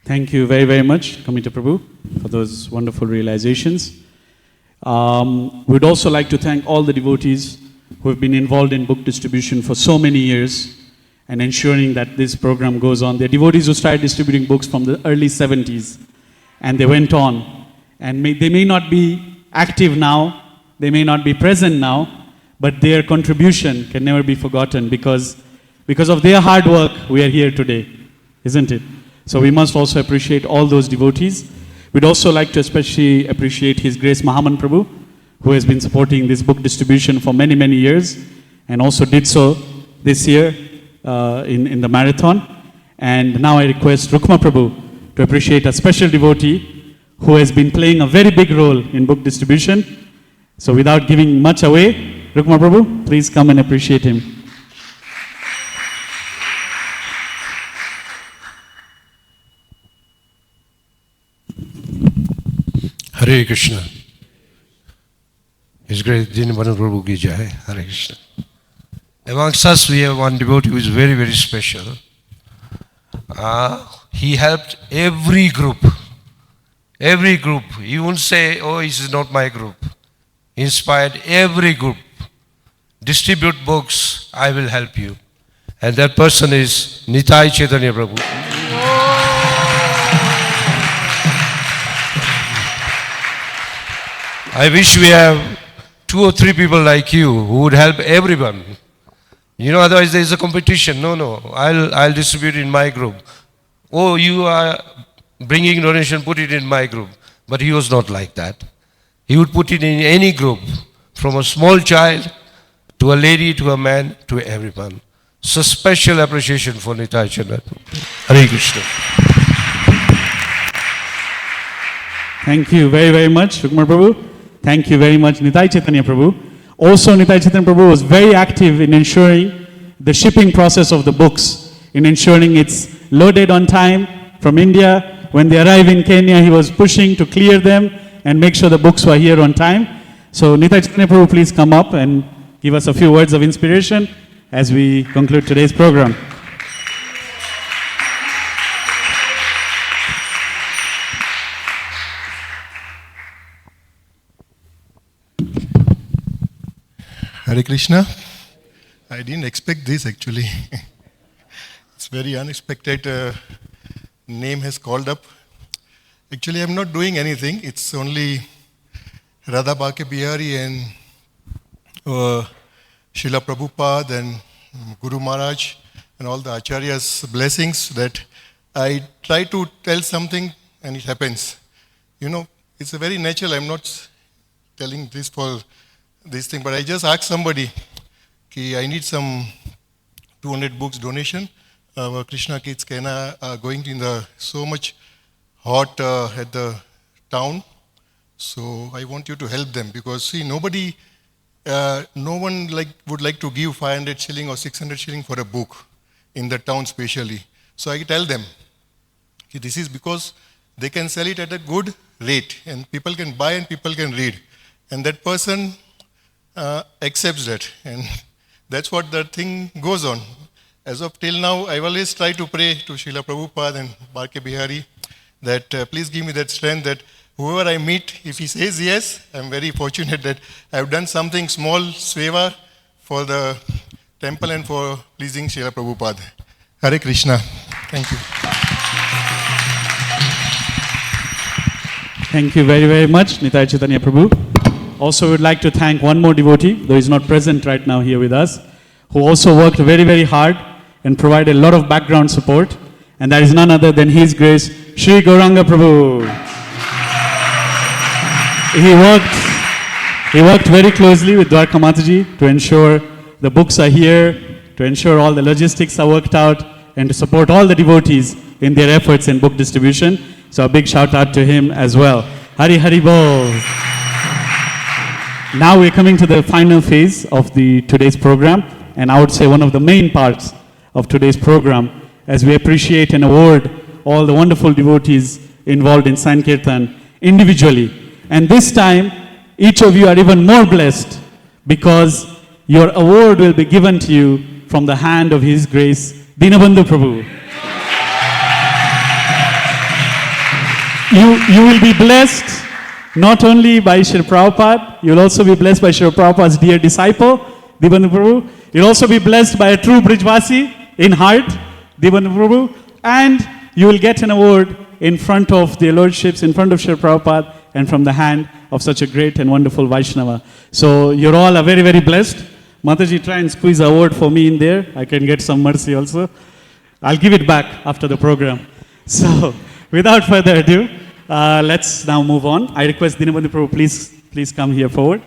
Thank you very, very much, Kamita Prabhu, for those wonderful realizations. We'd also like to thank all the devotees who have been involved in book distribution for so many years and ensuring that this program goes on. There are devotees who started distributing books from the early 70s, and they went on. And they may not be active now, they may not be present now, but their contribution can never be forgotten, because of their hard work, we are here today, isn't it? So we must also appreciate all those devotees. We'd also like to especially appreciate His Grace Mahaman Prabhu, who has been supporting this book distribution for many, many years, and also did so this year in the marathon. And now I request Rukma Prabhu to appreciate a special devotee who has been playing a very big role in book distribution. So without giving much away, Rukma Prabhu, please come and appreciate him. Hare Krishna. His Grace Dinabanu Prabhu ki jai. Hare Krishna. Amongst us, we have one devotee who is very, very special. He helped every group. Every group. He won't say, oh, this is not my group. He inspired every group. Distribute books, I will help you. And that person is Nitai Chaitanya Prabhu. I wish we have 2 or 3 people like you who would help everyone. Otherwise there is a competition. No, I'll distribute in my group. Oh, you are bringing donation, put it in my group. But he was not like that. He would put it in any group, from a small child to a lady, to a man, to everyone. So special appreciation for Nitai Chaitanya. Hare Krishna. Thank you very, very much, Sukumar Prabhu. Thank you very much, Nitai Chaitanya Prabhu. Also, Nitai Chaitanya Prabhu was very active in ensuring the shipping process of the books, in ensuring it's loaded on time from India. When they arrive in Kenya, he was pushing to clear them and make sure the books were here on time. So, Nitai Chaitanya Prabhu, please come up and give us a few words of inspiration as we conclude today's program. Hare Krishna. I didn't expect this actually. It's very unexpected. Name has called up. Actually, I'm not doing anything. It's only Radha Bake Bihari and Srila Prabhupada and Guru Maharaj and all the Acharyas' blessings that I try to tell something and it happens. It's a very natural. I'm not telling this for this thing, but I just asked somebody, I need some 200 books donation. Krishna Kids Kena are going in the so much hot at the town. So I want you to help them because see, no one would like to give 500 shilling or 600 shilling for a book in the town specially. So I tell them, this is because they can sell it at a good rate and people can buy and people can read. And that person accepts that, and that's what the thing goes on. As of till now, I always try to pray to Srila Prabhupada and Bake Bihari that please give me that strength that whoever I meet, if he says yes, I'm very fortunate that I've done something small, seva, for the temple and for pleasing Srila Prabhupada. Hare Krishna. Thank you. Thank you very, very much, Nitai Chaitanya Prabhu. Also, we would like to thank one more devotee, though he's not present right now here with us, who also worked very, very hard and provided a lot of background support. And that is none other than His Grace, Sri Gauranga Prabhu. He worked very closely with Dwarka Mataji to ensure the books are here, to ensure all the logistics are worked out, and to support all the devotees in their efforts in book distribution. So a big shout out to him as well. Hari Hari Bol. Now we're coming to the final phase of today's program, and I would say one of the main parts of today's program, as we appreciate and award all the wonderful devotees involved in Sankirtan individually. And this time, each of you are even more blessed because your award will be given to you from the hand of His Grace, Dinabandhu Prabhu. You will be blessed not only by Srila Prabhupada, you will also be blessed by Srila Prabhupada's dear disciple, Dinabandhu Prabhu. You will also be blessed by a true Brijvasi in heart, Dinabandhu Prabhu. And you will get an award in front of their lordships, in front of Srila Prabhupada, and from the hand of such a great and wonderful Vaishnava. So you all are very, very blessed. Mataji, try and squeeze a award for me in there. I can get some mercy also. I'll give it back after the program. So without further ado, let's now move on. I request Dinabandhu Prabhu, please come here forward.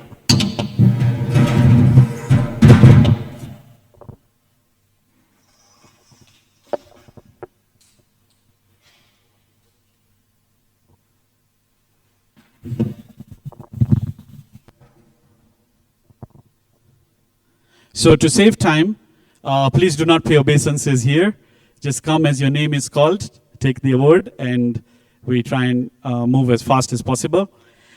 So to save time, please do not pay obeisances here. Just come as your name is called, take the award, and we try and move as fast as possible.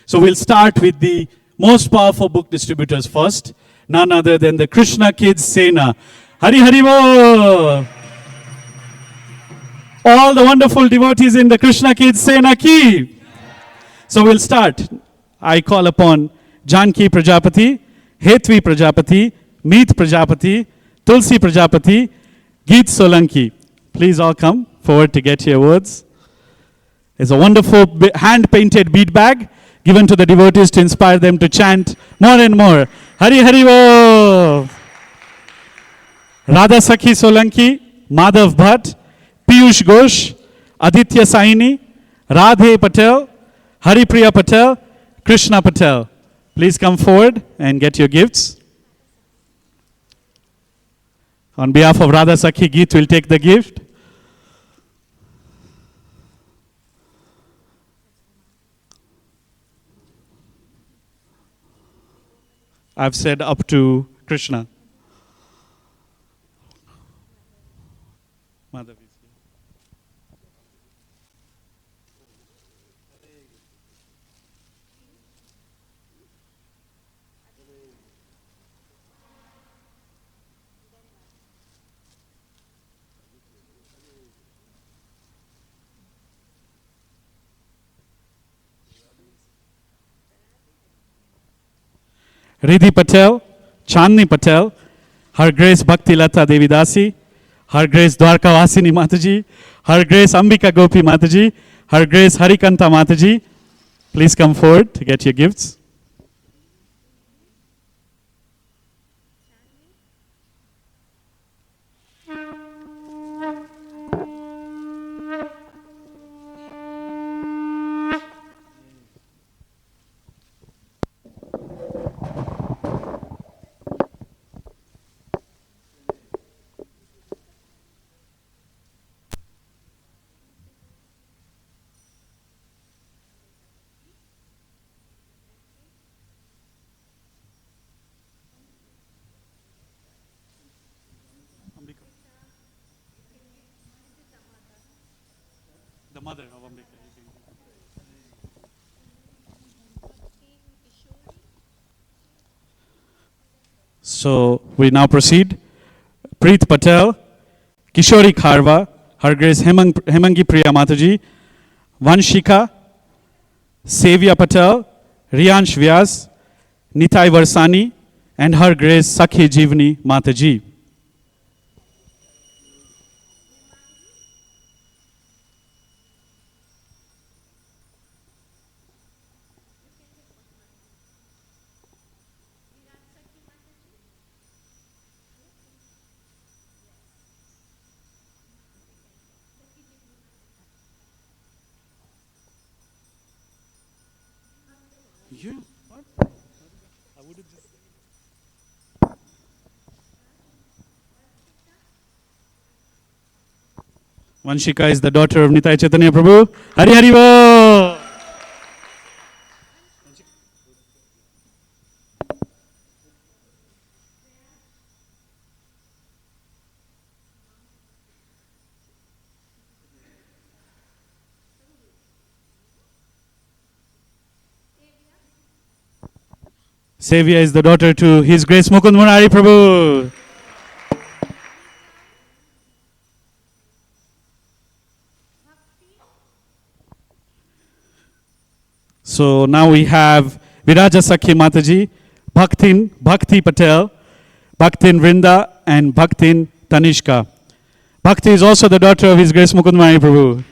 So we'll start with the most powerful book distributors first, none other than the Krishna Kids Sena. Hari Hari Bol! All the wonderful devotees in the Krishna Kids Sena ki. So we'll start. I call upon Janki Prajapati, Hetvi Prajapati, Meet Prajapati, Tulsi Prajapati, Geet Solanki. Please all come forward to get your words. It's a wonderful hand-painted bead bag given to the devotees to inspire them to chant more and more. Hari Hari Bo! Radha Sakhi Solanki, Madhav Bhatt, Piyush Ghosh, Aditya Saini, Radhe Patel, Haripriya Patel, Krishna Patel. Please come forward and get your gifts. On behalf of Radha Sakhi, Geet will take the gift. I've said up to Krishna. Madhav. Riddhi Patel, Chandni Patel, Her Grace Bhakti Lata Devidasi, Her Grace Dwarka Vasini Mataji, Her Grace Ambika Gopi Mataji, Her Grace Harikanta Mataji. Please come forward to get your gifts. The mother of Ambika. So we now proceed. Preet Patel, Kishori Kharva, Her Grace Hemangi Priya Mataji, Vanshika, Sevia Patel, Riyansh Vyas, Nitai Varsani, and Her Grace Sakhi Jivni Mataji. You? What? I would have just... Vanshika is the daughter of Nitai Chaitanya Prabhu. Hari Hari Bo! Sevia is the daughter to His Grace Mukund Murari Prabhu. So now we have Viraja Sakhi Mataji, Bhakti Patel, Bhaktin Vrinda, and Bhaktin Tanishka. Bhakti is also the daughter of His Grace Mukund Murari Prabhu.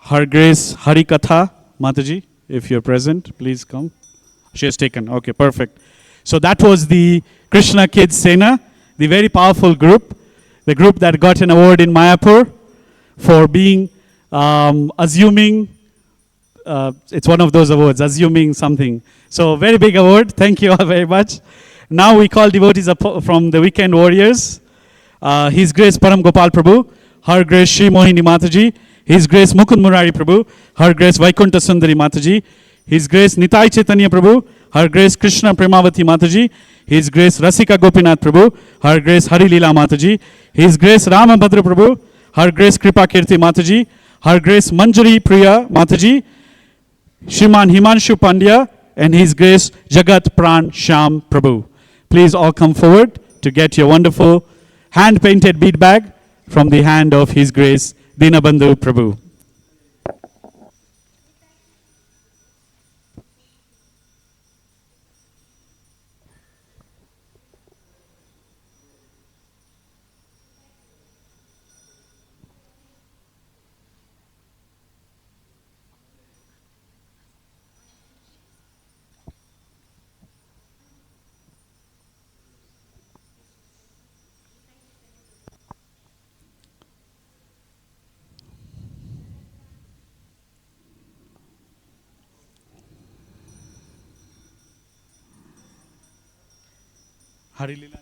Her Grace Harikatha Mataji, if you're present, please come. She has taken. Okay, perfect. So that was the Krishna Kids Sena, the very powerful group, the group that got an award in Mayapur for being assuming, it's one of those awards, assuming something. So very big award. Thank you all very much. Now we call devotees from the Weekend Warriors. His Grace Param Gopal Prabhu, Her Grace Shri Mohini Mataji, His Grace Mukund Murari Prabhu, Her Grace Vaikunta Sundari Mataji, His Grace Nitai Chaitanya Prabhu, Her Grace Krishna Premavati Mataji, His Grace Rasika Gopinath Prabhu, Her Grace Hari Leela Mataji, His Grace Ramabhadra Prabhu, Her Grace Kripa Kirti Mataji, Her Grace Manjari Priya Mataji, Shriman Himanshu Pandya, and His Grace Jagat Pran Shyam Prabhu. Please all come forward to get your wonderful hand-painted bead bag from the hand of His Grace Dinabandhu Prabhu. Hari Leela.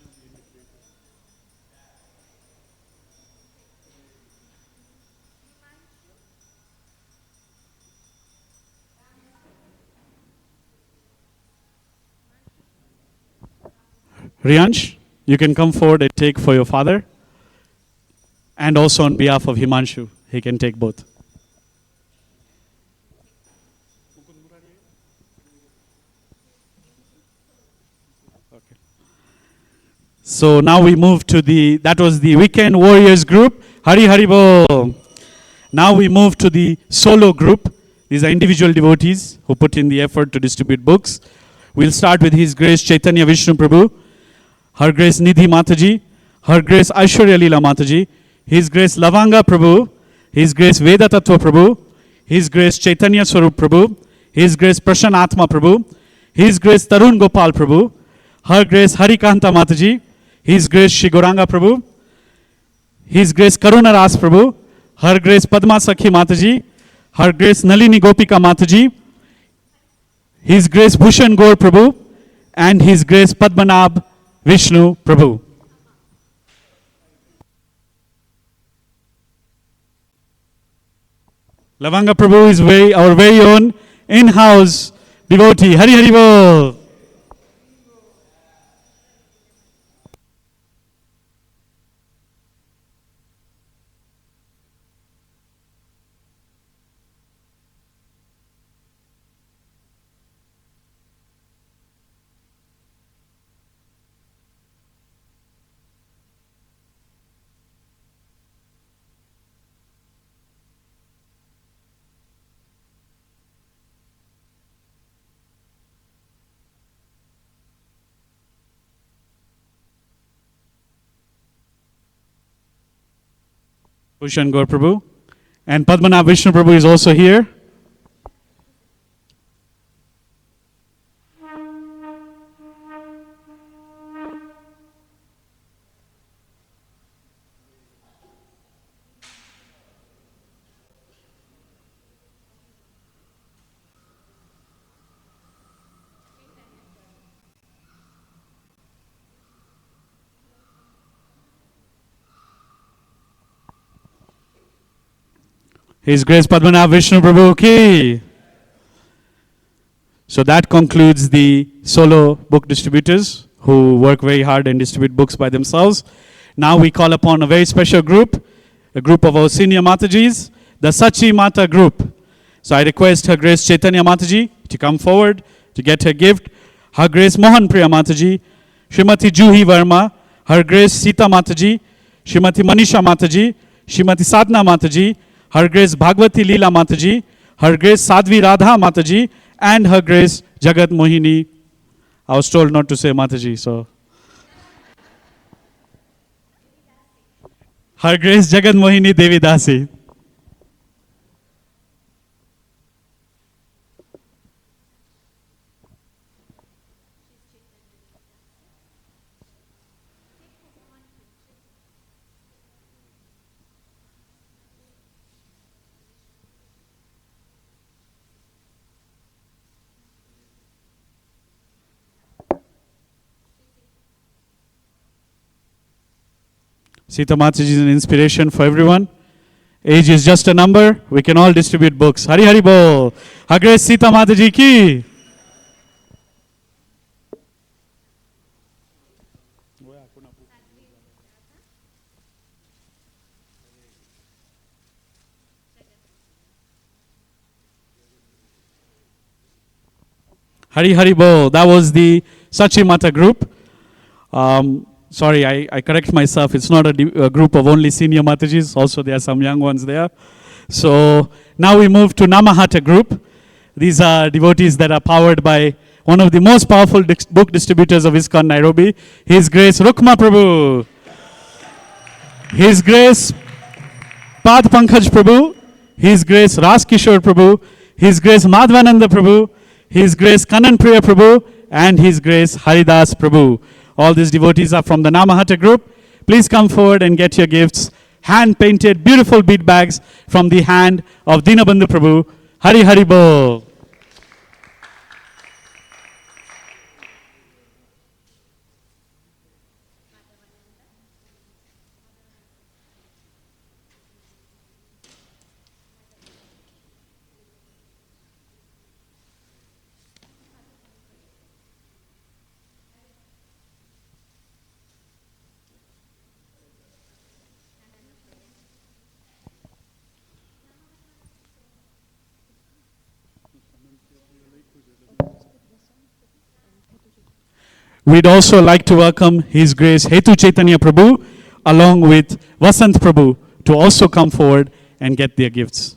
Riyansh, you can come forward and take for your father. And also on behalf of Himanshu, he can take both. So now we move to that was the Weekend Warriors group. Hari Hari Bo. Now we move to the solo group. These are individual devotees who put in the effort to distribute books. We'll start with His Grace Chaitanya Vishnu Prabhu, Her Grace Nidhi Mataji, Her Grace Aishwarya Leela Mataji, His Grace Lavanga Prabhu, His Grace Veda Tattva Prabhu, His Grace Chaitanya Swarup Prabhu, His Grace Prashan Atma Prabhu, His Grace Tarun Gopal Prabhu, Her Grace Harikanta Mataji, His Grace Shri Gauranga Prabhu, His Grace Karuna Ras Prabhu, Her Grace Padma Sakhi Mataji, Her Grace Nalini Gopika Mataji, His Grace Bhushan Gaur Prabhu, and His Grace Padmanabh Vishnu Prabhu. Lavanga Prabhu is our very own in-house devotee. Hari Hari Bol. Bhushan Gaur Prabhu. And Padmanabh Vishnu Prabhu is also here. His Grace Padmanabh Vishnu Prabhu ki. So that concludes the solo book distributors who work very hard and distribute books by themselves. Now we call upon a very special group, a group of our senior Matajis, the Sachi Mata group. So I request Her Grace Chaitanya Mataji to come forward to get her gift. Her Grace Mohan Priya Mataji, Srimati Juhi Verma, Her Grace Sita Mataji, Srimati Manisha Mataji, Srimati Sadhana Mataji, Her Grace Bhagwati Leela Mataji, Her Grace Sadhvi Radha Mataji, and Her Grace Jagat Mohini. I was told not to say Mataji, so. Her Grace Jagat Mohini Devi Dasi. Sita Mataji is an inspiration for everyone. Age is just a number. We can all distribute books. Hari Hari Bol. Her Grace Sita Mataji ki. Hari Hari Bol. That was the Sachimata group. Sorry, I correct myself. It's not a group of only senior Matajis. Also, there are some young ones there. So now we move to Namahata group. These are devotees that are powered by one of the most powerful book distributors of ISKCON Nairobi, His Grace Rukma Prabhu. His Grace Pad Pankaj Prabhu, His Grace Ras Kishore Prabhu, His Grace Madhvananda Prabhu, His Grace Kanan Priya Prabhu, and His Grace Haridas Prabhu. All these devotees are from the Namahata group. Please come forward and get your gifts. Hand-painted, beautiful bead bags from the hand of Dinabandhu Prabhu. Hari Hari Bol. We'd also like to welcome His Grace Hetu Chaitanya Prabhu along with Vasant Prabhu to also come forward and get their gifts.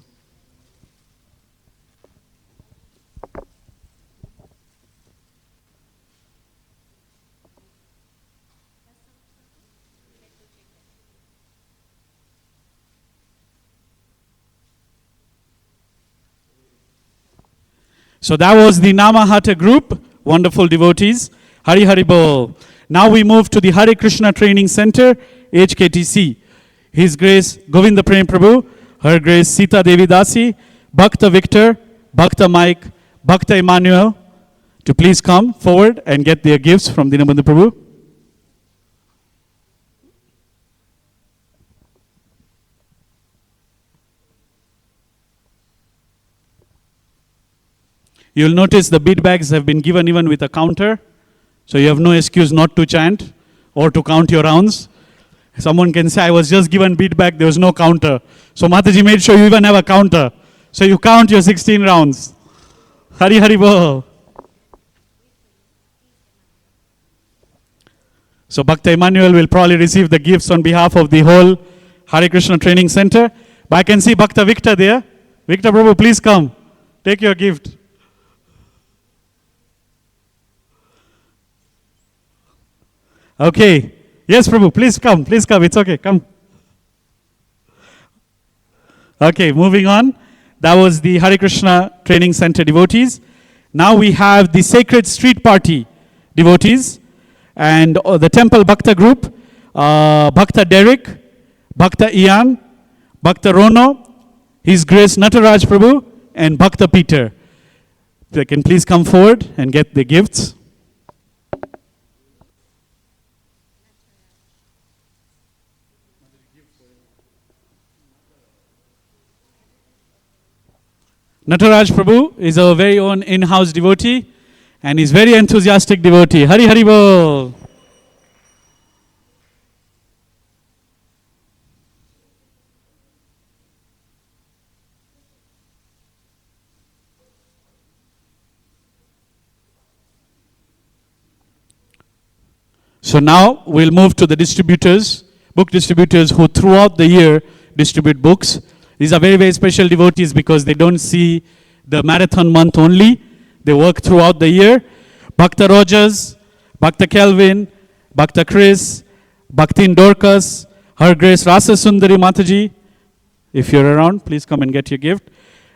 So that was the Namahata group, wonderful devotees. Hari Hari Bol. Now we move to the Hare Krishna Training Center, HKTC. His Grace Govinda Prem Prabhu, Her Grace Sita Devi Dasi, Bhakta Victor, Bhakta Mike, Bhakta Emmanuel, to please come forward and get their gifts from Dinabandhu Prabhu. You'll notice the bead bags have been given even with a counter. So you have no excuse not to chant or to count your rounds. Someone can say, I was just given bead bag, there was no counter. So Mataji made sure you even have a counter. So you count your 16 rounds. Hari Hari Bol. So Bhakta Emmanuel will probably receive the gifts on behalf of the whole Hare Krishna Training Center. But I can see Bhakta Victor there. Victor Prabhu, please come. Take your gift. Okay. Yes, Prabhu, please come. Please come. It's okay. Come. Okay, moving on. That was the Hare Krishna Training Center devotees. Now we have the Sacred Street Party devotees and the Temple Bhakta group. Bhakta Derek, Bhakta Ian, Bhakta Rono, His Grace Nataraj Prabhu, and Bhakta Peter. They can please come forward and get the gifts. Nataraj Prabhu is our very own in-house devotee and is very enthusiastic devotee. Hari Hari Bol. So now we'll move to the distributors, book distributors who throughout the year distribute books. These are very, very special devotees because they don't see the marathon month only. They work throughout the year. Bhakta Rogers, Bhakta Kelvin, Bhakta Chris, Bhaktin Dorcas, Her Grace Rasa Sundari Mataji. If you're around, please come and get your gift.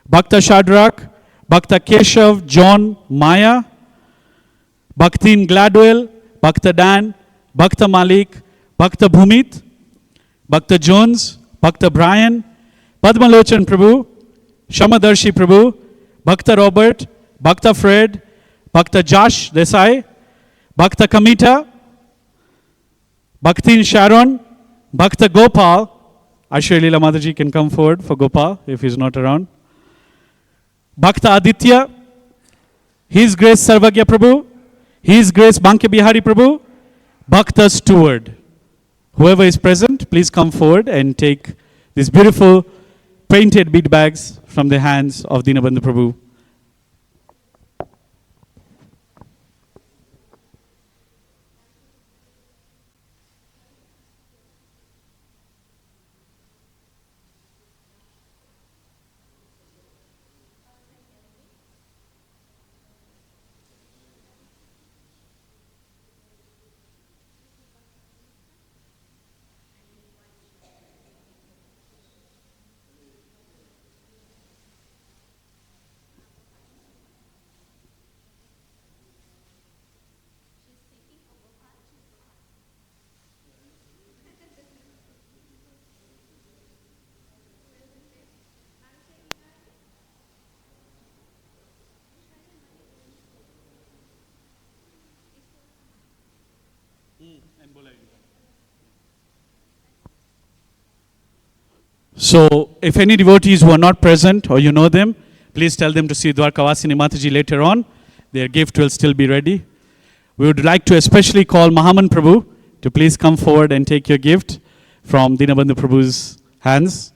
Bhakta Shadrach, Bhakta Keshav, John, Maya, Bhaktin Gladwell, Bhakta Dan, Bhakta Malik, Bhakta Bhumit, Bhakta Jones, Bhakta Brian, Padmalochan Prabhu, Shamadarshi Prabhu, Bhakta Robert, Bhakta Fred, Bhakta Josh Desai, Bhakta Kamita, Bhaktin Sharon, Bhakta Gopal. Ashwari Leela Mataji can come forward for Gopal if he's not around. Bhakta Aditya, His Grace Sarvagya Prabhu, His Grace Bankya Bihari Prabhu, Bhakta Steward. Whoever is present, please come forward and take these beautiful painted bead bags from the hands of Dinabandhu Prabhu. So, if any devotees who are not present or you know them, please tell them to see Dwarkavasini Mataji later on. Their gift will still be ready. We would like to especially call Mahaman Prabhu to please come forward and take your gift from Dinabandhu Prabhu's hands.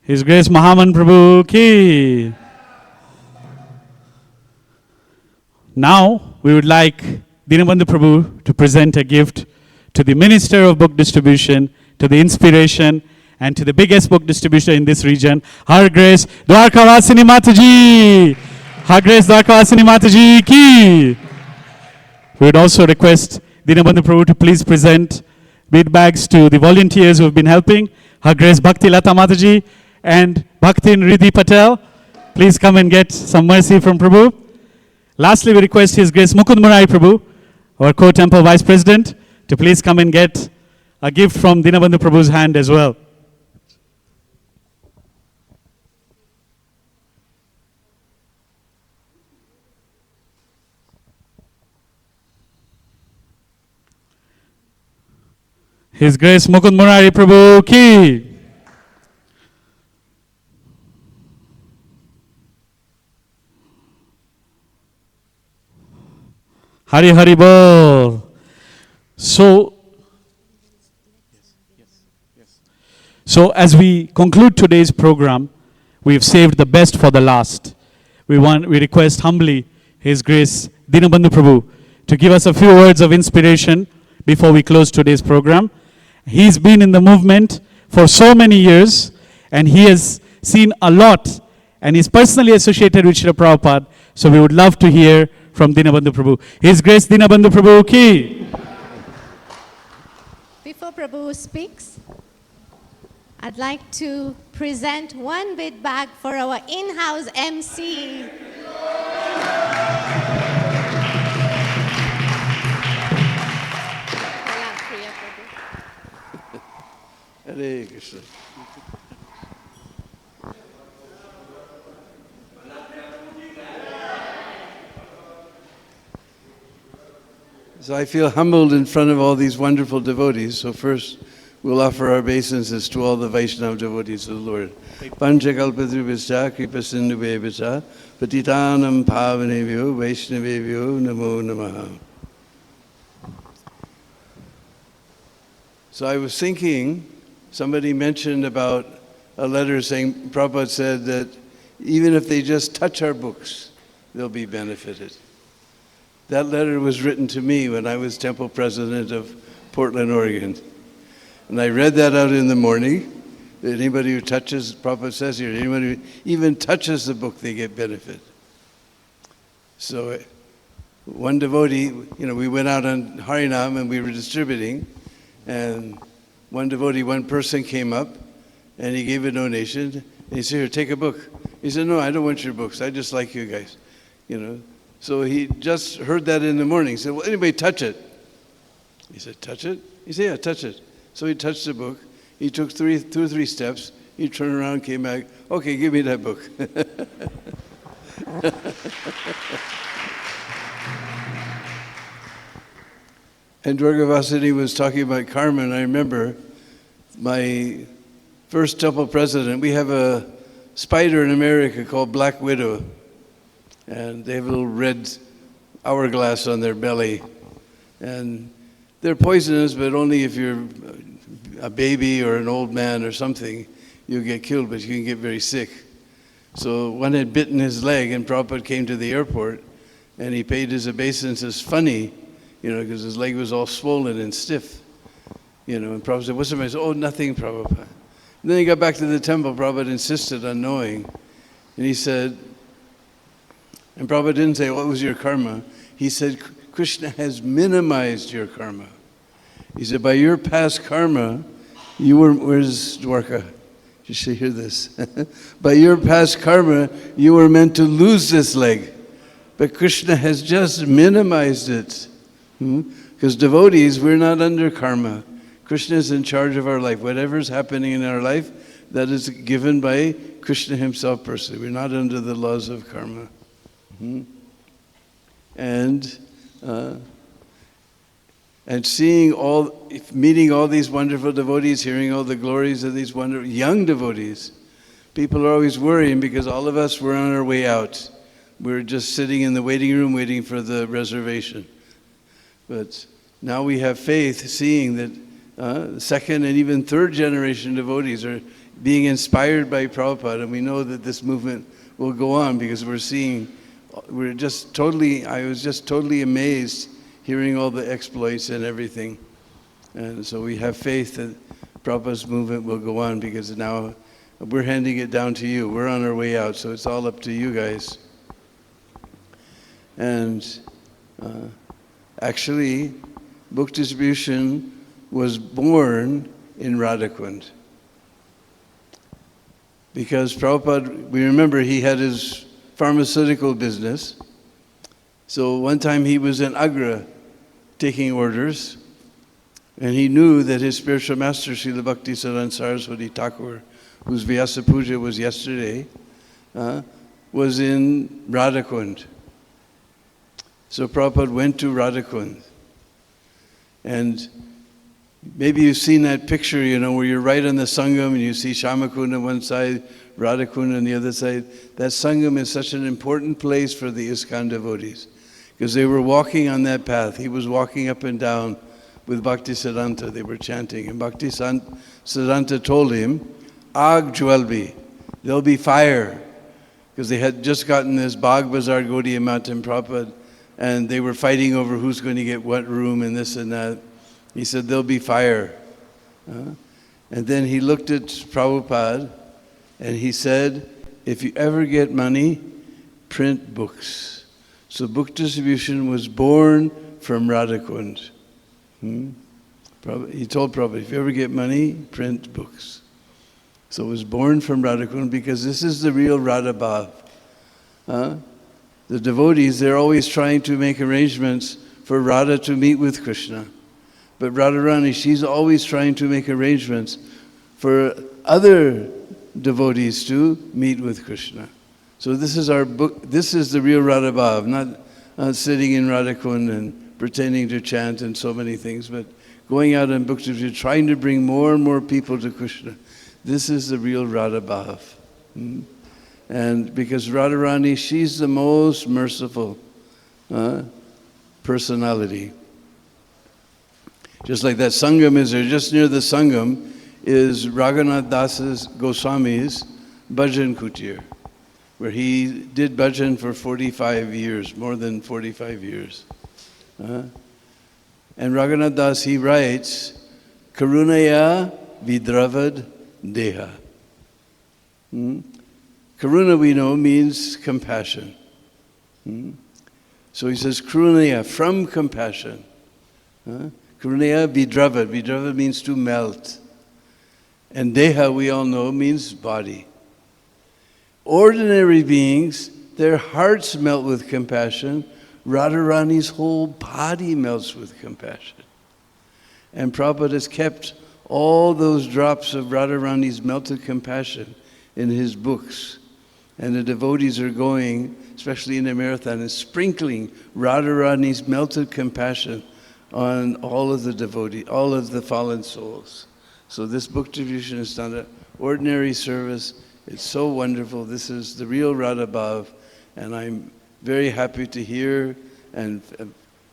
His Grace Mahaman Prabhu ki. Now, we would like Dinabandhu Prabhu to present a gift to the Minister of Book Distribution, to the Inspiration, and to the biggest book distributor in this region, Her Grace Dwarkavasini Mataji. Her Grace Dwarkavasini Mataji ki. We would also request Dinabandhu Prabhu to please present bead bags to the volunteers who have been helping, Her Grace Bhakti Lata Mataji and Bhaktin Riddhi Patel. Please come and get some mercy from Prabhu. Lastly, we request His Grace Mukund Murari Prabhu, our co-temple vice president, to please come and get a gift from Dinabandhu Prabhu's hand as well. His Grace Mukund Murari Prabhu ki. Hari Hari Bol. So as we conclude today's program, we've saved the best for the last. We request humbly His Grace Dinabandhu Prabhu to give us a few words of inspiration before we close today's program. He's been in the movement for so many years, and he has seen a lot, and is personally associated with Srila Prabhupada. So we would love to hear from Dinabandhu Prabhu. His Grace Dinabandhu Prabhu ki. Before Prabhu speaks, I'd like to present one bid bag for our in-house MC. Hare Krishna. So I feel humbled in front of all these wonderful devotees. So first, we'll offer our obeisances to all the Vaishnava devotees of the Lord. Panchakalpadrubhischa kripasindhubhebhischa patitanam pavanebhyo Vaishnavebhyo namo namaha. So I was thinking, somebody mentioned about a letter saying, Prabhupada said that even if they just touch our books, they'll be benefited. That letter was written to me when I was temple president of Portland, Oregon. And I read that out in the morning. Anybody who touches, Prabhupada says here, anybody who even touches the book, they get benefit. So one devotee, we went out on Harinam and we were distributing. And one devotee, one person came up and he gave a donation. And he said, here, take a book. He said, no, I don't want your books. I just like you guys, So he just heard that in the morning. He said, well, anybody touch it? He said, touch it? He said, yeah, touch it. So he touched the book. He took 2 or 3 steps. He turned around, came back. Okay, give me that book. And Dwarkavasini was talking about karma, and I remember my first temple president, we have a spider in America called Black Widow. And they have a little red hourglass on their belly. And they're poisonous, but only if you're a baby or an old man or something, you'll get killed, but you can get very sick. So one had bitten his leg, and Prabhupada came to the airport, and he paid his obeisances funny, because his leg was all swollen and stiff. And Prabhupada said, what's the matter? He said, oh, nothing, Prabhupada. And then he got back to the temple. Prabhupada insisted on knowing. And he said, and Prabhupada didn't say, what was your karma? He said, Krishna has minimized your karma. He said, by your past karma, you were, where's Dwarka? You should hear this. By your past karma, you were meant to lose this leg. But Krishna has just minimized it. Because devotees, we're not under karma. Krishna is in charge of our life. Whatever's happening in our life, that is given by Krishna himself personally. We're not under the laws of karma. And seeing meeting all these wonderful devotees, hearing all the glories of these wonderful young devotees, people are always worrying because all of us were on our way out. We're just sitting in the waiting room waiting for the reservation. But now we have faith, seeing that second and even third generation devotees are being inspired by Prabhupada, and we know that this movement will go on because I was just totally amazed hearing all the exploits and everything. And so we have faith that Prabhupada's movement will go on because now we're handing it down to you. We're on our way out, so it's all up to you guys. And actually, book distribution was born in Radhakund. Because Prabhupada, we remember he had his pharmaceutical business. So one time he was in Agra taking orders, and he knew that his spiritual master, Srila Bhaktisiddhanta Saraswati Thakur, whose Vyasa Puja was yesterday, was in Radhakund. So Prabhupada went to Radhakund. And maybe you've seen that picture, where you're right on the Sangam and you see Shamakund on one side, Radhakund on the other side. That Sangam is such an important place for the ISKCON devotees because they were walking on that path. He was walking up and down with Bhaktisiddhanta. They were chanting. And Bhaktisiddhanta told him, Aag Jwalbi, there'll be fire. Because they had just gotten this Bagh Bazar Gaudiya Mat and Prabhupada, and they were fighting over who's going to get what room and this and that. He said, there'll be fire. And then he looked at Prabhupada and he said, if you ever get money, print books. So book distribution was born from Radhakund. He told Prabhupada, if you ever get money, print books. So it was born from Radhakund because this is the real Radha Bhav. The devotees, they're always trying to make arrangements for Radha to meet with Krishna. But Radharani, she's always trying to make arrangements for other devotees to meet with Krishna. So this is our book. This is the real Radha Bhav, not sitting in Radhakund and pretending to chant and so many things, but going out on book distribution, trying to bring more and more people to Krishna. This is the real Radha Bhav. And because Radharani, she's the most merciful personality. Just like that Sangam is there, just near the Sangam is Raghunath Das's Goswami's Bhajan Kutir, where he did bhajan for 45 years, more than 45 years. And Raghunath Das, he writes, Karunaya Vidravad Deha. Karuna, we know, means compassion. So he says, Karunaya, from compassion. Karunaya Vidravad. Vidravad means to melt. And Deha, we all know, means body. Ordinary beings, their hearts melt with compassion. Radharani's whole body melts with compassion. And Prabhupada has kept all those drops of Radharani's melted compassion in his books. And the devotees are going, especially in the marathon, and sprinkling Radharani's melted compassion on all of the devotees, all of the fallen souls. So this book distribution is not an ordinary service. It's so wonderful. This is the real Radha Bhav, and I'm very happy to hear, and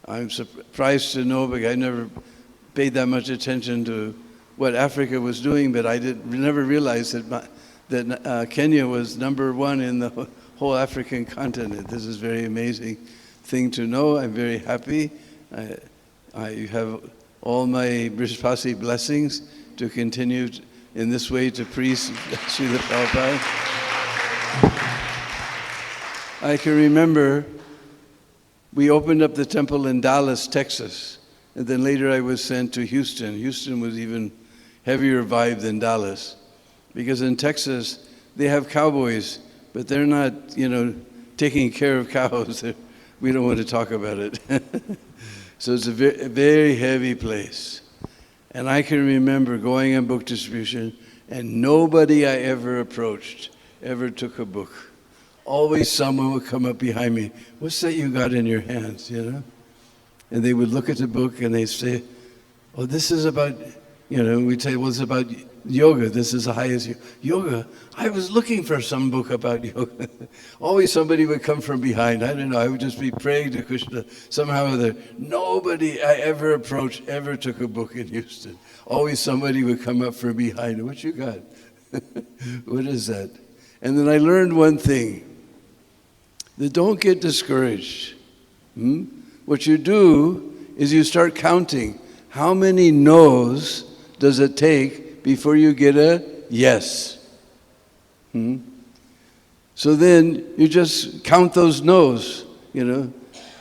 I'm surprised to know, because I never paid that much attention to what Africa was doing, but I never realized that Kenya was #1 in the whole African continent. This is a very amazing thing to know. I'm very happy. I have all my Brishpasi blessings to continue in this way to preach Srila Prabhupada. I can remember we opened up the temple in Dallas, Texas, And then later I was sent to Houston. Houston was even heavier vibe than Dallas. Because in Texas, they have cowboys, but they're not, taking care of cows. We don't want to talk about it. So it's a very heavy place. And I can remember going on book distribution, and nobody I ever approached ever took a book. Always someone would come up behind me. What's that you got in your hands, And they would look at the book and they'd say, oh, this is about, we'd say, well, it's about yoga. This is the highest yoga. I was looking for some book about yoga. Always somebody would come from behind. I don't know. I would just be praying to Krishna somehow or other. Nobody I ever approached ever took a book in Houston. Always somebody would come up from behind. What you got? What is that? And then I learned one thing. That don't get discouraged. What you do is you start counting. How many no's does it take before you get a yes? So then you just count those no's,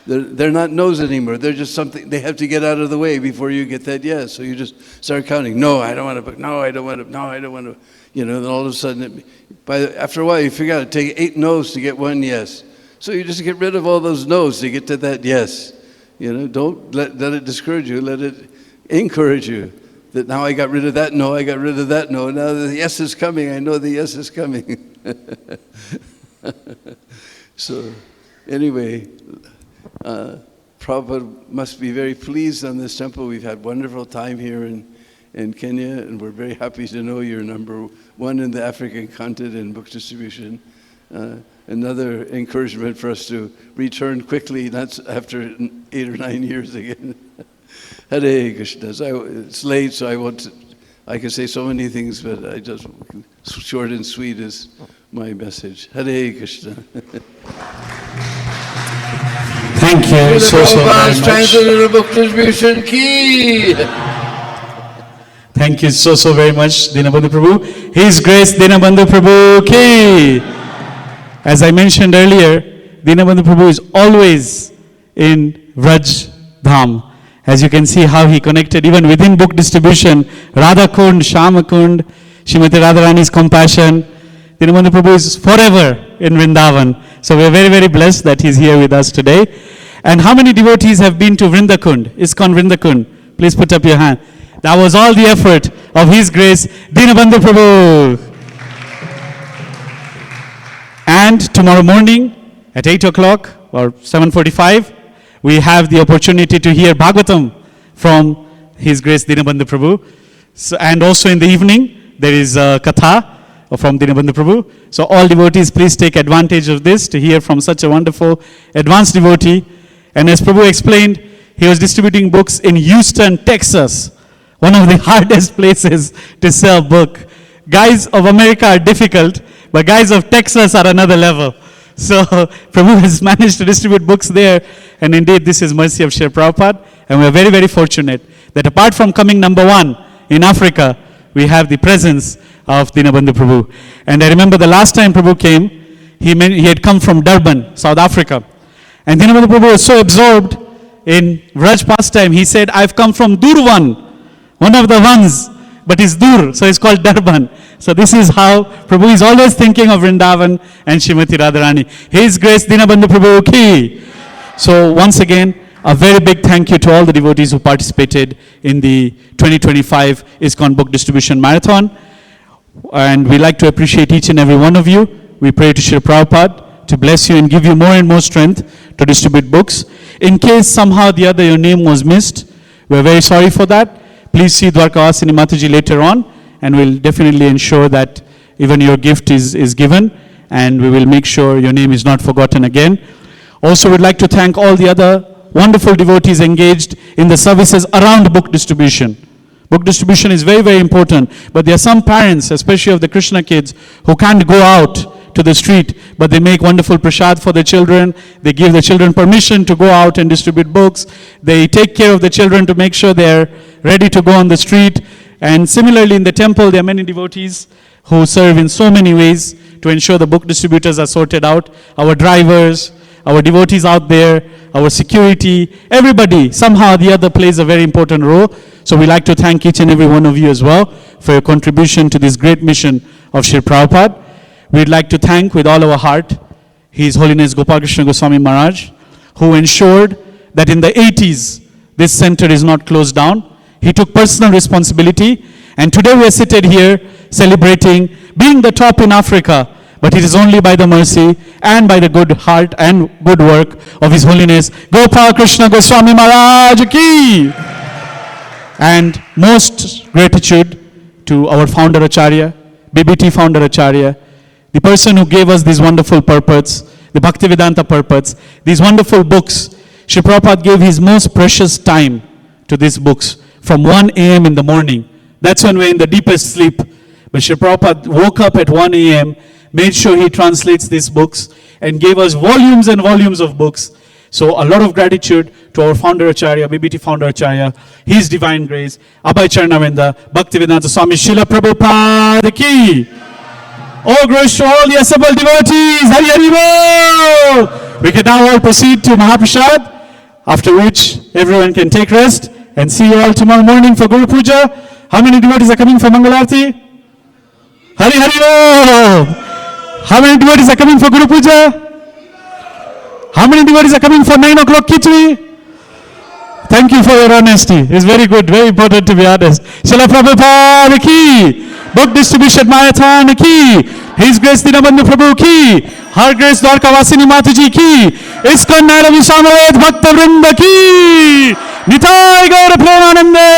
They're not no's anymore. They're just something they have to get out of the way before you get that yes. So you just start counting. No, I don't want a book. No, I don't want to. No, I don't want to. Then all of a sudden, after a while, you figure out it takes 8 no's to get 1 yes. So you just get rid of all those no's to get to that yes. Don't let it discourage you. Let it encourage you. That now I got rid of that no, I got rid of that no. Now the yes is coming. I know the yes is coming. So anyway, Prabhupada must be very pleased on this temple. We've had wonderful time here in Kenya, and we're very happy to know you're number 1 in the African continent in book distribution. Another encouragement for us to return quickly, not after 8 or 9 years again. Hare Krishna. It's late, so I can say so many things, but I just, short and sweet is my message. Hare Krishna. Thank you so very much. Translator of book distribution key. Thank you so very much, Dinabandhu Prabhu. His Grace Dinabandhu Prabhu ki. As I mentioned earlier, Dinabandhu Prabhu is always in Vraj Dham. As you can see how he connected even within book distribution, Radha Kund, Shama Kund, Srimati Radharani's compassion. Dinabandhu Prabhu is forever in Vrindavan. So we are very, very blessed that he's here with us today. And how many devotees have been to Vrindakund, ISKCON Vrindakund? Please put up your hand. That was all the effort of His Grace Dinabandhu Prabhu. And tomorrow morning at 8 o'clock or 7:45, we have the opportunity to hear Bhagavatam from His Grace Dinabandhu Prabhu. So, and also in the evening, there is a Katha from Dinabandhu Prabhu. So all devotees, please take advantage of this to hear from such a wonderful advanced devotee. And as Prabhu explained, he was distributing books in Houston, Texas, one of the hardest places to sell book. Guys of America are difficult, but guys of Texas are another level. So Prabhu has managed to distribute books there, and indeed this is mercy of Srila Prabhupada, and we are very, very fortunate that apart from coming number 1 in Africa, we have the presence of Dinabandhu Prabhu. And I remember the last time Prabhu came, he had come from Durban, South Africa. And Dinabandhu Prabhu was so absorbed in Vraj pastime, he said, I've come from Durban, one of the ones, but it's Dur, so it's called Durban. So this is how Prabhu is always thinking of Vrindavan and Srimati Radharani. His Grace Dinabandhu Prabhu ki. So once again, a very big thank you to all the devotees who participated in the 2025 ISKCON Book Distribution Marathon. And we like to appreciate each and every one of you. We pray to Srila Prabhupada to bless you and give you more and more strength to distribute books. In case somehow or the other your name was missed, we're very sorry for that. Please see Dwarkavasini Mataji later on, and we'll definitely ensure that even your gift is given, and we will make sure your name is not forgotten again. Also, we'd like to thank all the other wonderful devotees engaged in the services around book distribution. Book distribution is very, very important, but there are some parents, especially of the Krishna kids, who can't go out to the street, but they make wonderful prasad for their children. They give the children permission to go out and distribute books. They take care of the children to make sure they're ready to go on the street. And similarly in the temple, there are many devotees who serve in so many ways to ensure the book distributors are sorted out. Our drivers, our devotees out there, our security, everybody somehow or the other plays a very important role. So we like to thank each and every one of you as well for your contribution to this great mission of Srila Prabhupada. We'd like to thank with all our heart His Holiness Gopal Krishna Goswami Maharaj, who ensured that in the 80s this center is not closed down. He took personal responsibility, and today we are seated here celebrating being the top in Africa, but it is only by the mercy and by the good heart and good work of His Holiness Gopal Krishna Goswami Maharaj ki. And most gratitude to our founder Acharya, BBT founder Acharya, the person who gave us these wonderful purports, the Bhaktivedanta purports, these wonderful books. Sri Prabhupada gave his most precious time to these books from 1 a.m. in the morning. That's when we're in the deepest sleep. But Sri Prabhupada woke up at 1 a.m., made sure he translates these books, and gave us volumes and volumes of books. So a lot of gratitude to our founder Acharya, BBT founder Acharya, His Divine Grace, Abhay Charnavenda, Bhaktivedanta Swami Srila Prabhupada ki. All grace to all the assembled devotees. Hari Hari Bol. We can now all proceed to Mahaprasad, after which everyone can take rest, and see you all tomorrow morning for Guru Puja. How many devotees are coming for Mangalarti? Hari Hari Bol. How many devotees are coming for Guru Puja? How many devotees are coming for 9 o'clock Khichdi? Thank you for your honesty. It's very good, very important to be honest. Srila Prabhupada ki. Book distribution marathon ki. His Grace Dinabandhu Prabhu ki. Her Grace Dwarkavasini Mataji ki. ISKCON Naravi Samavet Bhakta Vrinda ki. Nitai Gaura Premanande.